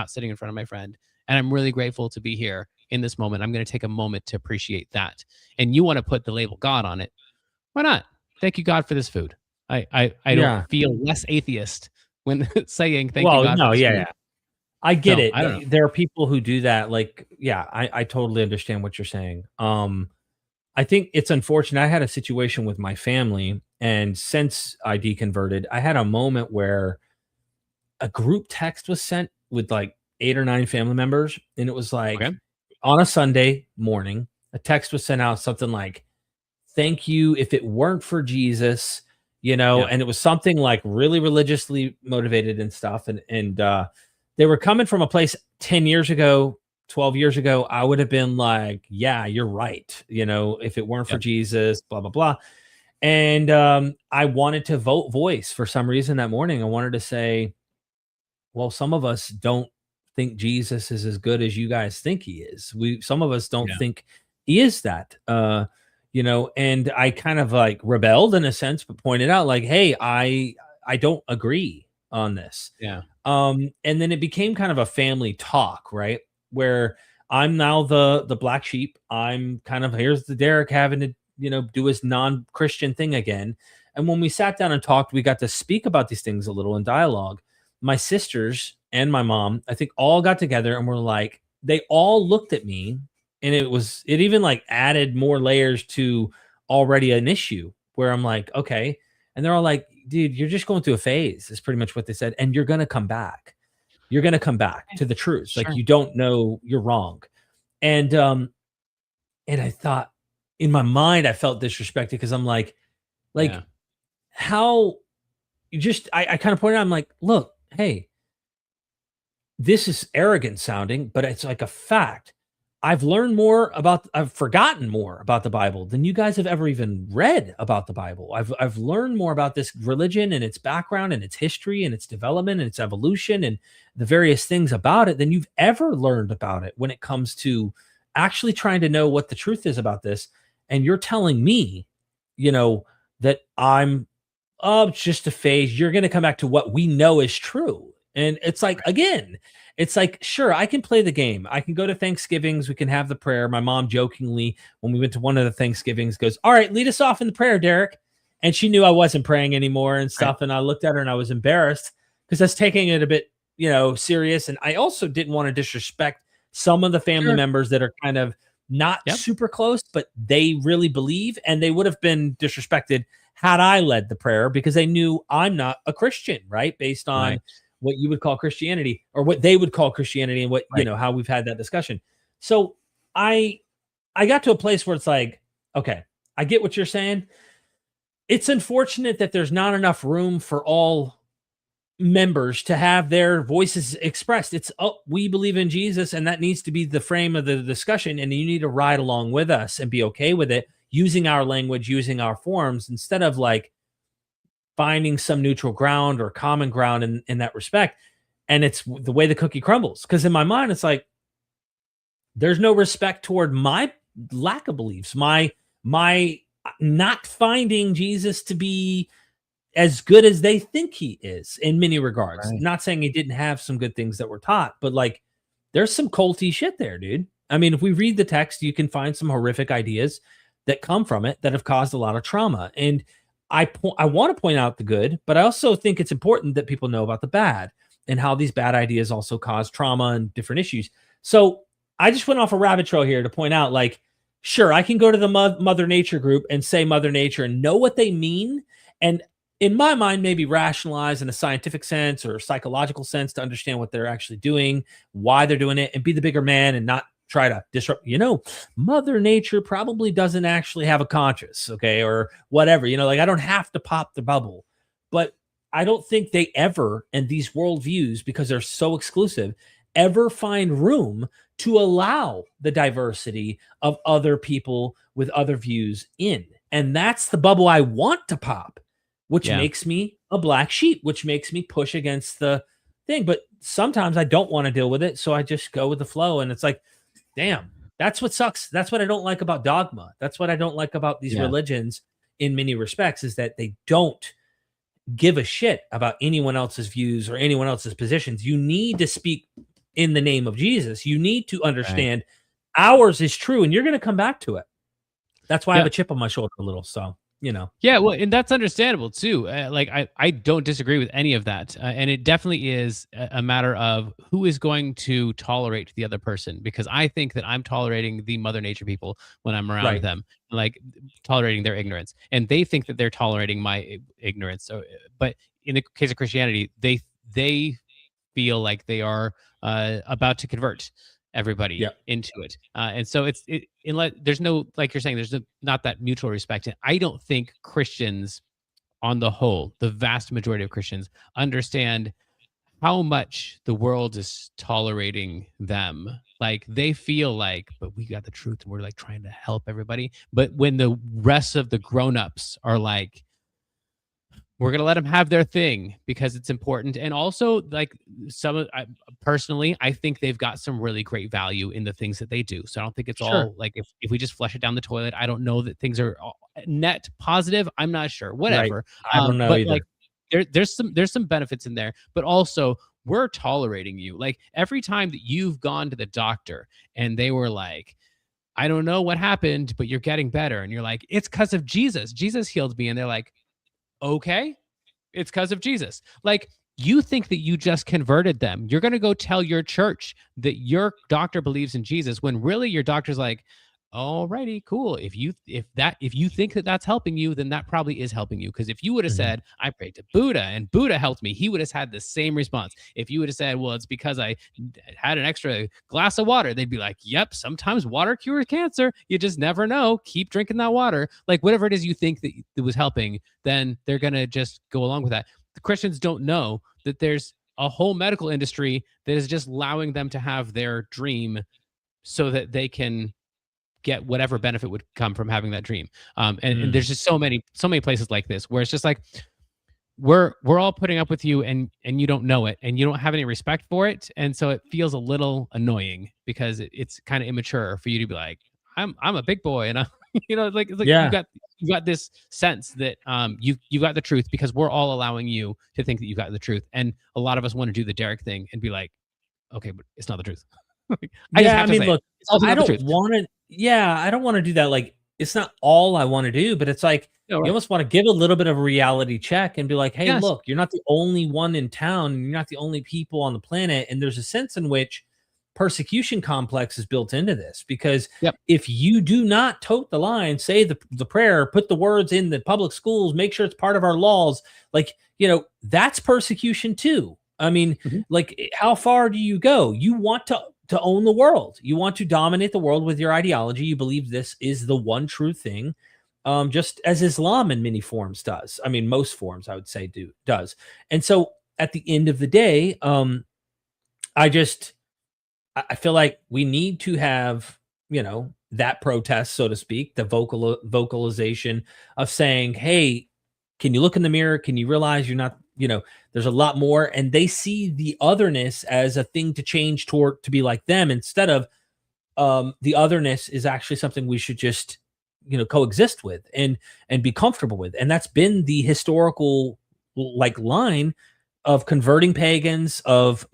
sitting in front of my friend. And I'm really grateful to be here in this moment. I'm going to take a moment to appreciate that. And you want to put the label God on it. Why not? Thank you, God, for this food. I don't feel less atheist when saying thank you, God. No, for this food. I get it. I don't know. There are people who do that. Like, I totally understand what you're saying. I think it's unfortunate. I had a situation with my family, and since I deconverted, I had a moment where a group text was sent with like 8 or 9 family members, and it was like on a Sunday morning, a text was sent out, something like, "Thank you. If it weren't for Jesus, Yeah. and it was something like really religiously motivated and stuff. And they were coming from a place 10 years ago, 12 years ago. I would have been like, yeah, you're right. If it weren't for Yep. Jesus, blah, blah, blah. And I wanted to vote voice for some reason that morning. I wanted to say, well, some of us don't think Jesus is as good as you guys think he is. Some of us don't Yeah. think he is that. And I kind of like rebelled in a sense, but pointed out like, hey, I don't agree on this. Yeah. And then it became kind of a family talk, right? Where I'm now the black sheep. I'm kind of here's the Derek having to, do his non-Christian thing again. And when we sat down and talked, we got to speak about these things a little in dialogue. My sisters and my mom, I think, all got together and were like, they all looked at me, and it even like added more layers to already an issue where I'm like, okay. And they're all like, dude, you're just going through a phase, is pretty much what they said. And you're going to come back. You're going to come back Okay. to the truth. Like, Sure. you don't know you're wrong. And I thought in my mind, I felt disrespected because I'm like, Yeah. how I kind of pointed out, I'm like, look, hey, this is arrogant sounding, but it's like a fact. I've forgotten more about the Bible than you guys have ever even read about the Bible. I've learned more about this religion and its background and its history and its development and its evolution and the various things about it than you've ever learned about it when it comes to actually trying to know what the truth is about this. And you're telling me, that I'm it's just a phase. You're going to come back to what we know is true. And it's like, again, it's like, sure, I can play the game. I can go to Thanksgivings. We can have the prayer. My mom jokingly, when we went to one of the Thanksgivings, goes, all right, lead us off in the prayer, Derek. And she knew I wasn't praying anymore and Right. stuff. And I looked at her and I was embarrassed because I was taking it a bit, serious. And I also didn't want to disrespect some of the family Sure. members that are kind of not Yep. super close, but they really believe. And they would have been disrespected had I led the prayer because they knew I'm not a Christian, right? Based on Right. what you would call Christianity or what they would call Christianity and what, Right. how we've had that discussion. So I I got to a place where it's like, okay, I get what you're saying. It's unfortunate that there's not enough room for all members to have their voices expressed. It's, oh, we believe in Jesus, and that needs to be the frame of the discussion. And you need to ride along with us and be okay with it, using our language, using our forms, instead of like finding some neutral ground or common ground in that respect. And it's the way the cookie crumbles. Because in my mind, it's like there's no respect toward my lack of beliefs, my not finding Jesus to be as good as they think he is in many regards. Right. Not saying he didn't have some good things that were taught, but like there's some culty shit there, dude. I mean, if we read the text, you can find some horrific ideas that come from it that have caused a lot of trauma. And I want to point out the good, but I also think it's important that people know about the bad and how these bad ideas also cause trauma and different issues. So I just went off a rabbit trail here to point out, like, sure, I can go to the Mother Nature group and say Mother Nature and know what they mean, and in my mind, maybe rationalize in a scientific sense or psychological sense to understand what they're actually doing, why they're doing it, and be the bigger man and not try to disrupt. Mother Nature probably doesn't actually have a conscience, okay, or whatever. Like I don't have to pop the bubble, but I don't think they ever, and these worldviews, because they're so exclusive, ever find room to allow the diversity of other people with other views in. And that's the bubble I want to pop, which Yeah. makes me a black sheep, which makes me push against the thing. But sometimes I don't want to deal with it. So I just go with the flow. And it's like, damn, that's what sucks. That's what I don't like about dogma. That's what I don't like about these Yeah. religions in many respects, is that they don't give a shit about anyone else's views or anyone else's positions. You need to speak in the name of Jesus. You need to understand ours is true, and you're going to come back to it. That's why I have a chip on my shoulder a little. So, Yeah, well, and that's understandable too. Like I don't disagree with any of that, and it definitely is a matter of who is going to tolerate the other person. Because I think that I'm tolerating the Mother Nature people when I'm around Right. them, like tolerating their ignorance, and they think that they're tolerating my ignorance. So, but in the case of Christianity, they feel like they are about to convert everybody Yeah. into it, and so there's no, like you're saying, there's not that mutual respect. And I don't think Christians on the whole, the vast majority of Christians understand how much the world is tolerating them. Like they feel like, but we got the truth and we're like trying to help everybody. But when the rest of the grown-ups are like, we're gonna let them have their thing because it's important, and also like personally, I think they've got some really great value in the things that they do. So I don't think it's Sure. all like if we just flush it down the toilet. I don't know that things are net positive. I'm not sure. Right. Whatever. I don't know But like either. there's some benefits in there, but also we're tolerating you. Like every time that you've gone to the doctor and they were like, I don't know what happened, but you're getting better, and you're like, it's because of Jesus. Jesus healed me, and they're like, okay, it's because of Jesus. Like you think that you just converted them. You're going to go tell your church that your doctor believes in Jesus when really your doctor's like, alrighty, cool. If you think that that's helping you, then that probably is helping you. Because if you would have Mhm. said, I prayed to Buddha and Buddha helped me, he would have had the same response. If you would have said, well, it's because I had an extra glass of water, they'd be like, yep, sometimes water cures cancer. You just never know. Keep drinking that water. Like whatever it is you think that it was helping, then they're gonna just go along with that. The Christians don't know that there's a whole medical industry that is just allowing them to have their dream so that they can get whatever benefit would come from having that dream. And Mm. there's just so many places like this where it's just like we're all putting up with you and you don't know it and you don't have any respect for it, and so it feels a little annoying because it's kind of immature for you to be like, I'm a big boy and I'm it's like Yeah. you got this sense that you got the truth because we're all allowing you to think that you got the truth, and a lot of us want to do the Derek thing and be like, okay, but it's not the truth. Like, I just Yeah, I have to mean, say it. look, It's also I not the don't truth. wanna yeah, I don't wanna do that, like, it's not all I wanna do, but it's like, No, you right. almost wanna give a little bit of a reality check and be like, "Hey, Yes. look, you're not the only one in town, and you're not the only people on the planet," and there's a sense in which persecution complex is built into this, because Yep. if you do not tote the line, say the prayer, put the words in the public schools, make sure it's part of our laws, like, that's persecution too. I mean, Mhm. like, how far do you go? You want to own the world. You want to dominate the world with your ideology. You believe this is the one true thing, just as Islam in many forms does. I mean, most forms, I would say, does. And so, at the end of the day, I just I feel like we need to have that protest, so to speak, the vocalization of saying, "Hey, can you look in the mirror? Can you realize you're not, there's a lot more." And they see the otherness as a thing to change toward to be like them, instead of the otherness is actually something we should just coexist with and be comfortable with. And that's been the historical like line of converting pagans, of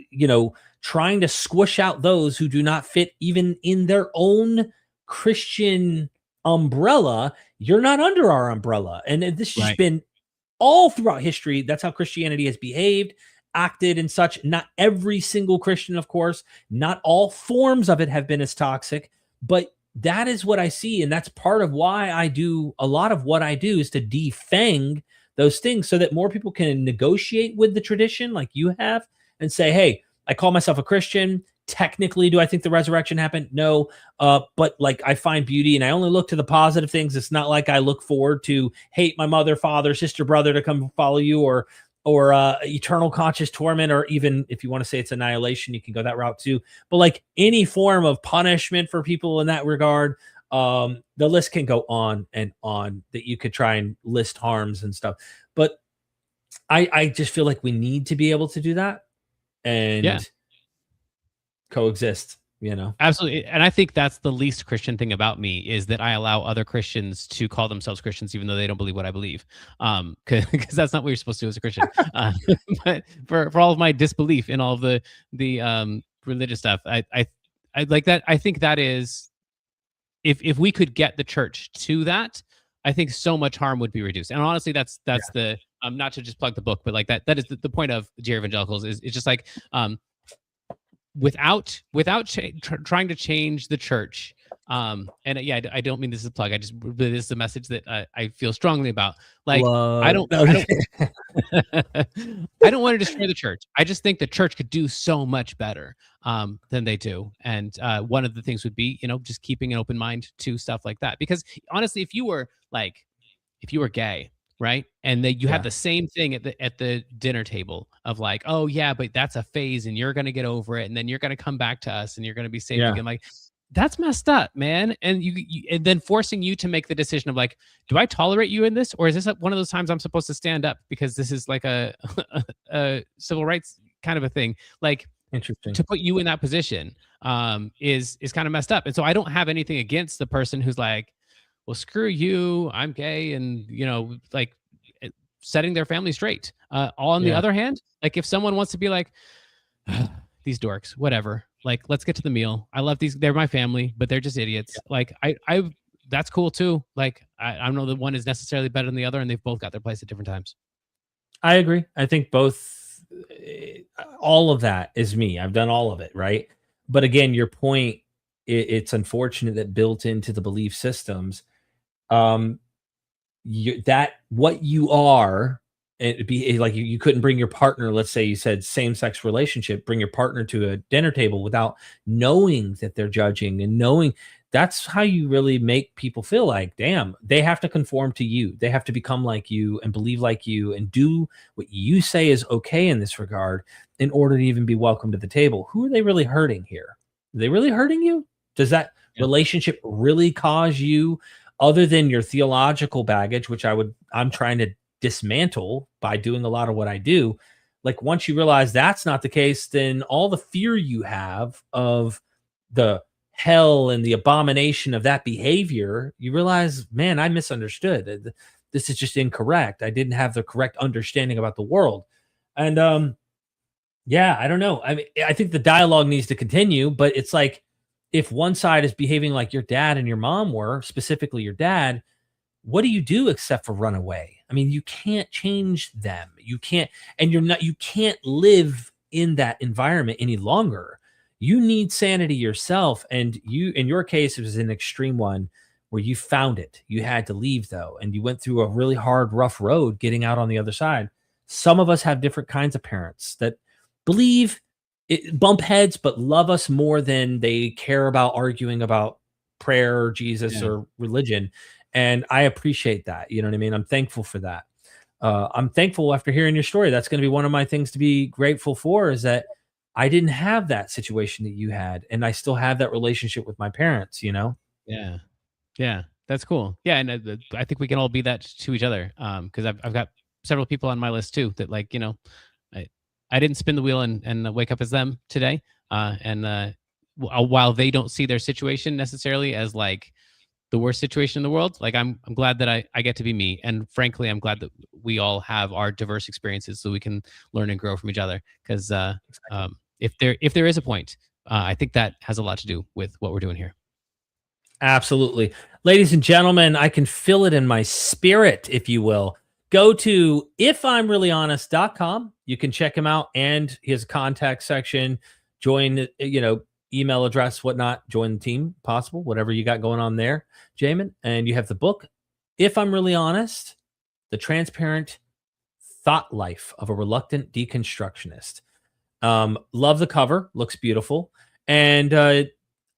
trying to squish out those who do not fit even in their own Christian umbrella. You're not under our umbrella. And this has just Right. been all throughout history. That's how Christianity has behaved, acted, and such. Not every single Christian, of course, not all forms of it have been as toxic, but that is what I see. And that's part of why I do a lot of what I do, is to defang those things so that more people can negotiate with the tradition like you have and say, hey, I call myself a Christian. Technically, do I think the resurrection happened? No. But like, I find beauty and I only look to the positive things. It's not like I look forward to hate my mother, father, sister, brother to come follow you, or eternal conscious torment, or even if you want to say it's annihilation, you can go that route too. But like any form of punishment for people in that regard, the list can go on and on, that you could try and list harms and stuff. But I just feel like we need to be able to do that Yeah. and coexist. Absolutely. And I think that's the least Christian thing about me is that I allow other Christians to call themselves Christians even though they don't believe what I believe. Because that's not what you're supposed to do as a Christian. But for all of my disbelief in all of the religious stuff, I like that. I think that is, if we could get the church to that, I think so much harm would be reduced. And honestly, that's the not to just plug the book, but like that is the point of Dear Evangelicals is it's just like trying to change the church. And yeah, I don't mean this is a plug. This is a message that I feel strongly about. Like, I Plug. don't, No, I don't, I don't want to destroy the church. I just think the church could do so much better than they do. And one of the things would be, just keeping an open mind to stuff like that. Because honestly, if you were gay right? And that you have Yeah. the same thing at the dinner table of like, oh yeah, but that's a phase, and you're gonna get over it, and then you're gonna come back to us, and you're gonna be saved Yeah. again. Like, that's messed up, man. And you and then forcing you to make the decision of like, do I tolerate you in this, or is this one of those times I'm supposed to stand up because this is like a a civil rights kind of a thing? Like, Interesting. to put you in that position is kind of messed up. And so I don't have anything against the person who's like, well, screw you, I'm gay, and like eh, setting their family straight. On the Yeah. other hand, like if someone wants to be like, these dorks, whatever, like let's get to the meal. I love these, they're my family, but they're just idiots. Like I that's cool too. Like I don't know that one is necessarily better than the other, and they've both got their place at different times. I agree. I think both, all of that is me. I've done all of it, right? But again, your point, it's unfortunate that built into the belief systems, um, that what you are, it'd be like you couldn't bring your partner, let's say you said same-sex relationship, bring your partner to a dinner table without knowing that they're judging and knowing. That's how you really make people feel like, damn, they have to conform to you. They have to become like you and believe like you and do what you say is okay in this regard in order to even be welcome to the table. Who are they really hurting here? Are they really hurting you? Does that Yeah. relationship really cause you, other than your theological baggage, which I'm trying to dismantle by doing a lot of what I do. Like once you realize that's not the case, then all the fear you have of the hell and the abomination of that behavior, you realize, man, I misunderstood. This is just incorrect. I didn't have the correct understanding about the world. And yeah, I don't know. I mean, I think the dialogue needs to continue, but it's like if one side is behaving like your dad and your mom were, specifically your dad, what do you do except for run away? I mean, you can't change them. You can't, and you can't live in that environment any longer. You need sanity yourself. And you, in your case, it was an extreme one where you found it. You had to leave though, and you went through a really hard, rough road getting out on the other side. Some of us have different kinds of parents that believe it, bump heads, but love us more than they care about arguing about prayer or Jesus Yeah. or religion. And I appreciate that. You know what I mean? I'm thankful for that. I'm thankful after hearing your story. That's going to be one of my things to be grateful for, is that I didn't have that situation that you had, and I still have that relationship with my parents, you know? Yeah. Yeah, that's cool. Yeah, and I think we can all be that to each other. Because I've got several people on my list too that like I I didn't spin the wheel and wake up as them today. And while they don't see their situation necessarily as like the worst situation in the world, like I'm glad that I get to be me. And frankly, I'm glad that we all have our diverse experiences so we can learn and grow from each other. Because if there is a point, I think that has a lot to do with what we're doing here. Absolutely. Ladies and gentlemen, I can feel it in my spirit, if you will. Go to ifimreallyhonest.com. You can check him out and his contact section. Join, email address, whatnot. Join the team, possible, whatever you got going on there, Jamin. And you have the book, If I'm Really Honest, The Transparent Thought Life of a Reluctant Deconstructionist. Love the cover, looks beautiful. And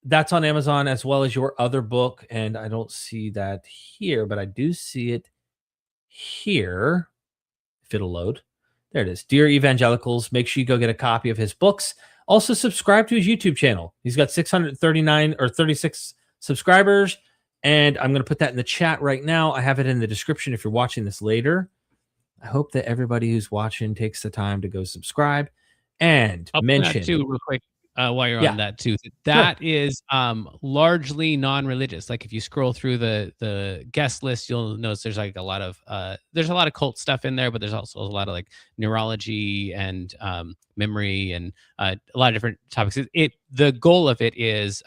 that's on Amazon as well as your other book. And I don't see that here, but I do see it here. If it'll load. There it is. Dear Evangelicals, make sure you go get a copy of his books. Also, subscribe to his YouTube channel. He's got 639 or 36 subscribers. And I'm going to put that in the chat right now. I have it in the description if you're watching this later. I hope that everybody who's watching takes the time to go subscribe and I'll point out mention. too, real quick, while you're Yeah, on that too. sure. That is largely non-religious. Like if you scroll through the guest list, you'll notice there's like a lot of cult stuff in there, but there's also a lot of like neurology and memory and a lot of different topics. The goal of it is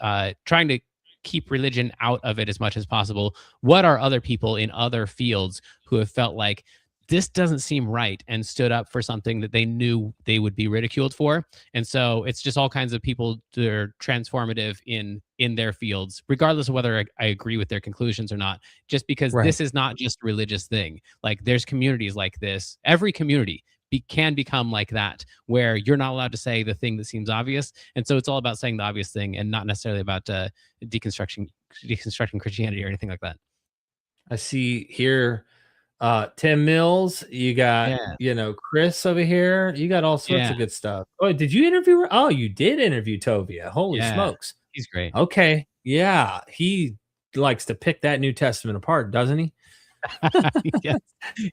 trying to keep religion out of it as much as possible. What are other people in other fields who have felt like this doesn't seem right and stood up for something that they knew they would be ridiculed for? And so it's just all kinds of people that are transformative in their fields, regardless of whether I agree with their conclusions or not, just because Right. this is not just a religious thing. Like there's communities like this. Every community can become like that, where you're not allowed to say the thing that seems obvious. And so it's all about saying the obvious thing and not necessarily about deconstructing Christianity or anything like that. I see here Tim Mills, you got, Yeah. Chris over here. You got all sorts Yeah. of good stuff. Oh, did you interview her? Oh, you did interview Tovia. Holy Yeah. smokes. He's great. Okay. Yeah. He likes to pick that New Testament apart, doesn't he? Yes.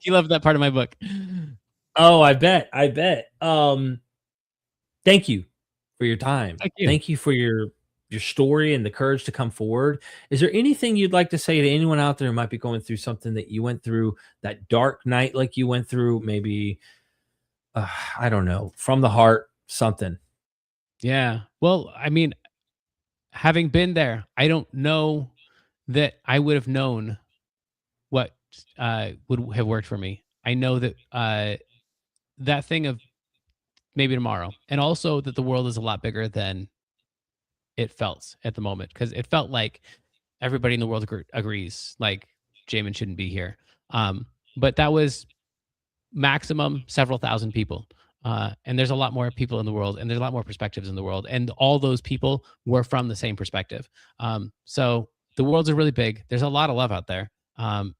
He loved that part of my book. Oh, I bet. I bet. Thank you for your time. Thank you. Thank you for your story and the courage to come forward. Is there anything you'd like to say to anyone out there who might be going through something that you went through, that dark night like you went through, maybe I don't know, from the heart, something? Yeah. Well, I mean, having been there, I don't know that I would have known what would have worked for me. I know that that thing of maybe tomorrow, and also that the world is a lot bigger than it felt at the moment, because it felt like everybody in the world agrees like Jamin shouldn't be here. But that was maximum several thousand people. And there's a lot more people in the world, and there's a lot more perspectives in the world, and all those people were from the same perspective. So the world's really big. There's a lot of love out there.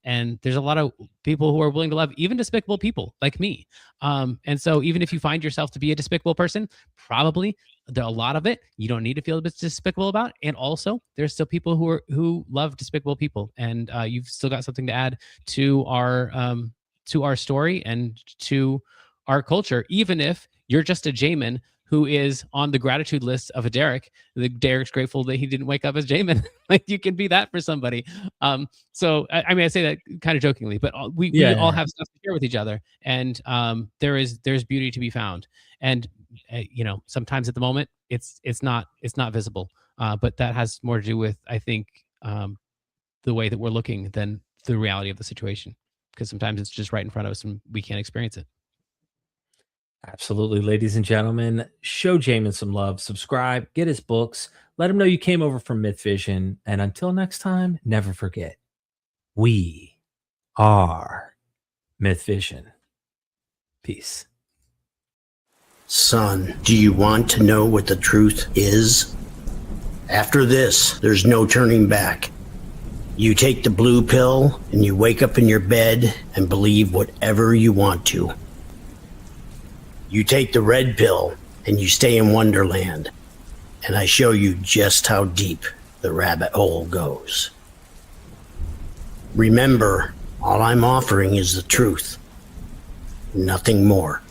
And there's a lot of people who are willing to love even despicable people like me. And so even if you find yourself to be a despicable person, probably there are a lot of it you don't need to feel a bit despicable about. And also there's still people who love despicable people, and you've still got something to add to our story and to our culture, even if you're just a Jamin who is on the gratitude list of a Derek. Derek's grateful that he didn't wake up as Jamin. Like, you can be that for somebody. So I mean, I say that kind of jokingly, but we all have stuff to share with each other, and there's beauty to be found. And sometimes at the moment it's not visible, but that has more to do with, I think, the way that we're looking than the reality of the situation, because sometimes it's just right in front of us and we can't experience it. Absolutely, ladies and gentlemen. Show Jamin some love. Subscribe, get his books, let him know you came over from Myth Vision. And until next time, never forget, we are Myth Vision. Peace. Son, do you want to know what the truth is? After this, there's no turning back. You take the blue pill and you wake up in your bed and believe whatever you want to. You take the red pill and you stay in Wonderland, and I show you just how deep the rabbit hole goes. Remember, all I'm offering is the truth, nothing more.